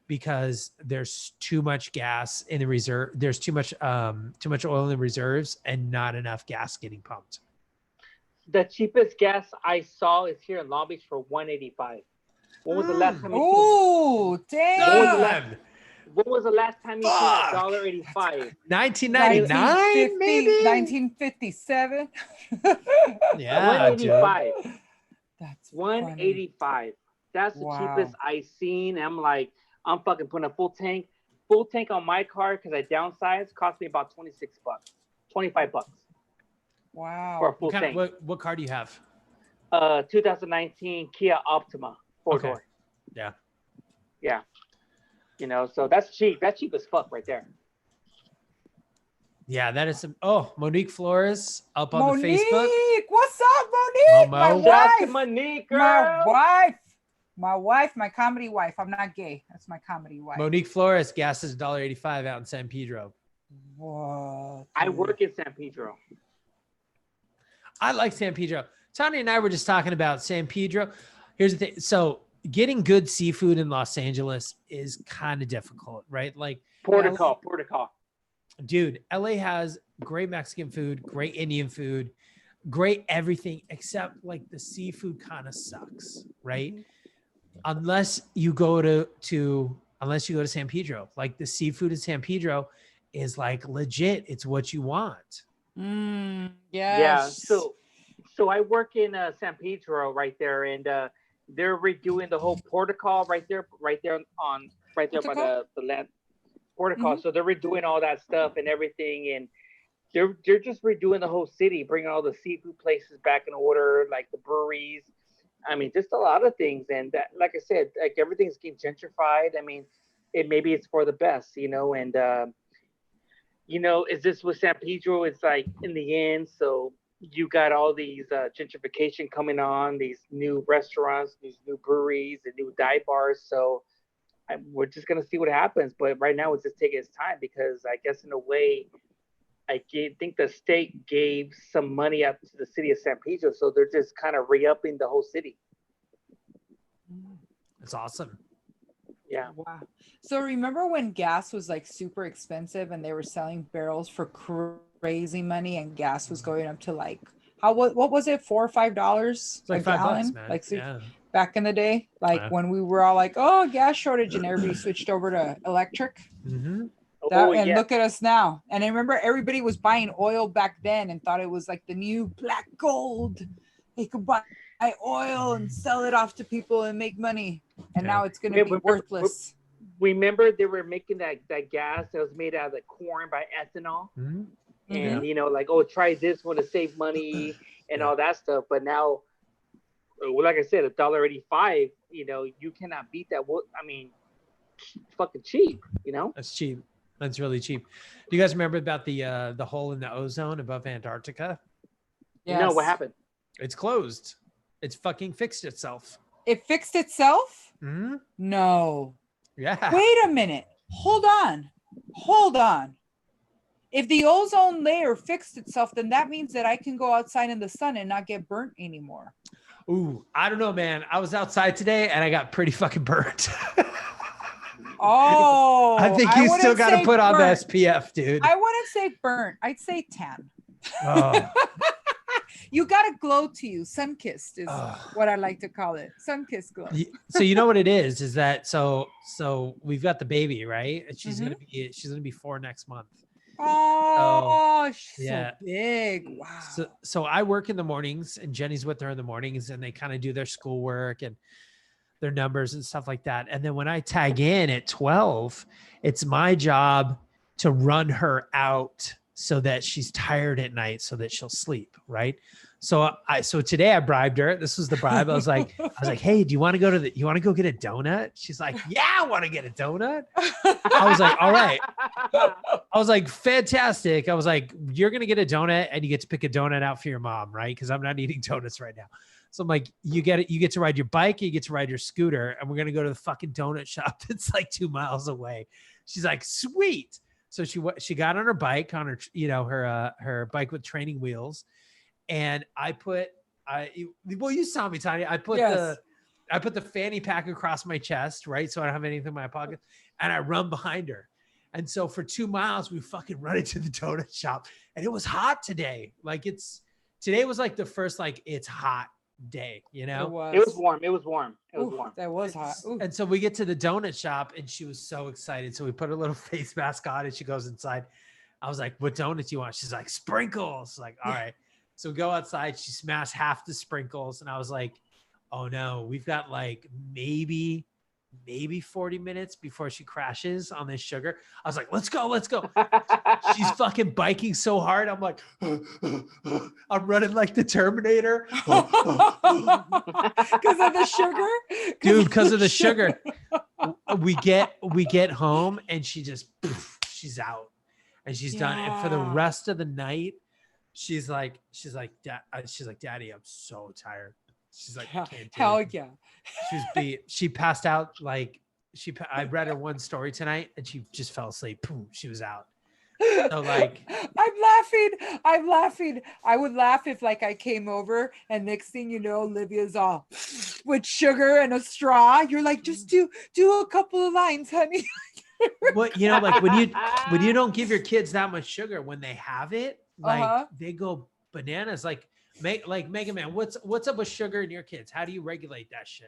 because there's too much gas in the reserve. There's too much oil in the reserves and not enough gas getting pumped. The cheapest gas I saw is here in Long Beach for $1.85. When was the last time you seen? Oh, damn. When was the last time you seen $1.85? 1999, maybe? 1957. Yeah, $1.85. That's $1.85. That's the cheapest I seen. I'm like, I'm fucking putting a full tank on my car because I downsized. Cost me about $26, $25. Wow. For a full tank. What car do you have? 2019 Kia Optima 4-door. Yeah. Yeah. You know, so that's cheap. That's cheap as fuck right there. Yeah, that is some. Oh, Monique Flores up on the Facebook. Monique, what's up, Monique? My wife. Monique, girl. My wife, my comedy wife. I'm not gay. That's my comedy wife. Monique Flores, gas is $1.85 out in San Pedro. What? I work in San Pedro. I like San Pedro. Tanya and I were just talking about San Pedro. Here's the thing. So getting good seafood in Los Angeles is kind of difficult, right? Like Portico. Dude, LA has great Mexican food, great Indian food, great everything, except like the seafood kind of sucks, right? Unless you go to San Pedro. Like the seafood in San Pedro is like legit. It's what you want. Yes. Yeah. So I work in San Pedro right there, and they're redoing the whole portico right there by the land portico. So they're redoing all that stuff and everything, and they're just redoing the whole city, bringing all the seafood places back in order, like the breweries. I mean, just a lot of things, and that, like I said, like everything's getting gentrified. I mean, maybe it's for the best, and is this with San Pedro? It's like in the end, so you got all these gentrification coming on, these new restaurants, these new breweries, and new dive bars. So we're just gonna see what happens. But right now, it's just taking its time because I guess in a way, think the state gave some money out to the city of San Pedro, so they're just kind of re-upping the whole city. That's awesome. Yeah. Wow. So remember when gas was like super expensive and they were selling barrels for crazy money, and gas was going up to like what was it, $4 or $5 It's like a gallon? $5, man. Like yeah. back in the day, like when we were all like, oh, gas shortage, and everybody switched over to electric. Look at us now. And I remember everybody was buying oil back then and thought it was like the new black gold. They could buy oil and sell it off to people and make money. And now it's going to be worthless. Remember they were making that gas that was made out of the corn by ethanol. And, like, oh, try this one to save money and all that stuff. But now, like I said, $1.85, you cannot beat that. I mean, it's fucking cheap, That's cheap. That's really cheap. Do you guys remember about the hole in the ozone above Antarctica? Yes. No, what happened? It's closed. It's fucking fixed itself. It fixed itself? Mm-hmm. No. Yeah. Wait a minute. Hold on. If the ozone layer fixed itself, then that means that I can go outside in the sun and not get burnt anymore. Ooh, I don't know, man. I was outside today and I got pretty fucking burnt. Oh, I think you still got to put on the SPF, dude. I wouldn't say burnt. I'd say tan. Oh. You got a glow to you. Sun-kissed is what I like to call it. Sun-kissed glow. So you know what it is that so we've got the baby, right? And she's gonna be 4 next month. Oh, she's so big. Wow. So I work in the mornings and Jenny's with her in the mornings, and they kind of do their schoolwork and their numbers and stuff like that. And then when I tag in at 12, it's my job to run her out so that she's tired at night so that she'll sleep. Right. So today I bribed her. This was the bribe. I was like, hey, do you want to go get a donut? She's like, yeah, I want to get a donut. I was like, all right. I was like, fantastic. I was like, you're going to get a donut and you get to pick a donut out for your mom. Right. Cause I'm not eating donuts right now. So I'm like, you get to ride your bike, you get to ride your scooter, and we're going to go to the fucking donut shop that's like 2 miles away. She's like, sweet. So she got on her bike, on her, her bike with training wheels. And you saw me, Tanya. I put the fanny pack across my chest, right? So I don't have anything in my pocket, and I run behind her. And so for 2 miles, we fucking run into the donut shop, and it was hot today. Like today was like the first, like it's hot day, It was warm. That was hot. Ooh. And so we get to the donut shop and she was so excited. So we put a little face mask on and she goes inside. I was like, what donuts do you want? She's like, sprinkles. Like, all right. So we go outside. She smashed half the sprinkles. And I was like, oh no, we've got like maybe 40 minutes before she crashes on this sugar. I was like, let's go. She's fucking biking so hard. I'm like, I'm running like the Terminator. Because of the sugar? Dude, because of the sugar. We get home and she's out and she's done. And for the rest of the night, she's like, Daddy, I'm so tired. She's like, hell yeah. She was beat. She passed out. Like I read her one story tonight and she just fell asleep. Boom, she was out. So like, I'm laughing. I would laugh if like I came over and next thing you know, Olivia's all with sugar and a straw. You're like, just do a couple of lines, honey. what, you know, like when you don't give your kids that much sugar, when they have it, like they go bananas. Like Megaman, what's up with sugar in your kids? How do you regulate that shit?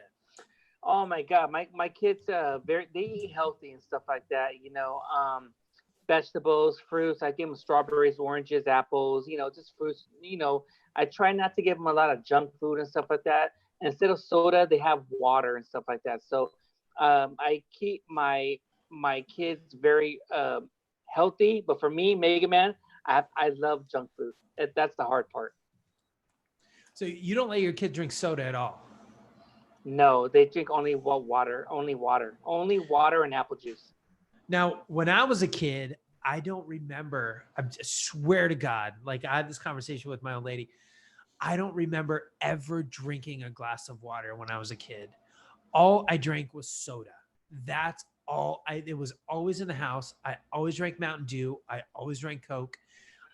Oh my God, my kids they eat healthy and stuff like that. You know, vegetables, fruits. I give them strawberries, oranges, apples. You know, just fruits. You know, I try not to give them a lot of junk food and stuff like that. Instead of soda, they have water and stuff like that. So I keep my kids very healthy. But for me, Mega Man, I love junk food. That's the hard part. So you don't let your kid drink soda at all? No, they drink only water, only water and apple juice. Now, when I was a kid, I don't remember. I swear to God, like I had this conversation with my old lady. I don't remember ever drinking a glass of water when I was a kid. All I drank was soda. That's all. It was always in the house. I always drank Mountain Dew. I always drank Coke.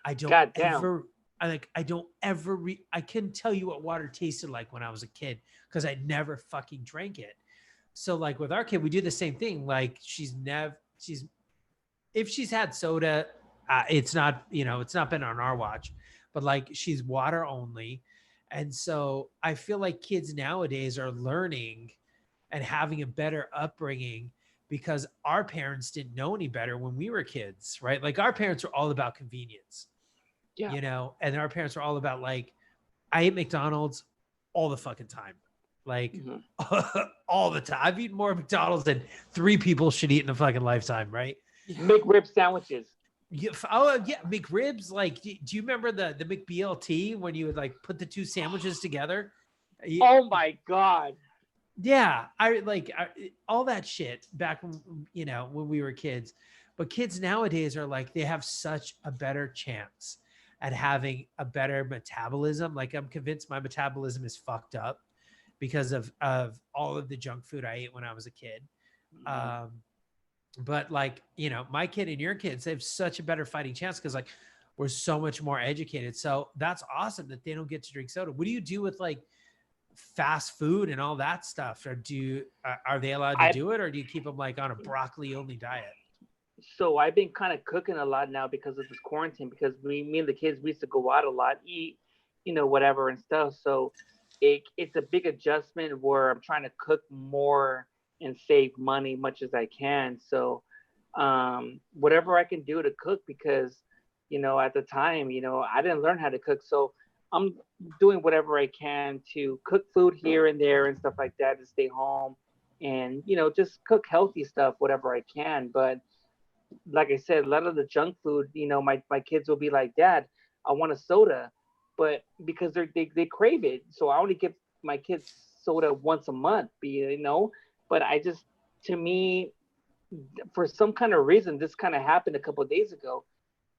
I don't ever. I don't ever. I couldn't tell you what water tasted like when I was a kid because I never fucking drank it. So like with our kid, we do the same thing. Like if she's had soda, it's not, it's not been on our watch, but like she's water only. And so I feel like kids nowadays are learning and having a better upbringing because our parents didn't know any better when we were kids, right? Like our parents were all about convenience, and our parents were all about like, I ate McDonald's all the fucking time. Like all the time. I've eaten more McDonald's than 3 people should eat in a fucking lifetime, right? McRib sandwiches. Yeah, McRibs. Like, do you remember the McBLT when you would like put the 2 sandwiches together? Oh my God. Yeah, all that shit back when when we were kids. But kids nowadays are like, they have such a better chance at having a better metabolism. Like I'm convinced my metabolism is fucked up because of all of the junk food I ate when I was a kid. But like, my kid and your kids, they have such a better fighting chance because like we're so much more educated. So that's awesome that they don't get to drink soda. What do you do with like fast food and all that stuff? Or are they allowed to do it, or do you keep them like on a broccoli only diet? So I've been kind of cooking a lot now because of this quarantine, because me and the kids, we used to go out a lot, eat, whatever and stuff. So it's a big adjustment where I'm trying to cook more and save money much as I can. So whatever I can do to cook, because, at the time, I didn't learn how to cook. So I'm doing whatever I can to cook food here and there and stuff like that to stay home and, just cook healthy stuff, whatever I can. But like I said, a lot of the junk food, my kids will be like, Dad, I want a soda, but because they crave it. So I only give my kids soda once a month, but to me, for some kind of reason, this kind of happened a couple of days ago.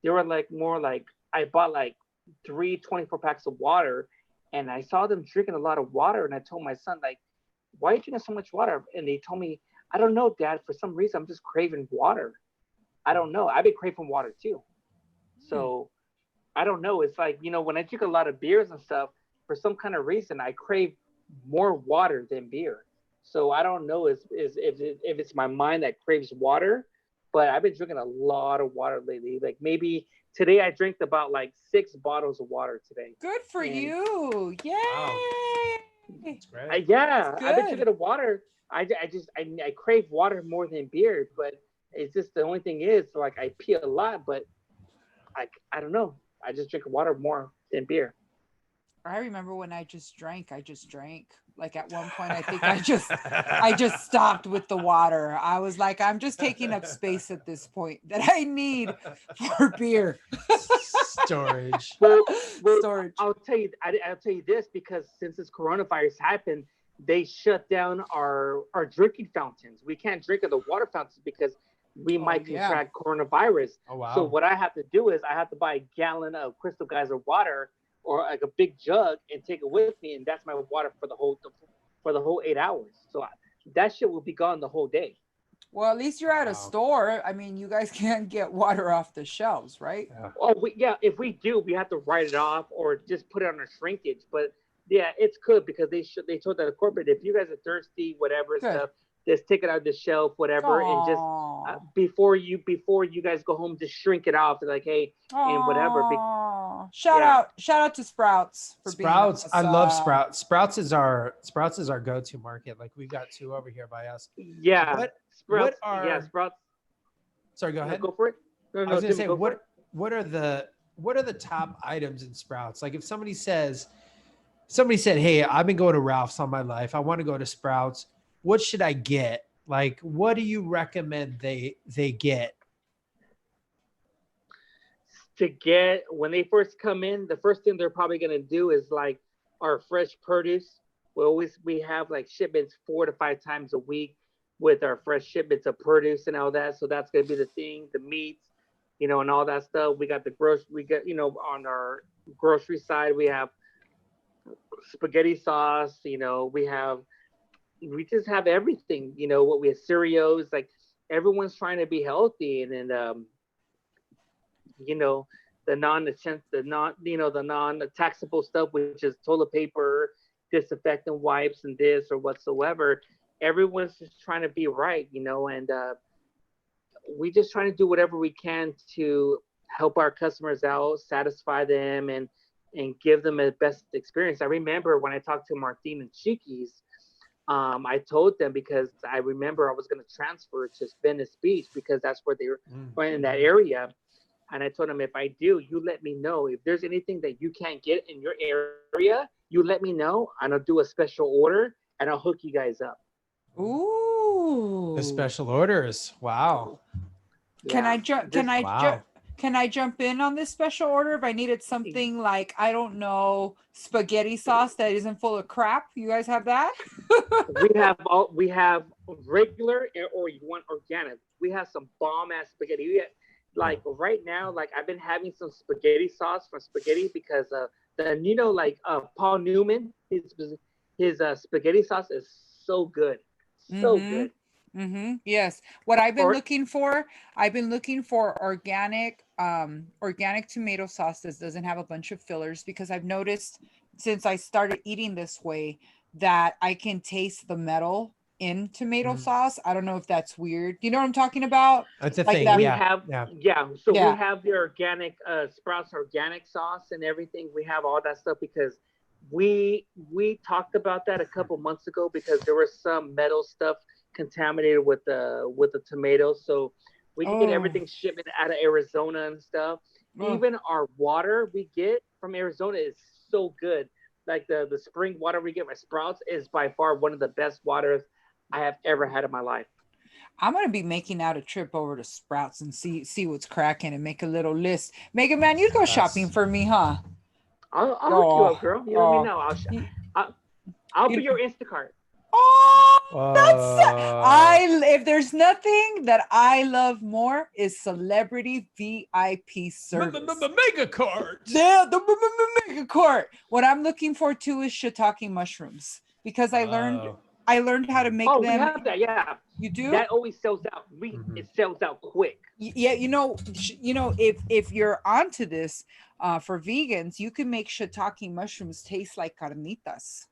They were like, more like, I bought like 3 24 packs of water and I saw them drinking a lot of water. And I told my son, like, why are you drinking so much water? And they told me, I don't know, Dad, for some reason, I'm just craving water. I don't know. I've been craving water too. So I don't know. It's like, when I drink a lot of beers and stuff, for some kind of reason, I crave more water than beer. So I don't know if it's my mind that craves water, but I've been drinking a lot of water lately. Like maybe today I drank about like 6 bottles of water today. Good for you. Yay. Wow. That's great. I've been drinking the water. I crave water more than beer, but it's just the only thing is like I pee a lot, but I don't know. I just drink water more than beer. I remember when I just drank. Like at one point, I think I just stopped with the water. I was like, I'm just taking up space at this point that I need for beer. Storage. Well, Storage. I'll tell you this, because since this coronavirus happened, they shut down our drinking fountains. We can't drink at the water fountains because we might contract coronavirus. Oh, wow. So what I have to do is I have to buy a gallon of Crystal Geyser water or like a big jug and take it with me, and that's my water for the whole 8 hours. So that shit will be gone the whole day. Well, at least you're at a Wow. store. I mean, you guys can't get water off the shelves, right? Yeah. Oh, if we do, we have to write it off or just put it on our shrinkage. But yeah, it's good because they told that corporate, if you guys are thirsty, whatever Good. stuff, just take it out of the shelf, whatever, and just Aw. before you guys go home, just shrink it off. Like, hey, and whatever. Aw. Shout Yeah. out to Sprouts for Sprouts, being I love awesome. Sprouts. Sprouts is our go-to market. Like we've got 2 over here by us. Yeah. What Sprouts. are? Yeah, Sprouts. Sorry, go No, ahead. go for it. No, I was gonna Jimmy, say go for it. what are the top items in Sprouts? Like if somebody said, "Hey, I've been going to Ralph's all my life. I want to go to Sprouts. What should I get? Like, what do you recommend they get?" To get when they first come in, the first thing they're probably gonna do is like our fresh produce. We have like shipments 4 to 5 times a week with our fresh shipments of produce and all that. So that's gonna be the thing, the meats, and all that stuff. We got on our grocery side, we have spaghetti sauce. We just have everything. What we have cereals. Like everyone's trying to be healthy, and then the non-taxable stuff, which is toilet paper, disinfectant wipes, and this or whatsoever. Everyone's just trying to be right, and we just trying to do whatever we can to help our customers out, satisfy them, and give them a best experience. I remember when I talked to Martin and Chiquis, I told them, because I remember I was going to transfer to Venice Beach because that's where they were in that area. And I told them, if I do, you let me know. If there's anything that you can't get in your area, you let me know, and I'll do a special order, and I'll hook you guys up. Ooh. The special orders. Wow. Can I Wow. Can I jump in on this special order if I needed something like, I don't know, spaghetti sauce that isn't full of crap? You guys have that? we have regular, or you want organic. We have some bomb ass spaghetti. Like right now, like I've been having some spaghetti sauce from spaghetti because Paul Newman, his spaghetti sauce is so good. So good. Mm-hmm. Yes. What I've been looking for organic tomato sauce that doesn't have a bunch of fillers, because I've noticed since I started eating this way that I can taste the metal in tomato sauce. I don't know if that's weird. You know what I'm talking about? That's a Like thing. that- We Yeah. have Yeah. we have the organic Sprouts organic sauce and everything. We have all that stuff because we talked about that a couple months ago because there was some metal stuff contaminated with the tomatoes. So we can get everything shipped out of Arizona and stuff. Even our water we get from Arizona is so good. Like the spring water we get from Sprouts is by far one of the best waters I have ever had in my life. I'm gonna be making out a trip over to Sprouts and see what's cracking and make a little list. Megaman, you go shopping for me, huh? I'll hook you up, girl. You let me know. I'll be your Instacart. If there's nothing that I love more is celebrity VIP service. The mega cart. Yeah, the mega cart. What I'm looking for too is shiitake mushrooms, because I learned how to make them. We have that, yeah. You do? That always sells out. It sells out quick. Yeah, if you're onto this, for vegans, you can make shiitake mushrooms taste like carnitas,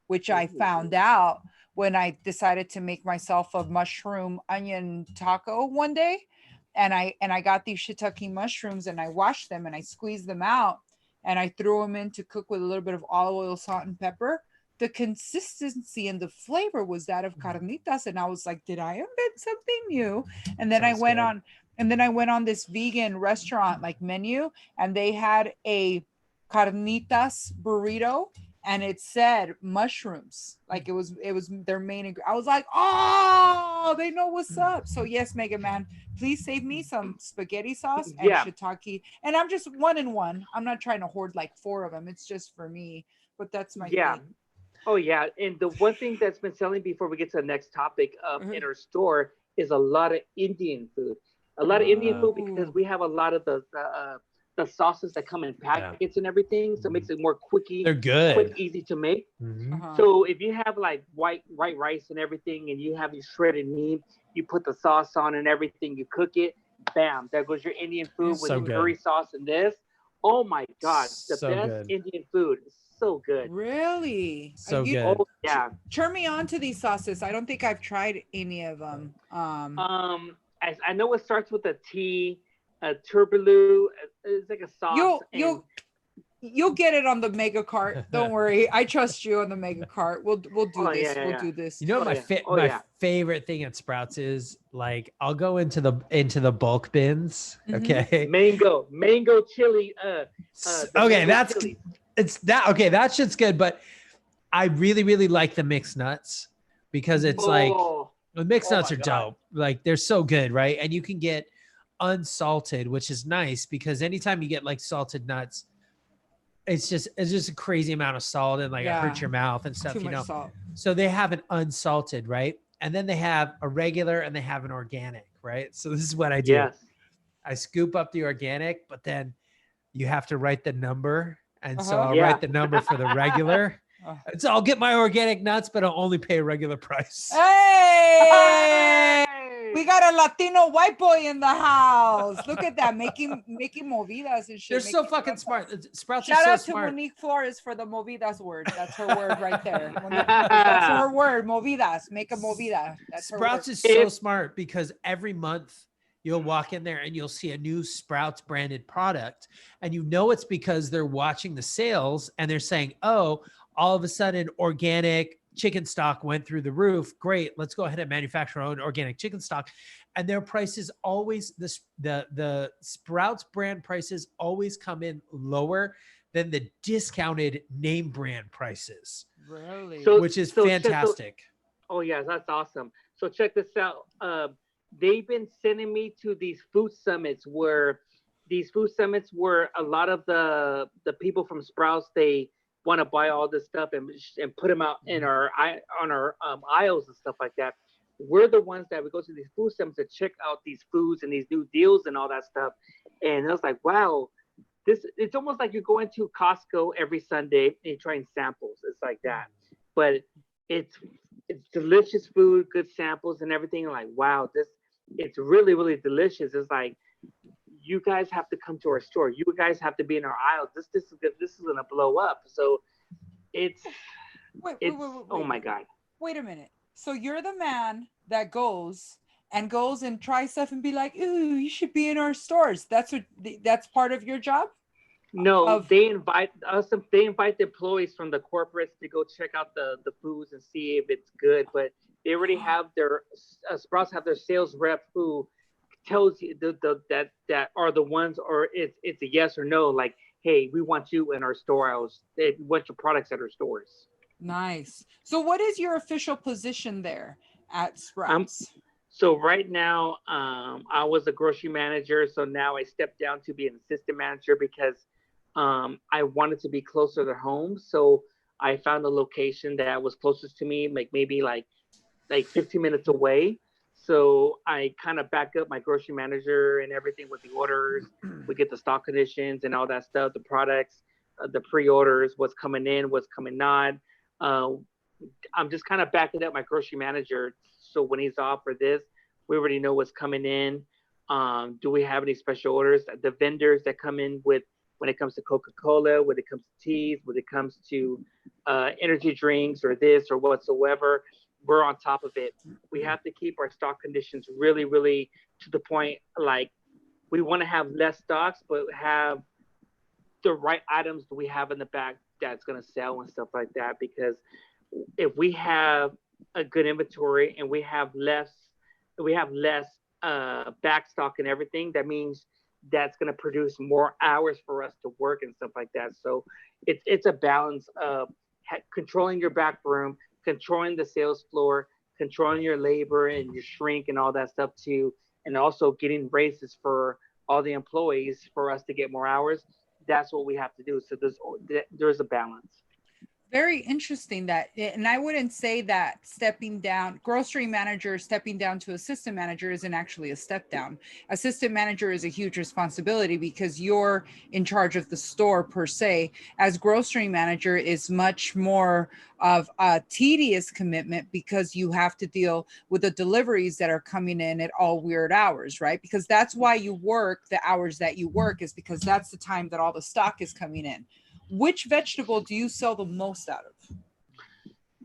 which I found out when I decided to make myself a mushroom onion taco one day. And I got these shiitake mushrooms and I washed them and I squeezed them out and I threw them in to cook with a little bit of olive oil, salt, and pepper. The consistency and the flavor was that of carnitas. And I was like, did I invent something new? And then I went on this vegan restaurant like menu, and they had a carnitas burrito, and it said mushrooms. Like it was their main. I was like, oh, they know what's up. So yes, Mega Man, please save me some spaghetti sauce and shiitake. And I'm just 1 and 1. I'm not trying to hoard like 4 of them. It's just for me. But that's my thing. Oh yeah, and the one thing that's been selling before we get to the next topic in our store is a lot of Indian food. A lot of Indian food because we have a lot of the the sauces that come in packets and everything, so it makes it more They're good. quick, easy to make. Uh-huh. So if you have like white rice and everything, and you have your shredded meat, you put the sauce on and everything, you cook it, bam, there goes your Indian food with So your good. curry sauce and this. Oh my God, the So best good. Indian food. It's so good. Really? So good. Oh yeah. Turn me on to these sauces. I don't think I've tried any of them. I know it starts with a T, a turbaloo. It's like a sauce. You'll get it on the mega cart. Don't worry. I trust you on the mega cart. We'll do this. We'll do this. You know what my favorite thing at Sprouts is? Like, I'll go into the bulk bins. Okay. Mango chili. Okay, that shit's good. But I really like the mixed nuts because it's like the mixed nuts are dope. Like, they're so good, right? And you can get unsalted, which is nice because anytime you get like salted nuts, it's just a crazy amount of salt and like it hurts your mouth and stuff, Too much salt. So they have an unsalted, right? And then they have a regular and they have an organic, right? So this is what I do. Yes. I scoop up the organic, but then you have to write the number. And so I'll write the number for the regular. And so I'll get my organic nuts, but I'll only pay a regular price. Hey! We got a Latino white boy in the house. Look at that, making movidas and shit. They're so fucking smart. Sprouts Shout are so out smart. to Monique Flores for the movidas word. That's her word right there. That's her word. Movidas. Make a movida. That's Sprouts is so smart because every month you'll walk in there and you'll see a new Sprouts branded product. And you know it's because they're watching the sales and they're saying, oh, all of a sudden organic chicken stock went through the roof. Great. Let's go ahead and manufacture our own organic chicken stock. And their prices always, the Sprouts brand prices always come in lower than the discounted name brand prices. Really? Which is fantastic. Oh yeah, that's awesome. So check this out. They've been sending me to these food summits where a lot of the people from Sprouts, they want to buy all this stuff and put them out in our aisles and stuff like that. We're the ones that we go to these food summits to check out these foods and these new deals and all that stuff. And I was like, wow, it's almost like you're going to Costco every Sunday and you're trying samples. It's like that, but it's delicious food, good samples and everything. Like, wow, it's really delicious. It's like, you guys have to come to our store. You guys have to be in our aisles. This is gonna blow up. So wait, oh my God. Wait a minute. So you're the man that goes and tries stuff and be like, ooh, you should be in our stores. That's part of your job? No, they invite us. They invite the employees from the corporates to go check out the foods and see if it's good. But they already have their Sprouts have their sales rep who tells you that are the ones, or it's a yes or no, like, hey, we want you in our store. We want your products at our stores. Nice. So what is your official position there at Sprouts? So right now, I was a grocery manager. So now I stepped down to be an assistant manager because I wanted to be closer to home. So I found a location that was closest to me, like maybe like 15 minutes away. So I kind of back up my grocery manager and everything with the orders. We get the stock conditions and all that stuff, the products, the pre-orders, what's coming in, what's coming not. I'm just kind of backing up my grocery manager. So when he's off for this, we already know what's coming in. Do we have any special orders? The vendors that come in with, when it comes to Coca-Cola, when it comes to teas, when it comes to energy drinks or this or whatsoever, we're on top of it. We have to keep our stock conditions really to the point, like, we want to have less stocks, but have the right items that we have in the back that's going to sell and stuff like that. Because if we have a good inventory and we have less back stock and everything, that means that's going to produce more hours for us to work and stuff like that. So it's a balance of controlling your back room, controlling the sales floor, controlling your labor and your shrink and all that stuff too, and also getting raises for all the employees for us to get more hours. That's what we have to do. So there's a balance. Very interesting that, and I wouldn't say that stepping down, grocery manager stepping down to assistant manager isn't actually a step down. Assistant manager is a huge responsibility because you're in charge of the store per se. As grocery manager is much more of a tedious commitment because you have to deal with the deliveries that are coming in at all weird hours, right? Because that's why you work the hours that you work, is because that's the time that all the stock is coming in. Which vegetable do you sell the most out of?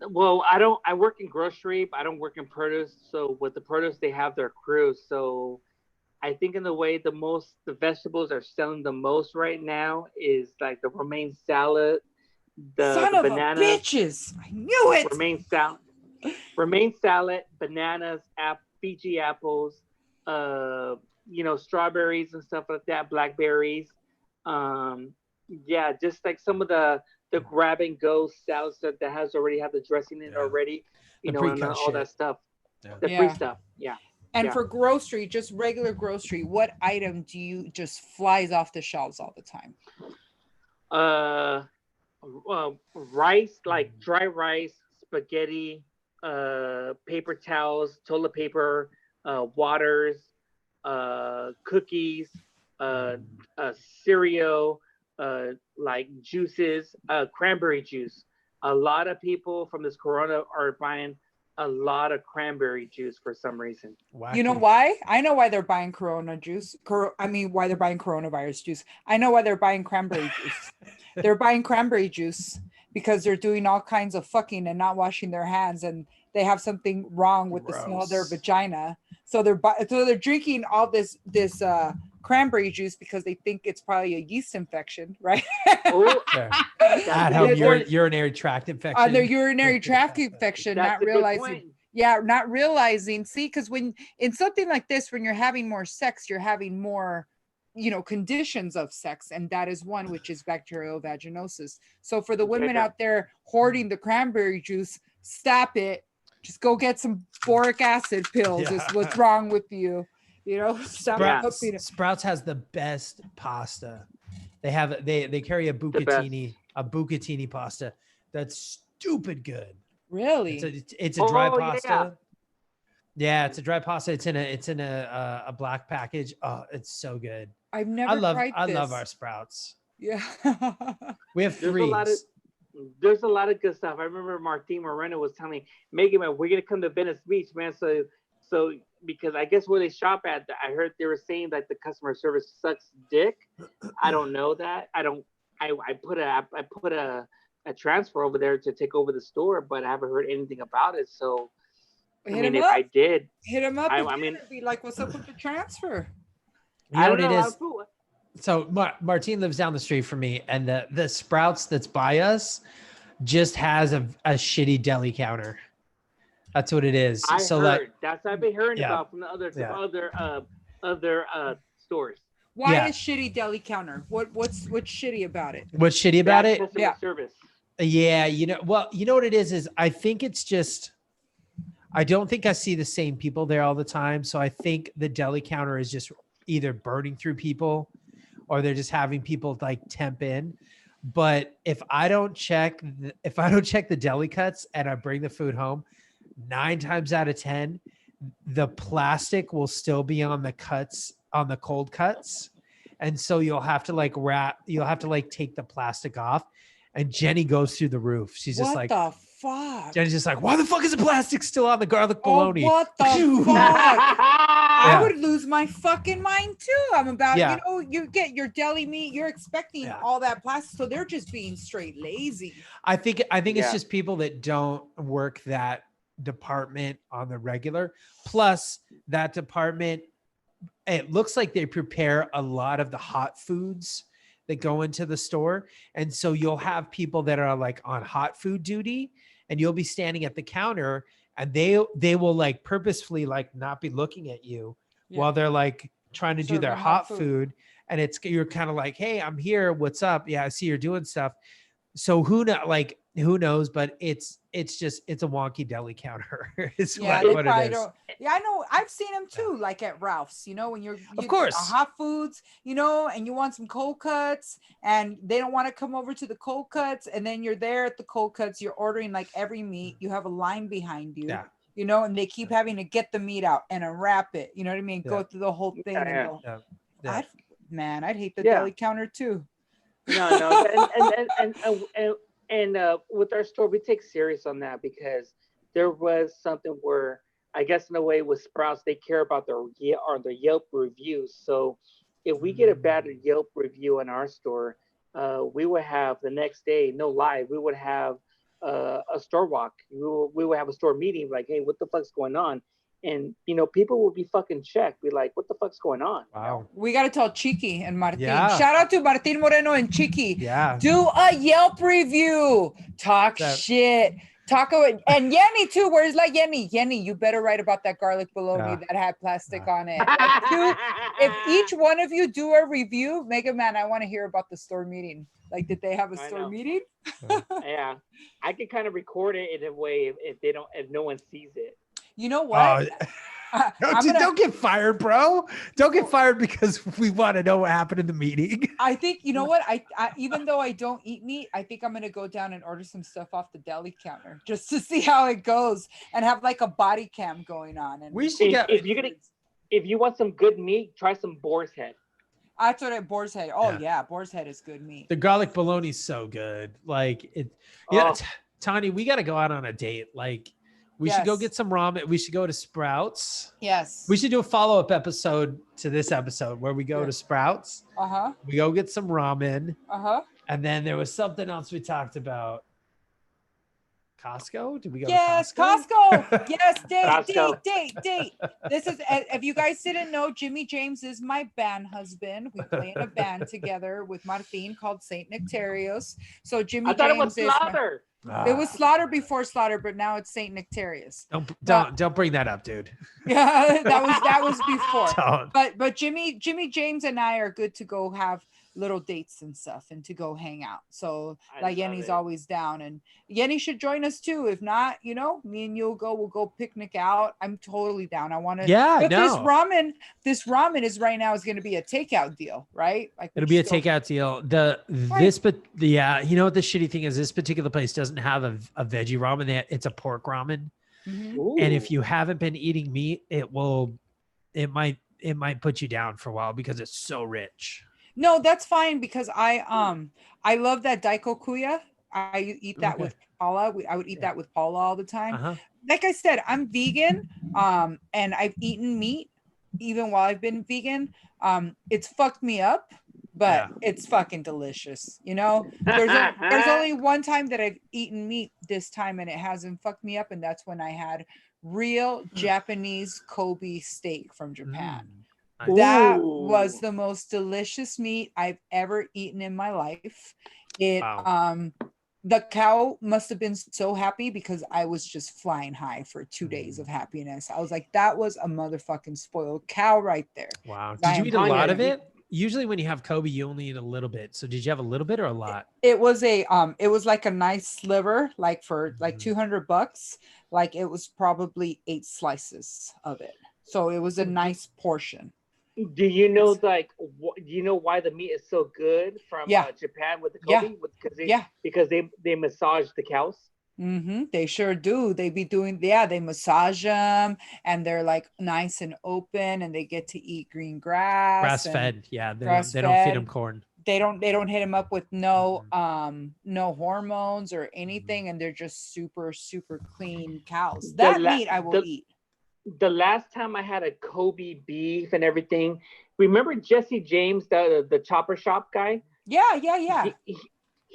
Well, I work in grocery, but I don't work in produce. So with the produce, they have their crews. So I think in the way the vegetables are selling the most right now is like the romaine salad, Son the of a bananas, bitches. I knew it. romaine salad, bananas, Fiji apples, strawberries and stuff like that, blackberries. Yeah, just like some of the grab and go salads that has already have the dressing in already, and all that stuff. Yeah. The free stuff. Yeah. And for grocery, just regular grocery, what item do you just flies off the shelves all the time? Rice, like dry rice, spaghetti, paper towels, toilet paper, waters, cookies, cereal, like juices, cranberry juice. A lot of people from this corona are buying a lot of cranberry juice for some reason. Wacky. You know why? I know why they're buying corona juice. Why they're buying coronavirus juice. I know why they're buying cranberry juice. They're buying cranberry juice because they're doing all kinds of fucking and not washing their hands, and they have something wrong with the smell of their vagina. So they're drinking all this cranberry juice because they think it's probably a yeast infection, right? Oh, At home, urinary tract infection. On their urinary tract infection, not realizing. See, because when in something like this, when you're having more sex, you're having more, conditions of sex, and that is one, which is bacterial vaginosis. So for the women out there hoarding the cranberry juice, stop it. Just go get some boric acid pills. Is what's wrong with you. Sprouts has the best pasta. They carry a bucatini pasta that's stupid good. Really? It's a dry pasta. Yeah, it's a dry pasta. It's in a black package. Oh, it's so good. I've never tried this. I love our Sprouts. Yeah. We have three. There's a lot of good stuff. I remember Martin Moreno was telling me, Megaman, we're gonna come to Venice Beach, man. So because I guess where they shop at, I heard they were saying that the customer service sucks dick. I don't know that. I put a transfer over there to take over the store, but I haven't heard anything about it. So I did, hit him up. Be like, what's up with the transfer? You know what it is? So Martine lives down the street from me, and the Sprouts that's by us just has a shitty deli counter. That's what it is. That's I've been hearing about from the other stores. Why is shitty deli counter? What's shitty about it? What's shitty about it? Service. Yeah, you know what it is I think it's just, I don't think I see the same people there all the time. So I think the deli counter is just either burning through people or they're just having people like temp in. But if I don't check the deli cuts and I bring the food home, 9 times out of 10, the plastic will still be on the cuts, on the cold cuts. And so you'll have to take the plastic off. And Jenny goes through the roof. She's just like, what the fuck? Jenny's just like, why the fuck is the plastic still on the garlic bologna? Oh, what the fuck? I would lose my fucking mind too. I'm about, you get your deli meat, you're expecting all that plastic. So they're just being straight lazy. I think it's just people that don't work that department on the regular. Plus that department, it looks like they prepare a lot of the hot foods that go into the store. And so you'll have people that are like on hot food duty, and you'll be standing at the counter, and they will like purposefully like not be looking at you while they're like trying to do their hot food. And you're kind of like, hey, I'm here. What's up? Yeah, I see you're doing stuff. So who know, like who knows? But it's a wonky deli counter. Is Yeah, what they it probably is. don't. Yeah, I know. I've seen them too, like at Ralph's. You know, when you Of course. hot foods, you know, and you want some cold cuts, and they don't want to come over to the cold cuts, and then you're there at the cold cuts. You're ordering like every meat. You have a line behind you. Yeah. You know, and they keep having to get the meat out and unwrap it. You know what I mean? Yeah. Go through the whole thing and Yeah. go. Yeah. I'd hate the Yeah. deli counter too. No, and with our store, we take serious on that because there was something where I guess in a way with Sprouts, they care about their Yelp reviews. So if we get a bad Yelp review in our store, we would have the next day, no lie, we would have a store walk. We would have a store meeting, like, hey, what the fuck's going on? And you know, people will be fucking checked, be like, what the fuck's going on? Wow. We got to tell Chiqui and Martin. Yeah. Shout out to Martin Moreno and Chiqui. Yeah. Do a Yelp review. Talk shit. Taco and Yenny too. Where's like Yenny? Yenny, you better write about that garlic bologna that had plastic on it. Like, if each one of you do a review, Megaman, I want to hear about the store meeting. Like, did they have a store meeting? Yeah, I can kind of record it in a way if no one sees it. You know what? Don't get fired, bro. Don't get fired because we want to know what happened in the meeting. I think, you know what? I even though I don't eat meat, I think I'm going to go down and order some stuff off the deli counter just to see how it goes and have like a body cam going on. And we should if you want some good meat, try some boar's head. That's what boar's head. Oh yeah, boar's head is good meat. The garlic bologna is so good. Like it. Tanya, we got to go out on a date. Like, we should go get some ramen. We should go to Sprouts. Yes. We should do a follow-up episode to this episode where we go to Sprouts. Uh-huh. We go get some ramen. Uh-huh. And then there was something else we talked about. Costco? Did we go to Costco? Yes, Costco. date. This is, if you guys didn't know, Jimmy James is my band husband. We play in a band together with Martin called Saint Nectarios. So Jimmy James it was Slaughter. It was Slaughter before Slaughter, but now it's Saint Nectarius. Don't bring that up, dude. Yeah, that was before. Don't. But Jimmy James and I are good to go have little dates and stuff and to go hang out. So like Yenny's always down, and Yenny should join us too. If not, you know, me and you'll go picnic out. I'm totally down. I want to. Yeah, but this ramen is right now is going to be a takeout deal, right? Like it'll be a takeout deal. You know what the shitty thing is? This particular place doesn't have a veggie ramen. It's a pork ramen. Mm-hmm. And if you haven't been eating meat, it might put you down for a while because it's so rich. No, that's fine because I love that daiko kuya. I eat that with Paula. I would eat that with Paula all the time. Uh-huh. Like I said, I'm vegan, and I've eaten meat even while I've been vegan. It's fucked me up, but it's fucking delicious. You know, there's only one time that I've eaten meat this time, and it hasn't fucked me up, and that's when I had real Japanese Kobe steak from Japan. That was the most delicious meat I've ever eaten in my life. The cow must have been so happy because I was just flying high for 2 days of happiness. I was like, that was a motherfucking spoiled cow right there. Wow. Did you eat a lot of it? Usually when you have Kobe, you only eat a little bit. So did you have a little bit or a lot? It was like a nice sliver, like for like $200. Like it was probably 8 slices of it. So it was a nice portion. Do you know why the meat is so good from Japan with the Kobe? Because they massage the cows. Mm-hmm. They sure do. They be doing, they massage them and they're like nice and open and they get to eat green grass. Grass fed. Yeah. They don't feed them corn. They don't hit them up with no hormones or anything. And they're just super, super clean cows. That meat I will eat. The last time I had a Kobe beef and everything, remember Jesse James, the chopper shop guy? Yeah.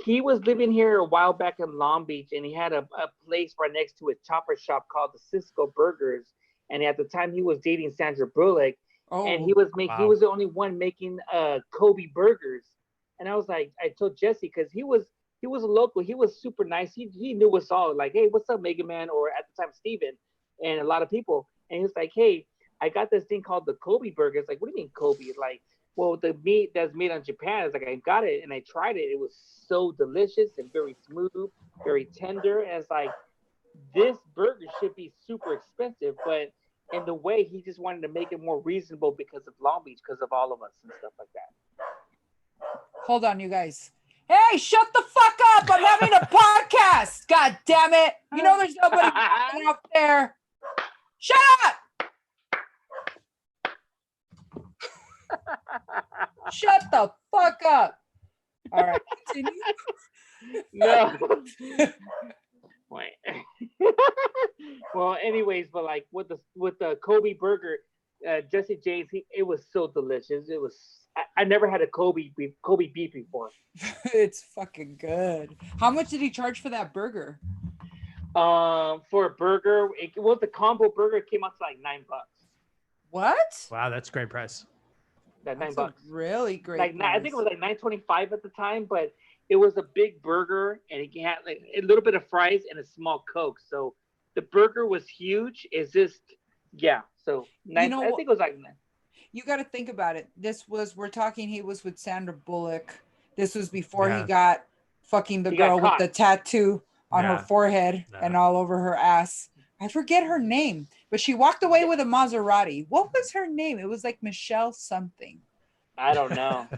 He was living here a while back in Long Beach, and he had a place right next to a chopper shop called the Cisco Burgers. And at the time, he was dating Sandra Bullock, and he was the only one making Kobe burgers. And I was like, I told Jesse because he was a local, he was super nice. He knew us all, like, hey, what's up, Megaman, or at the time Steven, and a lot of people. And he was like, hey, I got this thing called the Kobe burgers. Like, what do you mean Kobe? Like, Well, the meat that's made in Japan is like I got it and I tried it. It was so delicious and very smooth, very tender. And it's like this burger should be super expensive, but in the way he just wanted to make it more reasonable because of Long Beach, because of all of us and stuff like that. Hold on, you guys. Hey, shut the fuck up. I'm having a podcast. God damn it. You know there's nobody out there. Shut up. Shut the fuck up. All right, continue. No. Wait. Well, anyways, but like with the Kobe burger, Jesse James, it was so delicious. It was. I never had a Kobe beef before. It's fucking good. How much did he charge for that burger? For a burger, the combo burger came out to like $9. What? Wow, that's a great price. That That's $9. really great. Like I think it was like $9.25 at the time, but it was a big burger and it had like a little bit of fries and a small Coke. So the burger was huge. It's just So I think it was like. You got to think about it. He was with Sandra Bullock. This was before he got fucking the girl with the tattoo on her forehead and all over her ass. I forget her name, but she walked away with a Maserati. What was her name? It was like Michelle something. I don't know.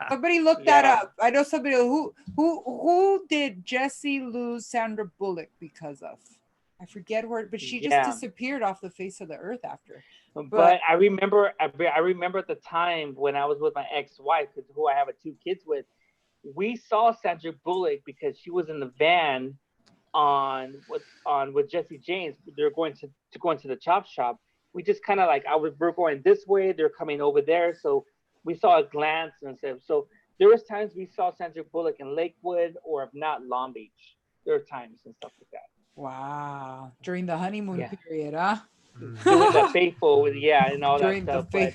Somebody look that up. I know somebody who did Jesse lose Sandra Bullock because of. I forget her, but she just disappeared off the face of the earth after. But I remember at the time when I was with my ex-wife, who I have 2 kids with, we saw Sandra Bullock because she was in the van with Jesse James. They're going to the chop shop. We just kind of like we're going this way, they're coming over there, so we saw a glance and stuff. So there was times we saw Sandra Bullock in Lakewood, or if not Long Beach. There were times and stuff like that. Wow. During the honeymoon period, huh? During the faithful, and all During that stuff.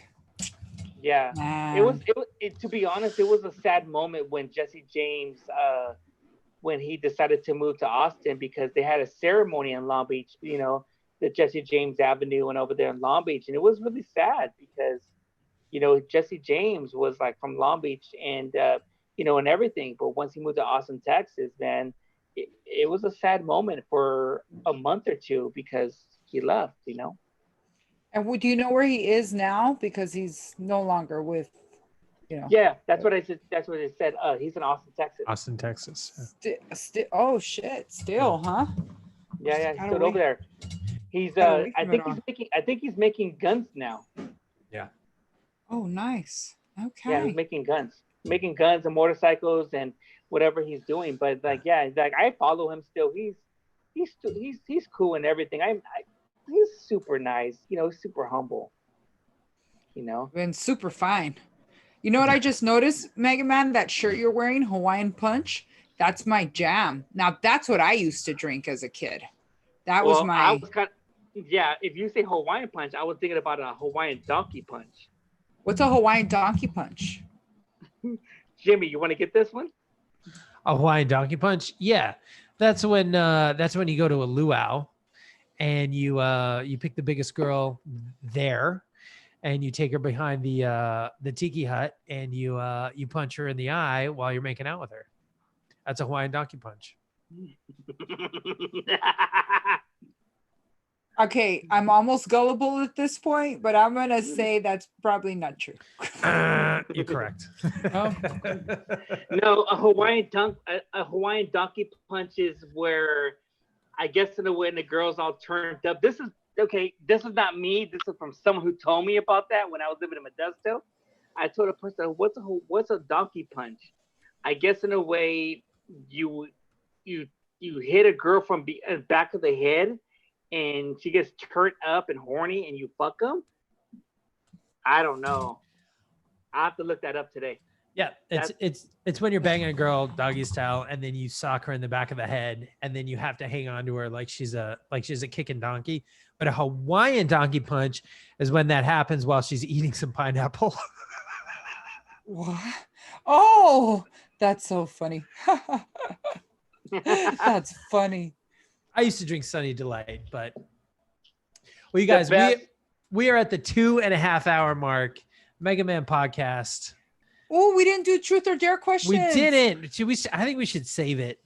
Man. It was to be honest, it was a sad moment when Jesse James, when he decided to move to Austin, because they had a ceremony in Long Beach, the Jesse James Avenue and over there in Long Beach. And it was really sad because, Jesse James was like from Long Beach and, and everything. But once he moved to Austin, Texas, then it was a sad moment for a month or two because he left, And do you know where he is now? Because he's no longer with, Yeah, that's what I said. That's what it said. He's in Austin, Texas. Austin, Texas. Oh shit! Still, huh? Yeah, he's still over there. He's I think he's making guns now. Yeah. Oh, nice. Okay. Yeah, he's making guns and motorcycles and whatever he's doing. But I follow him still. He's cool and everything. He's super nice. Super humble. And super fine. You know what I just noticed, Megaman? That shirt you're wearing, Hawaiian Punch. That's my jam. Now that's what I used to drink as a kid. If you say Hawaiian Punch, I was thinking about a Hawaiian Donkey Punch. What's a Hawaiian Donkey Punch? Jimmy, you want to get this one? A Hawaiian Donkey Punch? Yeah. That's when you go to a luau and you pick the biggest girl there and you take her behind the tiki hut and you punch her in the eye while you're making out with her. That's a Hawaiian Donkey Punch. Okay, I'm almost gullible at this point, but I'm gonna say that's probably not true. You're correct. No, a Hawaiian Donkey Punch is where, I guess, in a way, the girls all turned up. This is not me. This is from someone who told me about that when I was living in Modesto. I told a person, "What's a donkey punch?" I guess in a way, you hit a girl from the back of the head, and she gets turned up and horny, and you fuck them. I don't know. I have to look that up today. Yeah, it's when you're banging a girl doggy style, and then you sock her in the back of the head, and then you have to hang on to her like she's a kicking donkey. But a Hawaiian Donkey Punch is when that happens while she's eating some pineapple. What? Oh, that's so funny. That's funny. I used to drink Sunny Delight, but well, you guys, we are at the 2.5 hour mark. Megaman podcast. Oh, we didn't do truth or dare questions. We didn't. Should we? I think we should save it.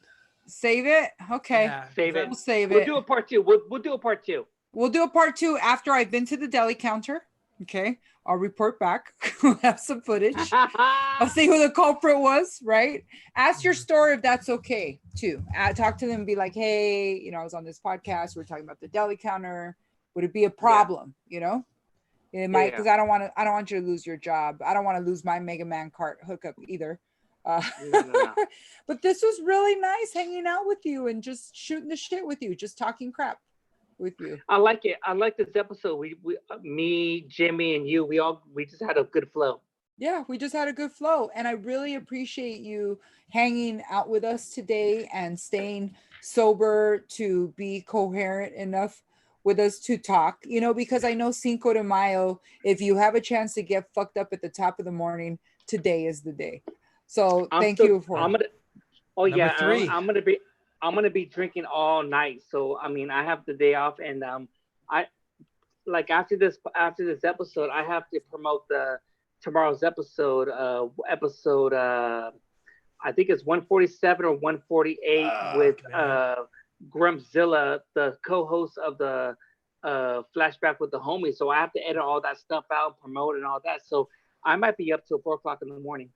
Save it. Okay. Yeah, Save it. We'll save We'll it. do a part two. We'll do a part two. We'll do a part 2 after I've been to the deli counter. Okay. I'll report back. We'll have some footage. I'll see who the culprit was, right? Ask your store if that's okay too. Talk to them and be like, hey, I was on this podcast. We're talking about the deli counter. Would it be a problem? It might, because I don't want you to lose your job. I don't want to lose my Mega Man cart hookup either. No. But this was really nice hanging out with you and just shooting the shit with you, just talking crap with you. I like it. I like this episode. We me, Jimmy, and you, we just had a good flow. Yeah, we just had a good flow. And I really appreciate you hanging out with us today and staying sober to be coherent enough with us to talk, because I know Cinco de Mayo, if you have a chance to get fucked up at the top of the morning, today is the day. So thank you for I'm gonna be drinking all night. So I have the day off, and I like after this episode, I have to promote tomorrow's episode. I think it's 147 or 148 with Grumpzilla, the co-host of the Flashback with the Homies. So I have to edit all that stuff out, promote and all that. So I might be up till 4 o'clock in the morning.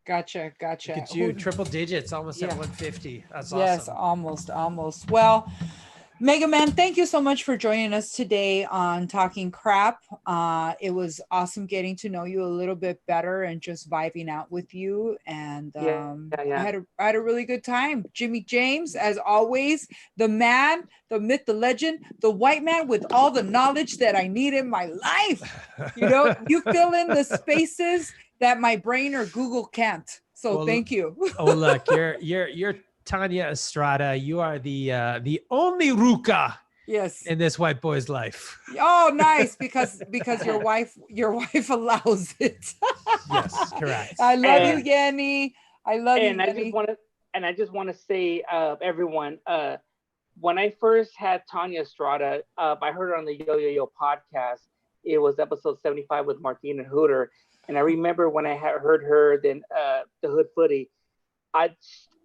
Gotcha. Look at you, triple digits, almost at 150. That's awesome. Yes, almost. Well, Mega Man, thank you so much for joining us today on Talking Crap. It was awesome getting to know you a little bit better and just vibing out with you. And I had a really good time. Jimmy James, as always, the man, the myth, the legend, the white man with all the knowledge that I need in my life. You fill in the spaces that my brain or Google can't. So thank you. Oh, look, you're Tania Estrada. You are the only Ruka in this white boy's life. Oh, nice, because your wife allows it. Yes, correct. I love you, Yanni. I love you. I just want to say, everyone, when I first had Tania Estrada, I heard her on the Yoyoyo podcast. It was episode 75 with Martina Hooter. And I remember when I had heard her, then the Hood Footy, I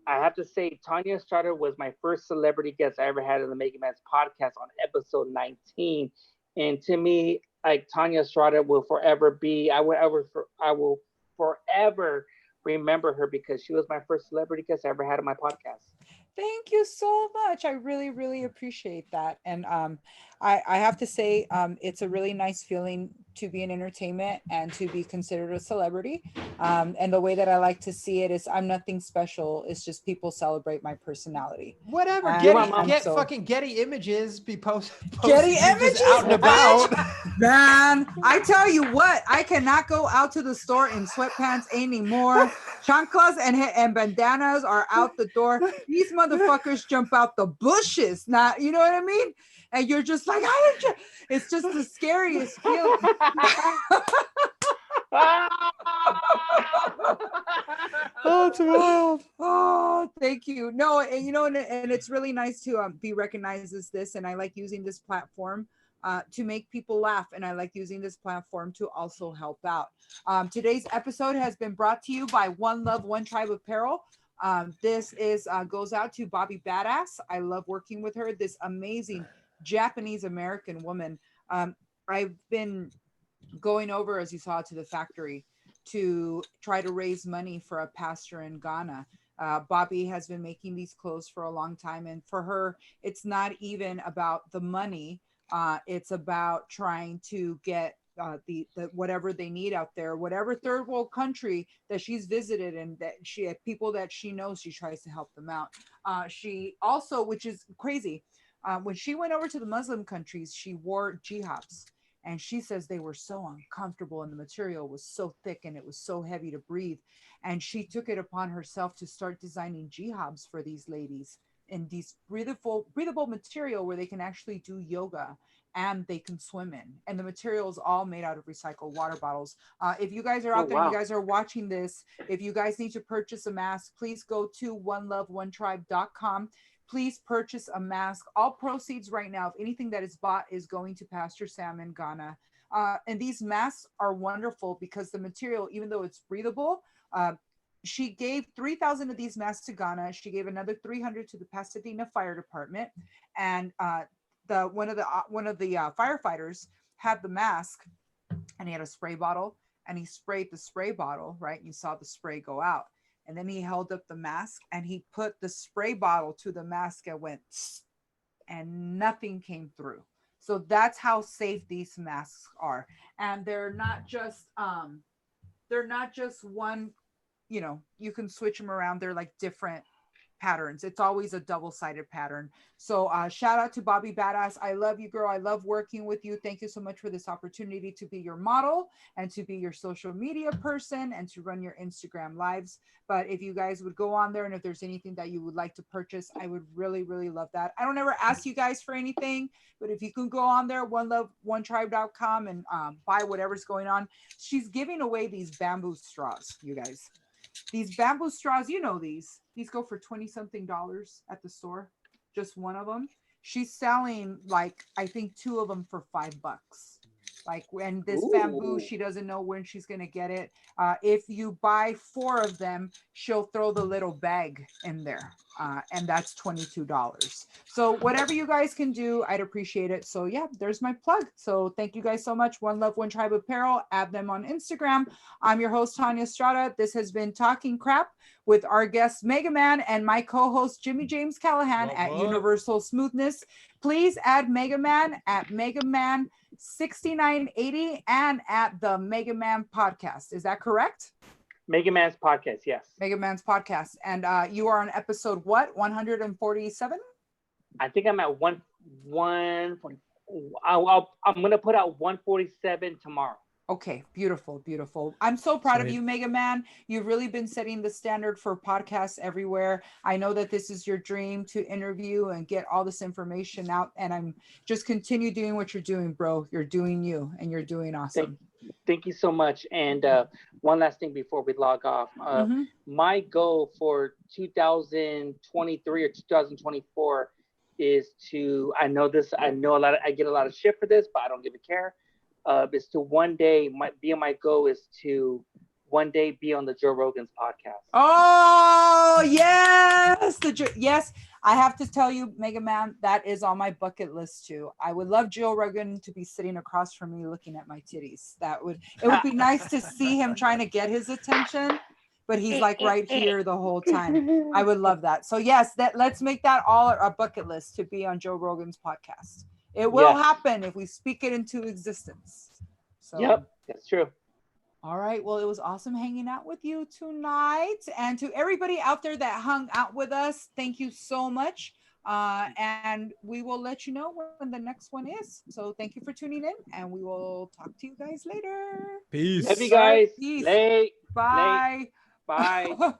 have to say, Tania Estrada was my first celebrity guest I ever had on the Megaman's podcast on episode 19. And to me, like, Tania Estrada will forever be, I will forever remember her because she was my first celebrity guest I ever had on my podcast. Thank you so much. I really, really appreciate that. And I have to say, it's a really nice feeling to be in entertainment and to be considered a celebrity. And the way that I like to see it is I'm nothing special. It's just people celebrate my personality. Whatever. Fucking Getty Images be posted. Getty Images out and about. Man, I tell you what, I cannot go out to the store in sweatpants anymore. Chanclas and bandanas are out the door. These motherfuckers jump out the bushes. Now, you know what I mean? And you're just like, how did you? It's just the scariest feeling. Oh, it's wild. Oh, thank you. No, and it's really nice to be recognized as this. And I like using this platform to make people laugh. And I like using this platform to also help out. Today's episode has been brought to you by One Love, One Tribe Apparel. This goes out to Bobby Badass. I love working with her. This amazing Japanese American woman. I've been going over, as you saw, to the factory to try to raise money for a pastor in Ghana. Bobby has been making these clothes for a long time, and for her, it's not even about the money. It's about trying to get the whatever they need out there, whatever third world country that she's visited, and that she had people that she knows, she tries to help them out. She also, which is crazy, when she went over to the Muslim countries, she wore jihadis, and she says they were so uncomfortable and the material was so thick and it was so heavy to breathe. And she took it upon herself to start designing jihadis for these ladies in these breathable material where they can actually do yoga and they can swim in. And the material is all made out of recycled water bottles. If you guys are out there, you guys are watching this, if you guys need to purchase a mask, please go to oneloveonetribe.com. Please purchase a mask. All proceeds right now, if anything that is bought, is going to Pastor Sam in Ghana. And these masks are wonderful because the material, even though it's breathable, she gave 3,000 of these masks to Ghana. She gave another 300 to the Pasadena Fire Department, and one of the firefighters had the mask, and he had a spray bottle, and he sprayed the spray bottle, right? You saw the spray go out, and then he held up the mask and he put the spray bottle to the mask and went, and nothing came through. So that's how safe these masks are, and they're not just one. You know, you can switch them around. They're like different patterns. It's always a double-sided pattern. So shout out to Bobby Badass. I love you, girl. I love working with you. Thank you so much for this opportunity to be your model and to be your social media person and to run your Instagram lives. But if you guys would go on there, and if there's anything that you would like to purchase, I would really, really love that. I don't ever ask you guys for anything, but if you can go on there, oneloveonetribe.com, and buy whatever's going on. She's giving away these bamboo straws, you guys. These bamboo straws, you know, these go for $20-something at the store. Just one of them. She's selling, like, I think 2 of them for $5. Like, and this bamboo, she doesn't know when she's gonna get it. If you buy 4 of them, she'll throw the little bag in there, and that's $22. So whatever you guys can do, I'd appreciate it. So yeah, there's my plug. So thank you guys so much. One Love, One Tribe Apparel. Add them on Instagram. I'm your host, Tania Estrada. This has been Talking Crap with our guest Megaman and my co-host Jimmy James Callahan at Universal Smoothness. Please add Megaman at Megaman 6980 and at the Megaman podcast. Is that correct? Megaman's podcast, yes. Megaman's podcast. And you are on episode what? 147? I think I'm at one. I'm gonna put out 147 tomorrow. Okay, beautiful, beautiful. I'm so proud of Sweet. you, Megaman. You've really been setting the standard for podcasts everywhere. I know that this is your dream to interview and get all this information out. And I'm just continue doing what you're doing, bro. You're doing you, and you're doing awesome. Thank you so much. And one last thing before we log off. My goal for 2023 or 2024 is to, I get a lot of shit for this, but I don't give a care. Is to one day, my goal is to one day be on the Joe Rogan's podcast. Oh yes, yes. I have to tell you, Megaman, that is on my bucket list too. I would love Joe Rogan to be sitting across from me looking at my titties. It would be nice to see him trying to get his attention, but he's like right here the whole time. I would love that. So yes, let's make that all a bucket list to be on Joe Rogan's podcast. It will happen if we speak it into existence. So, yep, that's true. All right. Well, it was awesome hanging out with you tonight. And to everybody out there that hung out with us, thank you so much. And we will let you know when the next one is. So thank you for tuning in, and we will talk to you guys later. Peace. Love you guys. Peace. Late. Bye. Late. Bye.